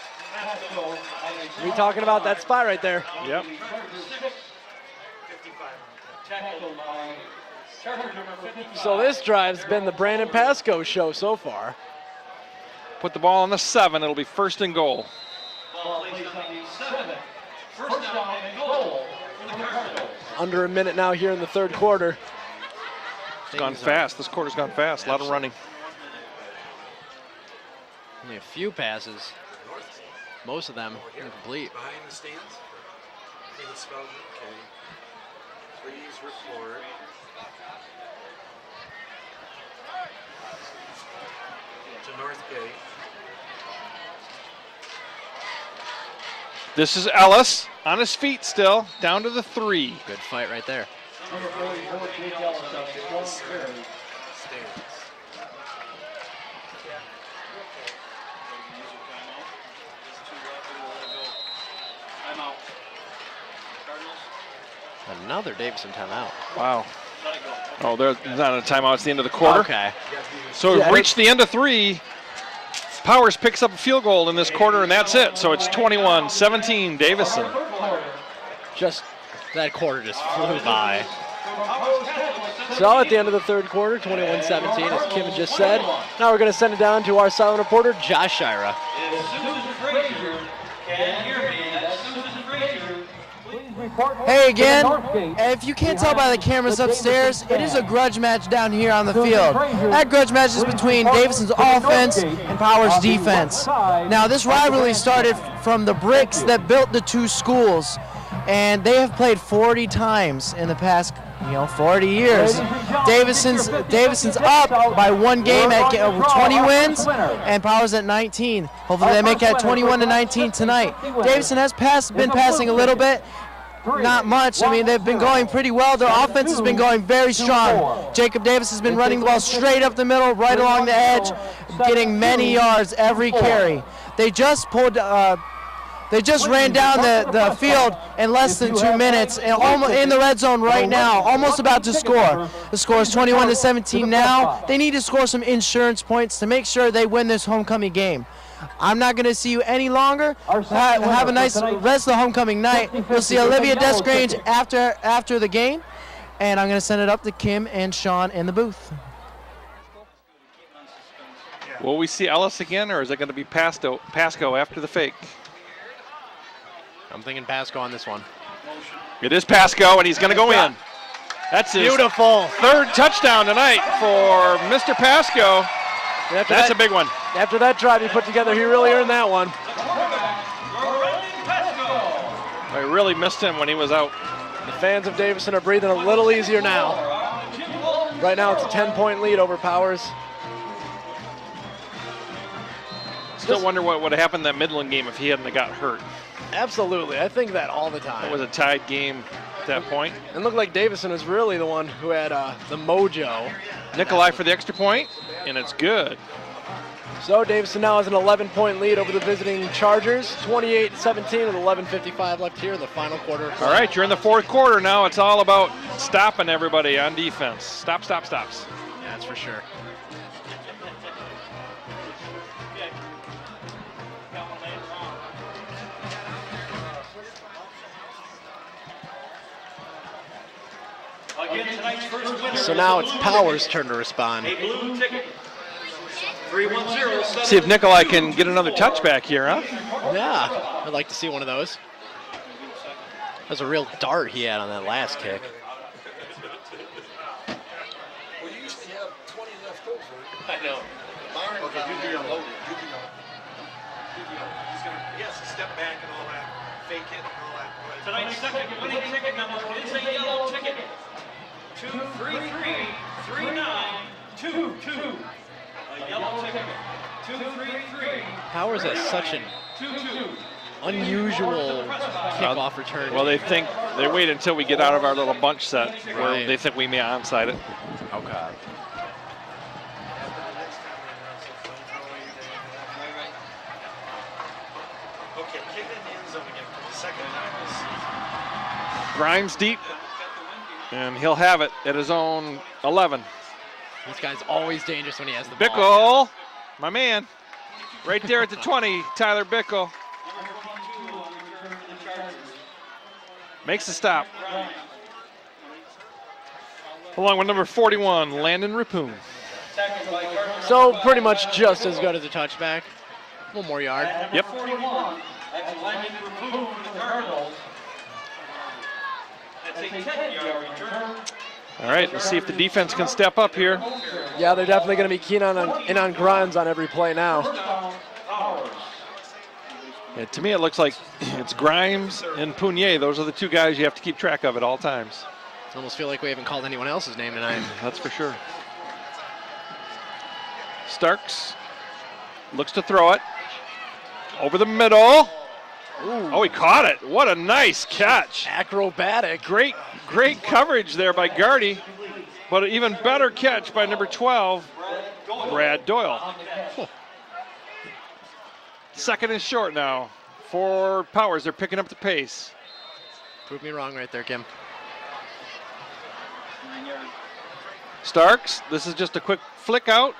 D: We talking about that spot right there.
B: Yep.
D: So this drive's been the Brandon Pasco show so far.
B: Put the ball on the 7. It'll be first and goal.
D: Under a minute now here in the third quarter.
B: It's gone fast. This quarter's gone fast. A lot of running.
D: Only a few passes. Most of them incomplete.
C: Behind the stands? I think it's spelled okay. Please report. To North Gate.
B: This is Ellis on his feet still, down to the 3.
D: Good fight right there. Another Davison timeout.
B: Wow. Oh, there's not a timeout. It's the end of the quarter.
D: Okay.
B: So we've reached the end of 3. Powers picks up a field goal in this quarter, and that's it. So it's 21-17, Davison.
D: Just that quarter just flew by. So at the end of the third quarter, 21-17, as Kim had just said. Now we're going to send it down to our silent reporter, Josh Shira.
E: If Susan Frazier can hear me, that's Susan Frazier.
G: Please
F: Hey again, if you can't tell by the cameras upstairs, it is a grudge match down here on the field. That grudge match is between Davison's offense and Powers' defense. Now this rivalry started from the bricks that built the two schools, and they have played 40 times in the past 40 years. Davison's up by one game at 20 wins, and Powers at 19. Hopefully they make that 21-19 tonight. Davison has been passing a little bit, not much. I mean, they've been going pretty well. Their offense has been going very strong. Jacob Davis has been running the ball straight up the middle, right along the edge, getting many yards every carry. They just ran down the field in less than 2 minutes, and almost in the red zone right now, almost about to score. The score is 21-17 now. They need to score some insurance points to make sure they win this homecoming game. I'm not going to see you any longer. Have a nice rest of the homecoming night. We'll see Olivia Desgrange after the game, and I'm going to send it up to Kim and Sean in the booth.
B: Will we see Ellis again, or is it going to be Pasco after the fake?
D: I'm thinking Pasco on this one.
B: It is Pasco, and he's going to go in. That's his
D: beautiful
B: third touchdown tonight for Mr. Pasco. That's a big one.
A: After that drive he put together, he really earned that one.
B: I really missed him when he was out.
A: The fans of Davison are breathing a little easier now. Right now it's a 10-point lead over Powers.
B: Still wonder what would have happened in that Midland game if he hadn't got hurt.
A: Absolutely, I think that all the time.
B: It was a tied game at that point.
A: It looked like Davison was really the one who had the mojo.
B: Nikolai for the extra point, and it's good.
A: So Davison now has an 11-point lead over the visiting Chargers, 28-17 with 11:55 left here in the final quarter.
B: All right, you're in the fourth quarter now. It's all about stopping everybody on defense. Stops.
D: That's for sure. So now it's Powers' turn to respond.
B: See if Nikolai can get another touchback here, huh?
D: Yeah, I'd like to see one of those. That was a real dart he had on that last kick.
C: Well, you used to have 20 left over.
D: I know.
C: Okay, you do your loaded. He has to step back and all that, fake it and all that.
E: Tonight's second winning ticket number is a yellow ticket. 233-3922. A yellow ticket. 233.
D: Powers has such an unusual kickoff return.
B: Well, they wait until we get out of our little bunch set where they think we may onside it.
D: Okay.
C: Okay, kick it in the end zone again for the second time this season.
B: Grimes deep, and he'll have it at his own 11.
D: This guy's always dangerous when he has the
B: Bickle,
D: ball.
B: my man, right there at the 20, Tyler Bickle. Makes the stop. Along with number 41, Landon Rapoon.
D: So pretty much just as good as a touchback. One more yard.
B: Yep.
E: 41. That's Landon Rapoon for the Cardinals. That's a 10-yard return.
B: All right, let's see if the defense can step up here.
A: Yeah, they're definitely going to be keen on Grimes on every play now.
B: Yeah, to me, it looks like it's Grimes and Punier. Those are the two guys you have to keep track of at all times.
D: I almost feel like we haven't called anyone else's name tonight.
B: That's for sure. Starks looks to throw it over the middle. Ooh. Oh, he caught it. What a nice catch.
A: Acrobatic.
B: Great coverage there by Gardy, but an even better catch by number 12, Brad Doyle. Second and short now for Powers. They're picking up the pace.
D: Prove me wrong right there, Kim.
B: Starks, this is just a quick flick out.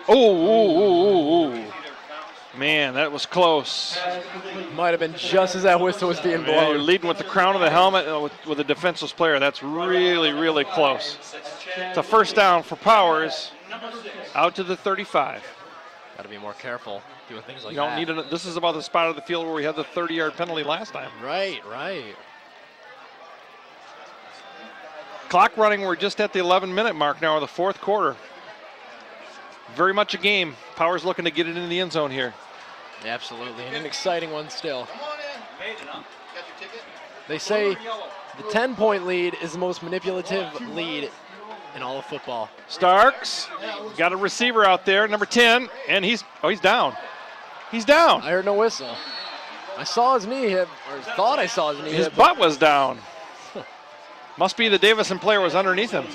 B: Oh, man, that was close.
A: Might have been just as that whistle was being blown.
B: You're leading with the crown of the helmet with a defenseless player. That's really, really close. It's a first down for Powers out to the 35.
D: Got to be more careful doing things like
B: You don't
D: that.
B: need it. This is about the spot of the field where we had the 30-yard penalty last time.
D: Right.
B: Clock running. We're just at the 11-minute mark now of the fourth quarter. Very much a game. Powers looking to get it into the end zone here.
D: Absolutely, and an exciting one still.
J: Come on in. Got your ticket?
D: They say the 10-point lead is the most manipulative lead in all of football.
B: Starks got a receiver out there, number 10, and he's down. He's down.
D: I heard no whistle. I saw his knee hit, or thought I saw his knee
B: His
D: hit.
B: butt was down. Must be the Davison player was underneath him.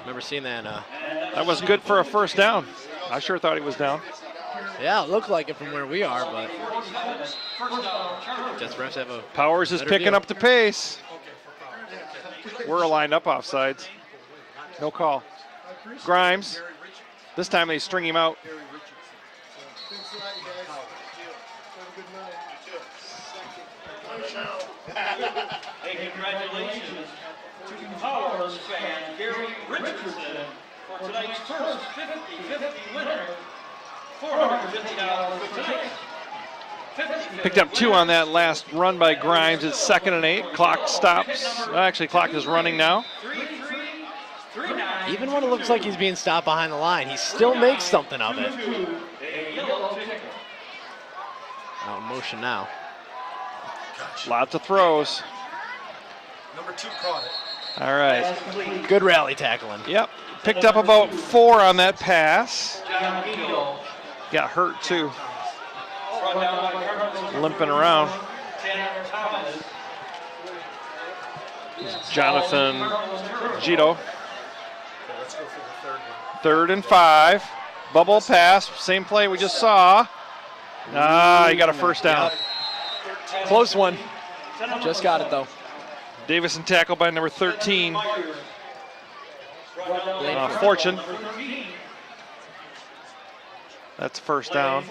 D: Remember seeing that?
B: That was good for a first down. I sure thought he was down.
D: Yeah, it looked like it from where we are, but just refs have a
B: Powers is
D: better
B: picking
D: view.
B: up the pace. We're lined up offsides. No call. Grimes. This time they string him out.
E: Hey, congratulations to Powers fan Gary Richardson for tonight's first 50-50 winner. $450 for tonight.
B: Picked up 2 on that last run by Grimes. It's 2nd and 8. Clock stops. Actually, clock is running now.
D: Even when it looks like he's being stopped behind the line, he still makes something of it. Out in motion now.
B: Lots of throws.
C: Number 2 caught it.
B: All right.
D: Good rally tackling.
B: Yep. Picked up about 4 on that pass. Got hurt too. Limping around. Jonathan Gito.
C: Let's go for the third one.
B: 3rd and 5. Bubble pass. Same play we just saw. He got a first down.
D: Close one. Just got it though.
B: Davison tackled by number 13. Fortune. That's first down.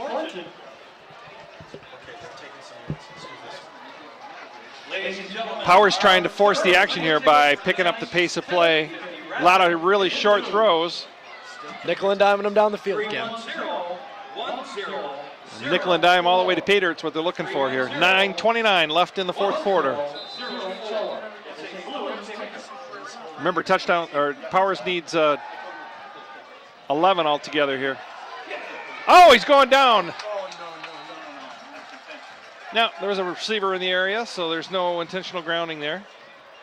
B: Powers trying to force the action here by picking up the pace of play. A lot of really short throws.
D: Nickel and diming him down the field again.
B: Nickel and dime all the way to pay dirt's what they're looking for here. 9:29 left in the fourth quarter. Remember, touchdown or Powers needs 11 altogether here. Oh, he's going down. Now, there was a receiver in the area, so there's no intentional grounding there.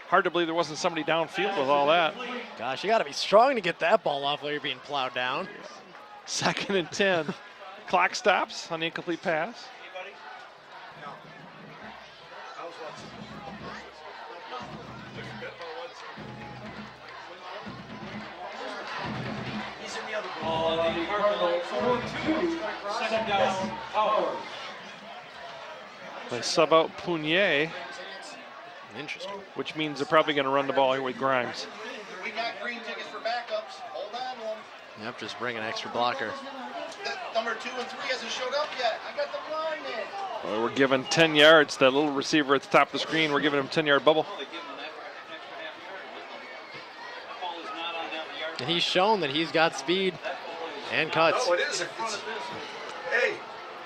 B: Hard to believe there wasn't somebody downfield with all that.
D: Gosh, you got to be strong to get that ball off while you're being plowed down.
B: 2nd and 10. Clock stops on the incomplete pass.
E: The Cardinals 4-2, 2nd down, Powers.
B: They sub out Punier,
D: Interesting.
B: which means they're probably going to run the ball here with Grimes.
J: We got green tickets for backups. Hold on to them.
D: Yep, just bring an extra blocker.
J: Number 2 and 3 hasn't showed up yet. I got the line in.
B: Well, we're giving 10 yards. That little receiver at the top of the screen, we're giving him 10-yard bubble.
D: And he's shown that he's got speed and cuts.
C: No, it isn't. Hey,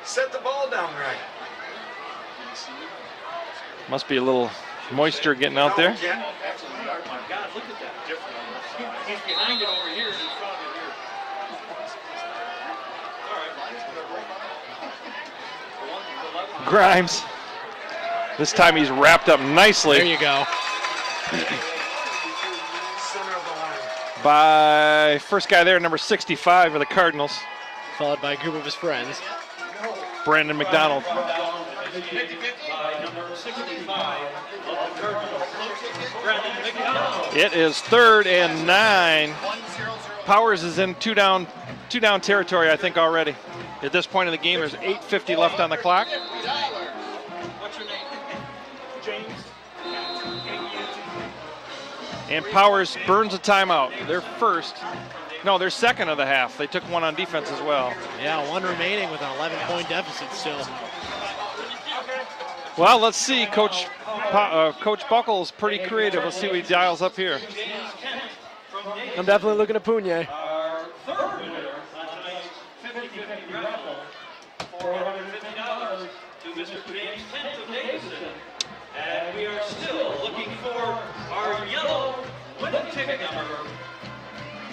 C: set the ball down right.
B: Must be a little moisture getting out there.
E: God, look at that. He's behind it over here. He's in front of it here. All right.
B: Grimes. This time he's wrapped up nicely.
D: There you go.
C: Center of the line.
B: By first guy there, number 65 of the Cardinals,
D: Followed by a group of his friends.
B: Brandon McDonald. It is 3rd and 9. Powers is in two down territory, I think, already. At this point in the game, there's 8:50 left on the clock.
E: What's your name? James.
B: And Powers burns a timeout. They're they're 2nd of the half. They took one on defense as well.
D: Yeah, 1 remaining with an 11-point deficit still.
B: Well, let's see. Coach Buckle's pretty creative. Let's see what he dials up here.
D: I'm definitely looking at Punier.
E: Our third winner ticket number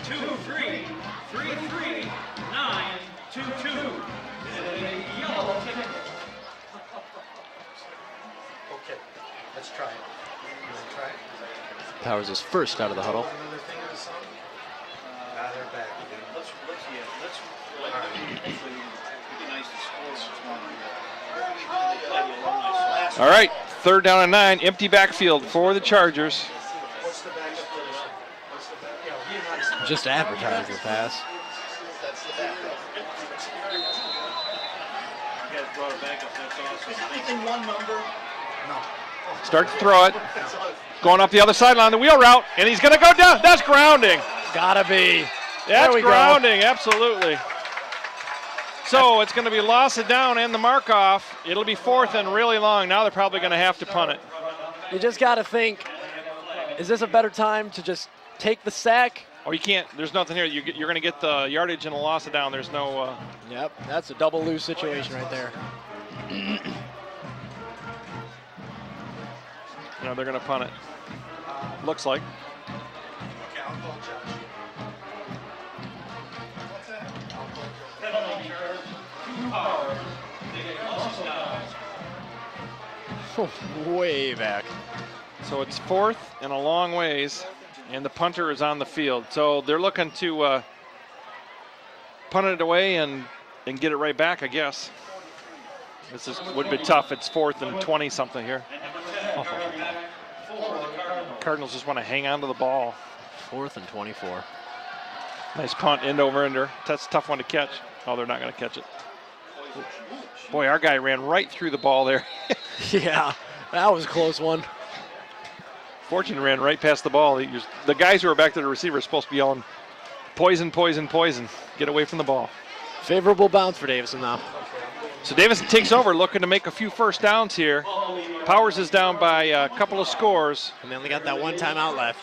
E: 23333922. A yellow ticket.
C: Okay, let's try it. You want to try it?
D: Powers is first out of the huddle.
C: Another thing of the song? They're back again.
J: Let's hopefully it'd be nice to score.
B: All right, 3rd down and 9, empty backfield for the Chargers.
C: What's the backup position? What's the back? Yeah, be nice.
D: Just advertising the pass.
J: That's the backup. You guys brought a backup, that's awesome. Is anything one number?
C: No.
B: Start to throw it. Going up the other sideline, the wheel route, and he's going to go down. That's grounding.
D: Gotta be.
B: That's
D: we go.
B: grounding, absolutely. So it's going to be loss of down and the mark off. It'll be 4th and really long. Now they're probably going to have to punt it.
A: You just got to think, is this a better time to just take the sack?
B: Oh, you can't. There's nothing here. You're going to get the yardage and a loss of down. There's no.
D: Yep, that's a double lose situation right there.
B: No, they're going to punt it. Looks like.
C: Okay, I'll call Josh.
E: Penalty charge, 2 Powers. They get lost down.
D: Way back.
B: So it's 4th and a long ways, and the punter is on the field. So they're looking to punt it away and get it right back, I guess. This would be tough. It's 4th and 20 something here. Cardinals just want to hang on to the ball.
D: 4th and 24.
B: Nice punt, end over ender. That's a tough one to catch. Oh, they're not going to catch it. Boy, our guy ran right through the ball there.
D: Yeah, that was a close one.
B: Fortune ran right past the ball. The guys who are back to the receiver are supposed to be yelling, poison, poison, poison. Get away from the ball.
D: Favorable bounce for Davison now.
B: So Davison takes over, looking to make a few first downs here. Powers is down by a couple of scores.
D: And they only got that one timeout left.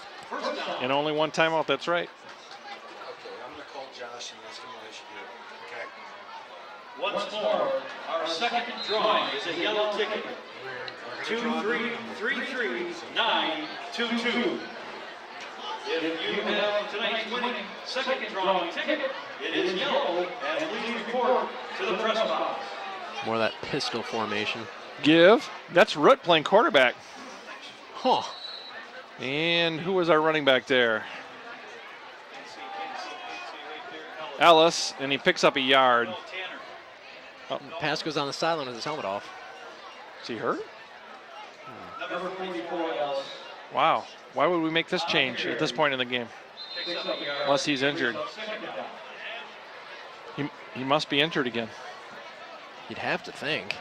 B: And only one timeout, that's right.
C: Okay, I'm going to call Josh and ask him what I should do. Okay?
E: Once more, our second drawing is a yellow ticket. 23333922. If you have tonight's winning second drawing ticket, it is yellow, and please report to the press box.
D: More of that pistol formation.
B: Give. That's Root playing quarterback.
D: Huh.
B: And who was our running back there? Ellis, and he picks up a yard.
D: Oh. Pass goes on the sideline with his helmet off.
B: Is he hurt?
E: Number 44, Ellis.
B: Wow. Why would we make this change at this point in the game? Unless he's injured. He must be injured again.
D: You'd have to think.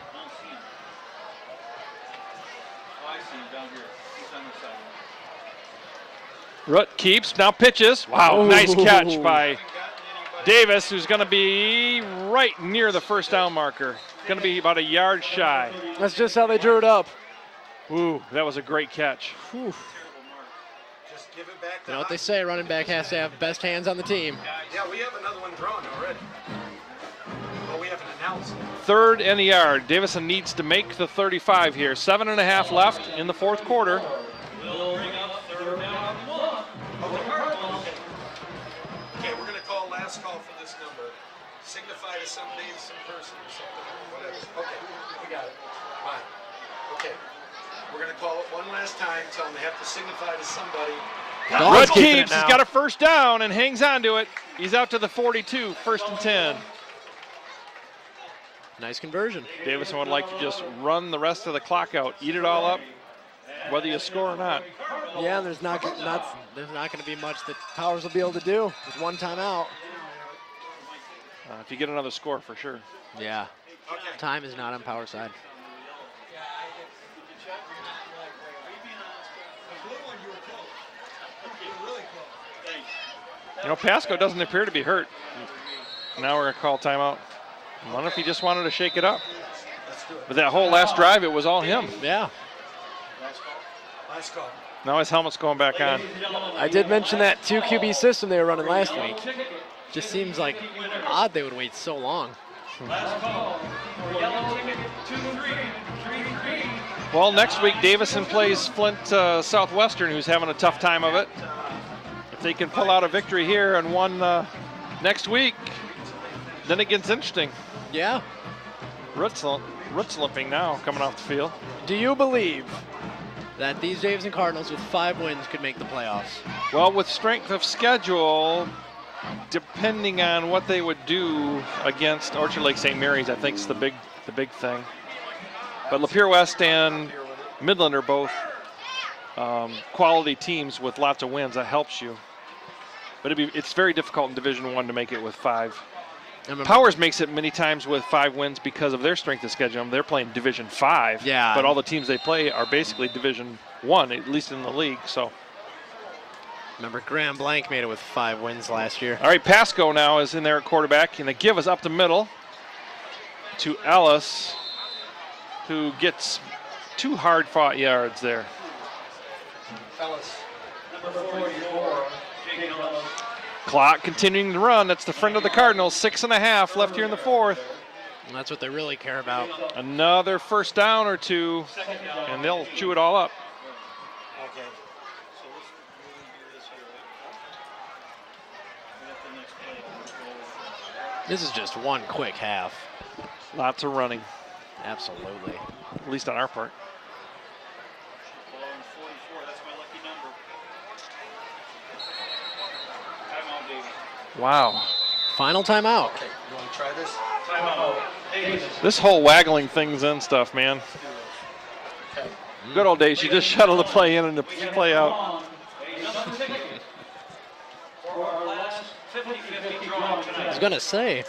B: Root keeps, now pitches. Wow, nice catch by Davis, who's going to be right near the first down marker. Going to be about a yard shy.
A: That's just how they drew it up.
B: Ooh, that was a great catch.
D: Whew.
C: Just give it back to
D: You know what they say, running back has to have best hands on the team.
C: Yeah, we have another one drawn already. Well, we haven't announced it.
B: 3rd and a yard. Davison needs to make the 35 here. 7.5 left in the 4th quarter.
E: We'll bring up 3rd down and 1 of the Cardinals.
C: Okay, we're going to call last call for this number. Signify to some date, some person, or something, whatever. Okay, we got it. Fine. Okay, we're going to call it one last time. Tell them they have to signify to somebody.
B: Rudd keeps, he's got a first down and hangs on to it. He's out to the 42, 1st and 10.
D: Nice conversion.
B: Davison would like to just run the rest of the clock out, eat it all up, whether you score or not.
A: Yeah, and there's not going to be much that Powers will be able to do with one timeout.
B: If you get another score, for sure.
D: Yeah. Time is not on Power side.
B: You know, Pasco doesn't appear to be hurt. Now we're going to call timeout. I wonder if he just wanted to shake it up. But that whole last drive, it was all him.
D: Yeah.
C: Last call.
B: Now his helmet's going back on.
A: I did mention that 2 QB system they were running last week.
D: Just seems like odd they would wait so long.
E: Last call for yellow ticket 2333.
B: Well, next week Davison plays Flint Southwestern, who's having a tough time of it. they can pull out a victory here and one next week, then it gets interesting.
D: Yeah.
B: Roots-lipping now coming off the field.
D: Do you believe that these Davison Cardinals with 5 wins could make the playoffs?
B: Well, with strength of schedule, depending on what they would do against Orchard Lake St. Mary's, I think is the big thing. But Lapeer West and Midland are both quality teams with lots of wins. That helps you. But it's very difficult in Division I to make it with 5. Powers makes it many times with 5 wins because of their strength of schedule. They're playing Division 5,
D: yeah.
B: But all the teams they play are basically Division 1, at least in the league. So,
D: remember, Graham Blank made it with 5 wins last year.
B: All right, Pasco now is in there at quarterback, and the give is up the middle to Ellis, who gets 2 hard-fought yards there.
E: Ellis, number 44, Jake Ellis.
B: Clock continuing to run. That's the friend of the Cardinals. 6.5 left here in the 4th.
D: And that's what they really care about.
B: Another first down or 2, and they'll chew it all up.
E: Okay.
D: This is just one quick half.
B: Lots of running.
D: Absolutely.
B: At least on our part. Wow.
D: Final timeout.
C: Okay, you want to try this?
E: Timeout.
B: This whole waggling things in stuff, man.
C: Okay.
B: Good old days. You just shuttle the play in and the play out.
E: For our last 50-50 draw tonight.
D: I was going to say,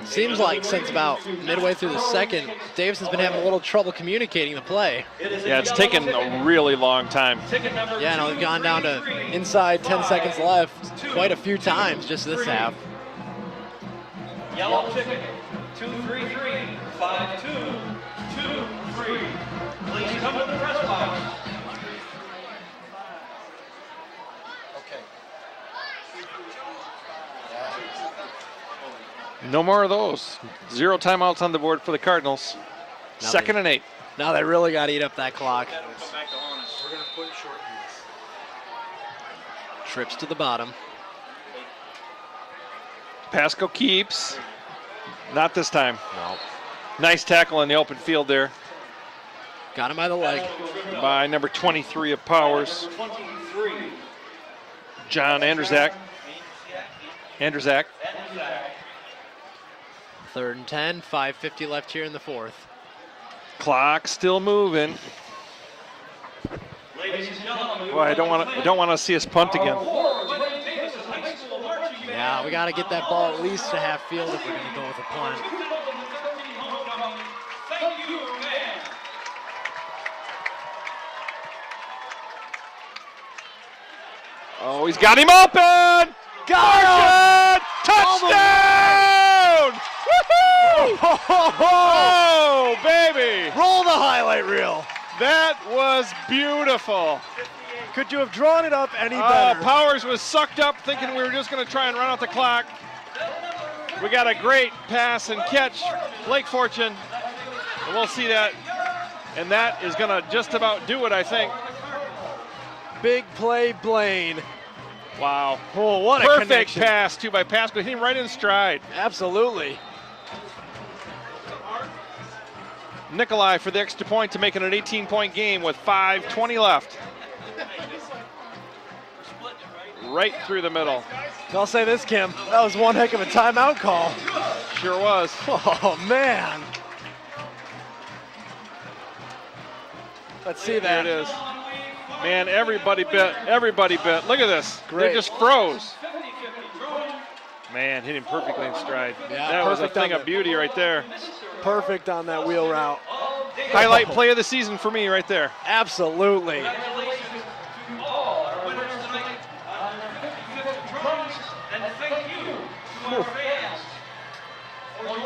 D: seems like since about midway through the second, Davison's been having a little trouble communicating the play.
B: Yeah, it's taken a really long time.
D: Yeah, no, they've gone down to inside 10 seconds left quite a few times just this half.
E: Yellow ticket, 233, 5223. Please come to the press box.
C: Okay.
B: No more of those. 0 timeouts on the board for the Cardinals.
D: Now
B: 2nd and 8.
D: Now they really got to eat up that clock.
C: We're going to put short use.
D: Trips to the bottom.
B: Pasco keeps. Not this time.
D: No.
B: Nice tackle in the open field there
D: Got him by the leg.
B: by number 23 of Powers,
E: 23.
B: John Andrzak.
D: 3rd and 10, 5:50 left here in the 4th.
B: Clock still moving.
E: Ladies and gentlemen,
B: Boy, I don't want to see us punt again.
D: Yeah, we got to get that ball at least to half field if we're going to go with a punt.
E: Thank you, man.
B: Oh, he's got him open! Got him! Touchdown! Woohoo! Oh, baby!
D: Roll the highlight reel.
B: That was beautiful.
A: Could you have drawn it up any better?
B: Powers was sucked up thinking we were just going to try and run out the clock. We got a great pass and catch. Blake Fortune. And we'll see that. And that is going to just about do it, I think.
A: Big play, Blaine.
B: Wow.
A: Oh, what a
B: Perfect
A: connection.
B: pass, too, by Pasco. Hit him right in stride.
A: Absolutely.
B: Nikolai for the extra point to make it an 18-point game with 5:20 left. Right through the middle.
A: I'll say this, Kim. That was one heck of a timeout call.
B: Sure was.
A: Oh, man. Let's see
B: There
A: that.
B: it is. Man, everybody bit. Look at this.
A: Great.
B: They just froze. Man, hit him perfectly in stride.
A: Yeah,
B: that was a
A: perfect
B: thing
A: on
B: of
A: the-
B: beauty right there.
A: Perfect on that wheel route.
B: Highlight play of the season for me right there.
A: Absolutely.
E: Congratulations to all our winners tonight on their 50-50 drums, and thank you to our fans.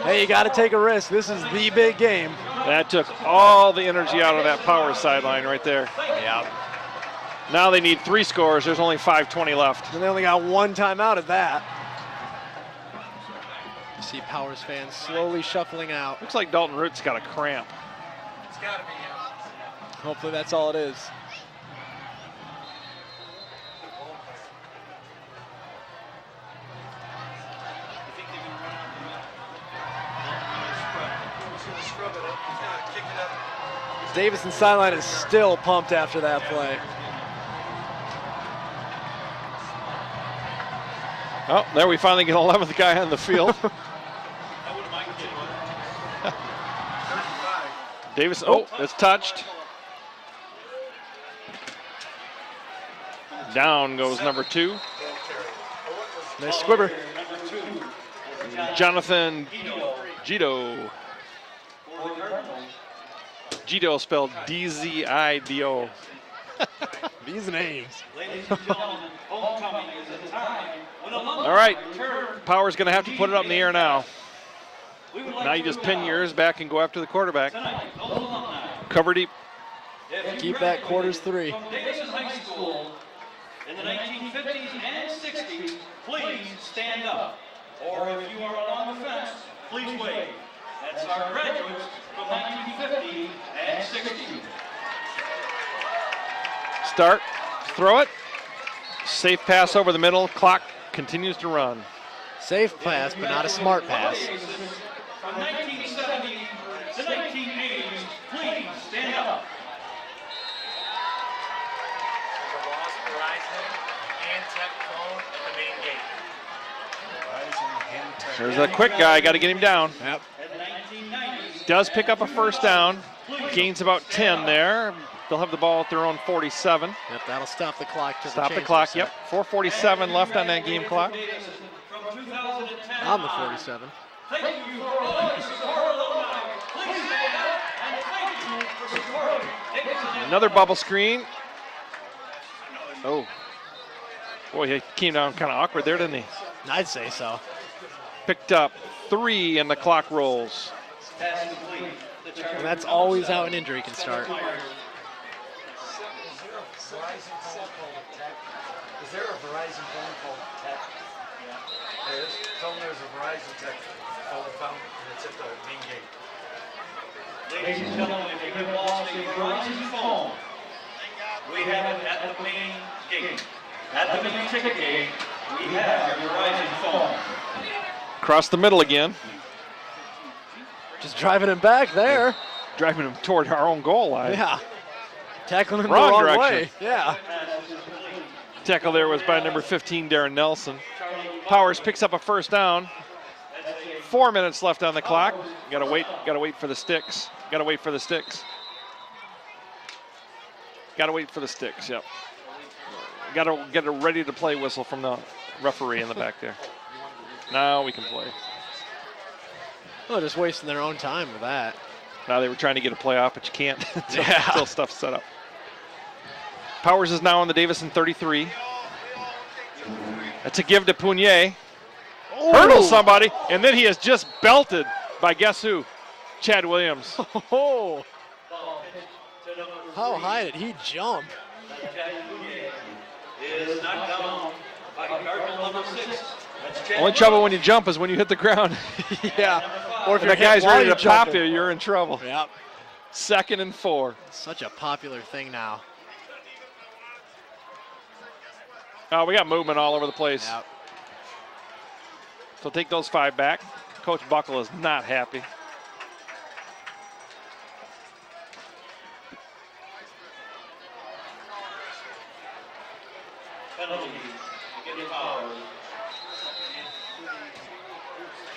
A: Hey, you got to take a risk. This is the big game.
B: That took all the energy out of that Power sideline right there.
A: Yeah.
B: Now they need 3 scores. There's only 5:20 left.
A: And they only got one timeout at that.
D: You see Powers fans slowly shuffling out.
B: Looks like Dalton Root's got a cramp.
C: It's got to be him.
A: Hopefully that's all it is. Davison sideline is still pumped after that play.
B: Oh, there we finally get 11th guy on the field. Davis, it's touched. Down goes number 2.
A: Nice squibber.
B: Jonathan Gito. Gito spelled D-Z-I-D-O.
A: These names.
B: All right, Power's going to have to put it up in the air now. Now you just pin yours back and go after the quarterback. Cover deep.
A: Keep that quarters 3.
E: Davison High School in the 1950s and 60s, please stand up. Or if you are along the fence, please wave. That's our graduates from 1950 and 60.
B: Start, throw it. Safe pass over the middle. Clock continues to run.
A: Safe pass, but not a smart pass.
E: From 1970 to 1980, please stand up.
B: There's a quick guy, got to get him down.
A: Yep.
B: Does pick up a first down, gains about 10 there. They'll have the ball at their own 47.
A: Yep, that'll stop the clock.
B: Stop the clock, yep. 4:47 left on that game clock.
A: On the 47.
E: Thank you for all your support, alumni. Please stand up and thank you for supporting Davison.
B: Another bubble screen. Oh. Boy, he came down kind of awkward there, didn't he?
A: I'd say so.
B: Picked up 3 and the clock rolls.
A: And that's always how an injury can start.
C: Is there a Verizon phone called Tech? There is. Tell them there's a Verizon Tech phone found, and it's at the main gate.
E: Ladies and gentlemen, if you have lost a Verizon phone, we have it at the main gate. At the main ticket gate, we have your Verizon phone.
B: Across the middle again.
A: Just driving him back there.
B: Driving him toward our own goal line.
A: Yeah. Tackling him
B: Wrong
A: the wrong
B: direction.
A: way. Yeah.
B: Tackle there was by number 15, Darren Nelson. Powers picks up a first down. 4 minutes left on the clock. Gotta wait for the sticks. Gotta wait for the sticks. Gotta wait for the sticks, yep. Gotta get a ready to play whistle from the referee in the back there. Now we can play.
A: Oh, just wasting their own time with that.
B: Now they were trying to get a play off, but you can't until stuff's set up. Powers is now on the Davison 33. That's a give to Punier. Hurdles somebody, and then he is just belted by guess who? Chad Williams.
A: Oh. How high did he jump?
E: Is knocked down by Cardinal number 6.
B: Only trouble when you jump is when you hit the ground.
A: Yeah. Or if
B: that guy's ready to pop you, you're in trouble.
A: Yep.
B: 2nd and 4.
A: Such a popular thing now.
B: Oh, we got movement all over the place.
A: Yep.
B: So take those 5 back. Coach Buckle is not happy.
E: Penalty. Give Powers.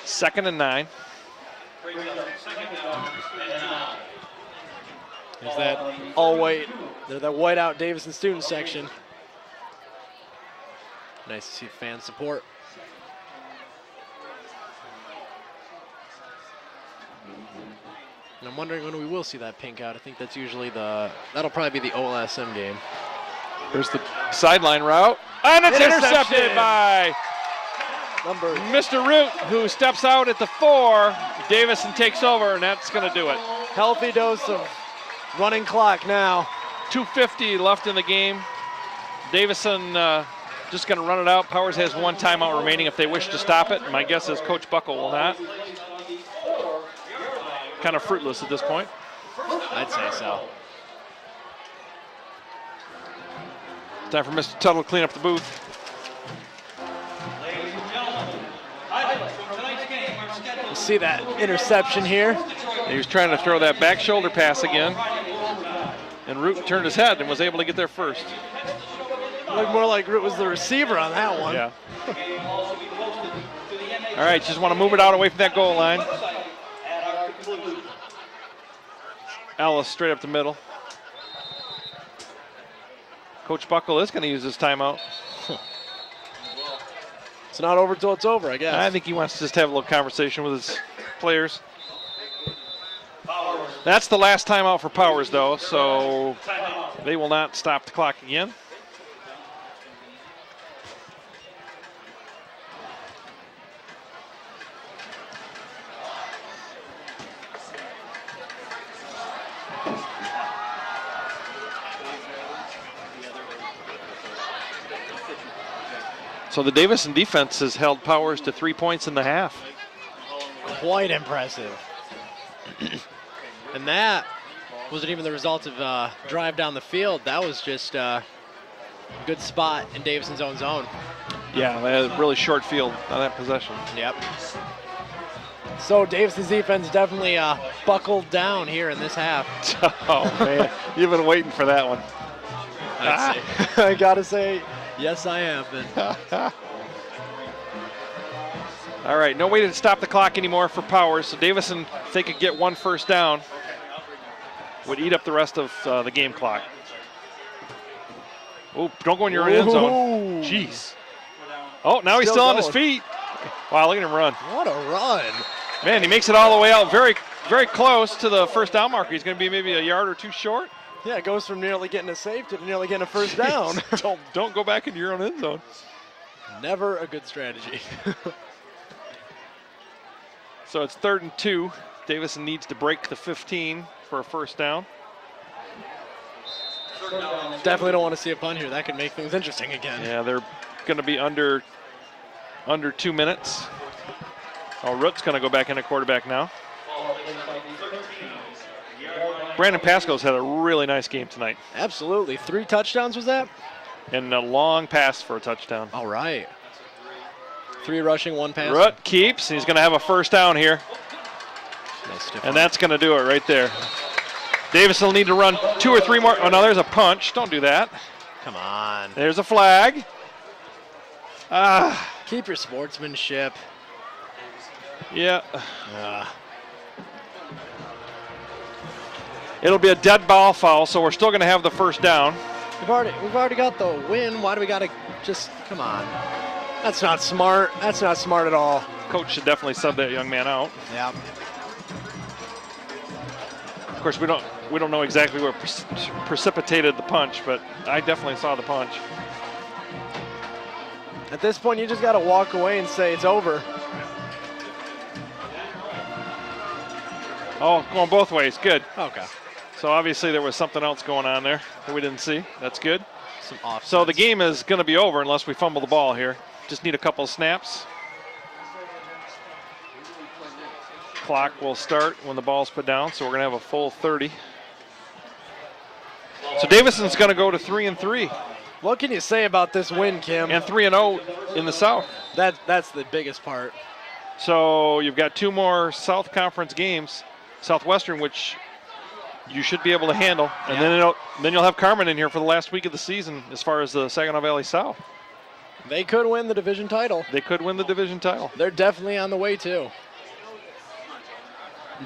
B: 2nd and 9.
E: Brings up 2nd down and 9.
A: There's that all white, that whiteout Davison student section. Nice to see fan support. And I'm wondering when we will see that pink out. I think that's usually that'll probably be the OLSM game.
B: There's the sideline route. And it's intercepted by Mr. Root, who steps out at the 4. Davison takes over, and that's going to do it.
A: Healthy dose of running clock now.
B: 2:50 left in the game. Davison just going to run it out. Powers has 1 timeout remaining if they wish to stop it. My guess is Coach Buckle will not. Kind of fruitless at this point.
A: I'd say so.
B: Time for Mr. Tuttle to clean up the booth.
E: Ladies and gentlemen, highlights from tonight's game are scheduled.
A: You see that interception here?
B: He was trying to throw that back shoulder pass again. And Root turned his head and was able to get there first.
D: Looked more like Root was the receiver on that one.
B: Yeah. All right, just want to move it out away from that goal line. Ellis straight up the middle. Coach Buckle is going to use his timeout.
D: It's not over till it's over, I guess.
B: I think he wants to just have a little conversation with his players. That's the last timeout for Powers, though, so they will not stop the clock again. So the Davison defense has held Powers to 3 points in the half.
D: Quite impressive. And that wasn't even the result of drive down the field. That was just a good spot in Davison's own zone.
B: Yeah, they had a really short field on that possession.
D: Yep. So Davison's defense definitely buckled down here in this half.
B: Oh, man. You've been waiting for that one.
D: I gotta say, yes, I have been.
B: All right, no way to stop the clock anymore for Powers. So Davison, if they could get one first down, would eat up the rest of the game clock. Oh, don't go in your end zone. Jeez. Oh, now he's still on his feet. Wow, look at him run.
D: What a run.
B: Man, he makes it all the way out very, very close to the first down marker. He's going to be maybe a yard or two short.
D: Yeah, it goes from nearly getting a save to nearly getting a first down.
B: don't go back into your own end zone.
D: Never a good strategy.
B: So it's 3rd and 2. Davison needs to break the 15 for a first down.
D: Definitely don't want to see a punt here. That could make things interesting again.
B: Yeah, they're going to be under 2 minutes. Oh, Root's going to go back in at quarterback now. Brandon Pasco's had a really nice game tonight.
D: Absolutely. 3 touchdowns was that?
B: And a long pass for a touchdown.
D: All right. 3 rushing, 1 passing.
B: Root keeps. He's going to have a first down here.
D: Nice,
B: and that's going to do it right there. Davison will need to run 2 or 3 more. Oh, no, there's a punch. Don't do that.
D: Come on.
B: There's a flag.
D: Keep your sportsmanship.
B: Yeah. It'll be a dead ball foul, so we're still going to have the first down.
D: We've already got the win. Why do we got to just come on? That's not smart. That's not smart at all.
B: Coach should definitely sub that young man out.
D: Yeah.
B: Of course, we don't know exactly what precipitated the punch, but I definitely saw the punch.
D: At this point, you just got to walk away and say it's over.
B: Oh, going both ways. Good.
D: Okay.
B: So obviously there was something else going on there that we didn't see. That's good.
D: Some offense.
B: So the game is going to be over unless we fumble the ball here. Just need a couple of snaps. Clock will start when the ball's put down, so we're going to have a full 30. So Davison's going to go to 3 and 3.
D: What can you say about this win, Kim?
B: And 3 and 0 in the South.
D: That's the biggest part.
B: So you've got 2 more South Conference games, Southwestern, which you should be able to handle, and then you'll have Carmen in here for the last week of the season as far as the Saginaw Valley South.
D: They could win the division title.
B: They could win the division title.
D: They're definitely on the way too.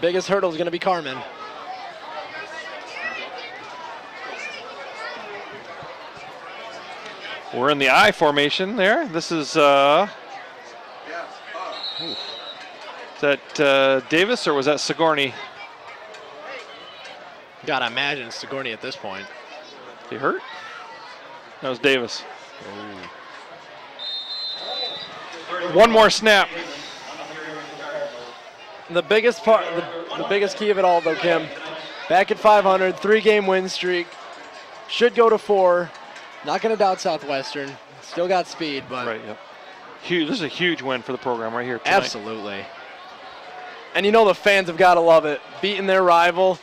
D: Biggest hurdle is going to be Carmen.
B: We're in the I formation there. This is that Davis or was that Sigourney?
D: Gotta imagine it's Sigourney at this point.
B: He hurt? That was Davis. One more snap.
D: The biggest part, the biggest key of it all, though, Kim. Back at 500, 3-game win streak. Should go to 4. Not going to doubt Southwestern. Still got speed, but
B: right. Yep. Huge. This is a huge win for the program right here tonight.
D: Absolutely. And you know the fans have got to love it. Beating their rival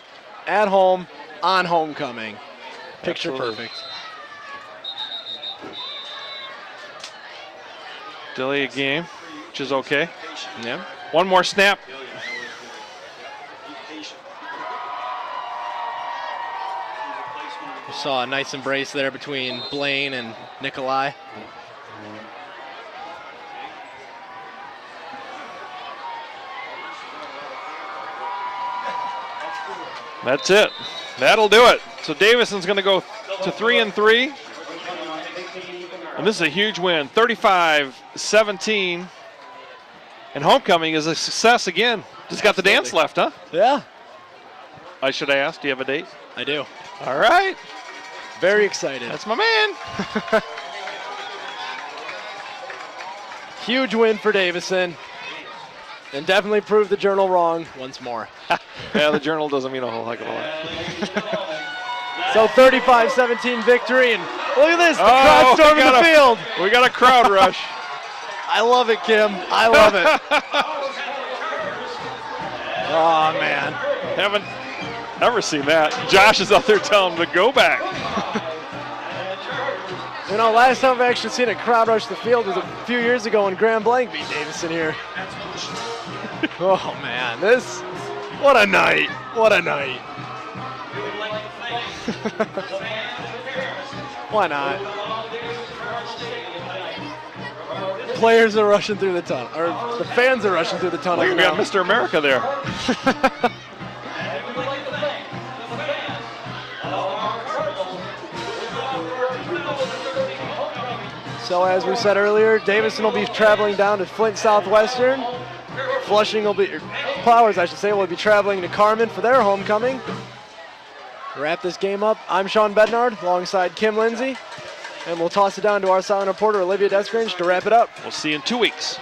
D: at home on homecoming. Picture
B: Absolutely.
D: perfect.
B: Delay a game, which is okay.
D: Yeah.
B: One more snap.
D: Saw a nice embrace there between Blaine and Nikolai.
B: That's it. That'll do it. So Davison's going to go to 3-3. And this is a huge win, 35-17. And homecoming is a success again. Just got the dance left, huh?
D: Yeah.
B: I should ask, do you have a date?
D: I do.
B: All right.
D: Very excited.
B: That's my man.
A: Huge win for Davison. And definitely proved the Journal wrong once more.
B: Yeah, the Journal doesn't mean a whole heck of a lot.
A: So 35-17 victory, and look at this, the crowd storming the field.
B: We got a crowd rush.
A: I love it, Kim. I love it. Oh, man.
B: Haven't ever seen that. Josh is out there telling him to go back.
A: You know, last time I've actually seen a crowd rush the field was a few years ago when Grand Blanc beat Davison here. Oh, man. What a night. What a night. Why not? Players are rushing through the tunnel, or the fans are rushing through the tunnel.
B: Like we got Mr. America there.
A: So as we said earlier, Davison will be traveling down to Flint Southwestern. Flushing will be, Flowers I should say, will be traveling to Carmen for their homecoming. To wrap this game up, I'm Sean Bednard alongside Kim Lindsay. And we'll toss it down to our silent reporter, Olivia Desgrange, to wrap it up.
B: We'll see you in 2 weeks.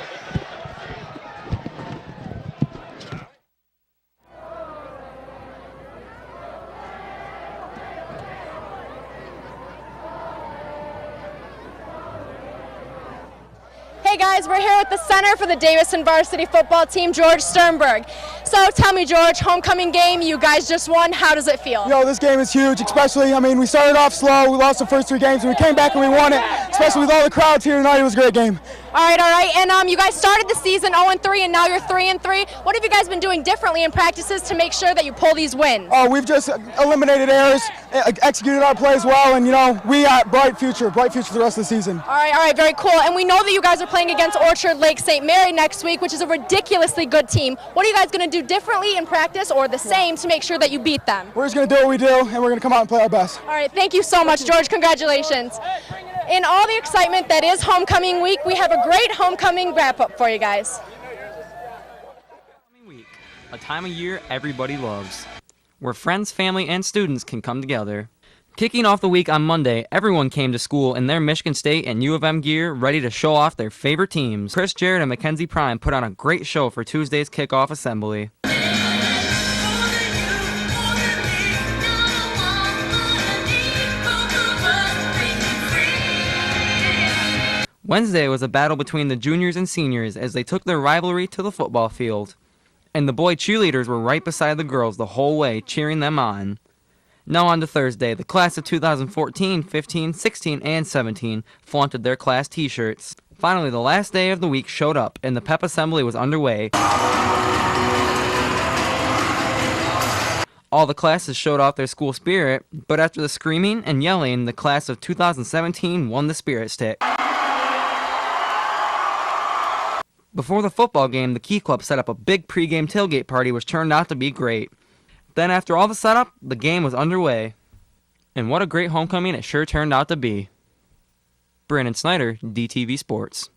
H: Hey guys, we're here at the center for the Davison varsity football team, George Sternberg. So tell me, George, homecoming game, you guys just won. How does it feel?
K: Yo, this game is huge, especially, we started off slow. We lost the first 3 games, and we came back and we won it, especially with all the crowds here tonight. It was a great game.
H: All right. And you guys started the season 0-3, and now you're 3-3. What have you guys been doing differently in practices to make sure that you pull these wins?
K: Oh, we've just eliminated errors, executed our plays well, and, we got bright future for the rest of the season.
H: All right, very cool. And we know that you guys are playing against Orchard Lake St. Mary next week, which is a ridiculously good team. What are you guys going to do differently in practice or the same to make sure that you beat them?
K: We're just going to do what we do, and we're going to come out and play our best.
H: All right, thank you so much, George. Congratulations. In all the excitement that is homecoming week, we have a great homecoming wrap-up for you guys.
L: Homecoming week, a time of year everybody loves, where friends, family, and students can come together. Kicking off the week on Monday, everyone came to school in their Michigan State and U of M gear, ready to show off their favorite teams. Chris Jarrett and Mackenzie Prime put on a great show for Tuesday's kickoff assembly. Wednesday was a battle between the juniors and seniors as they took their rivalry to the football field. And the boy cheerleaders were right beside the girls the whole way, cheering them on. Now on to Thursday, the class of 2014, 15, 16, and 17 flaunted their class t-shirts. Finally, the last day of the week showed up, and the pep assembly was underway. All the classes showed off their school spirit, but after the screaming and yelling, the class of 2017 won the spirit stick. Before the football game, the Key Club set up a big pregame tailgate party which turned out to be great. Then after all the setup, the game was underway. And what a great homecoming it sure turned out to be. Brandon Snyder, DTV Sports.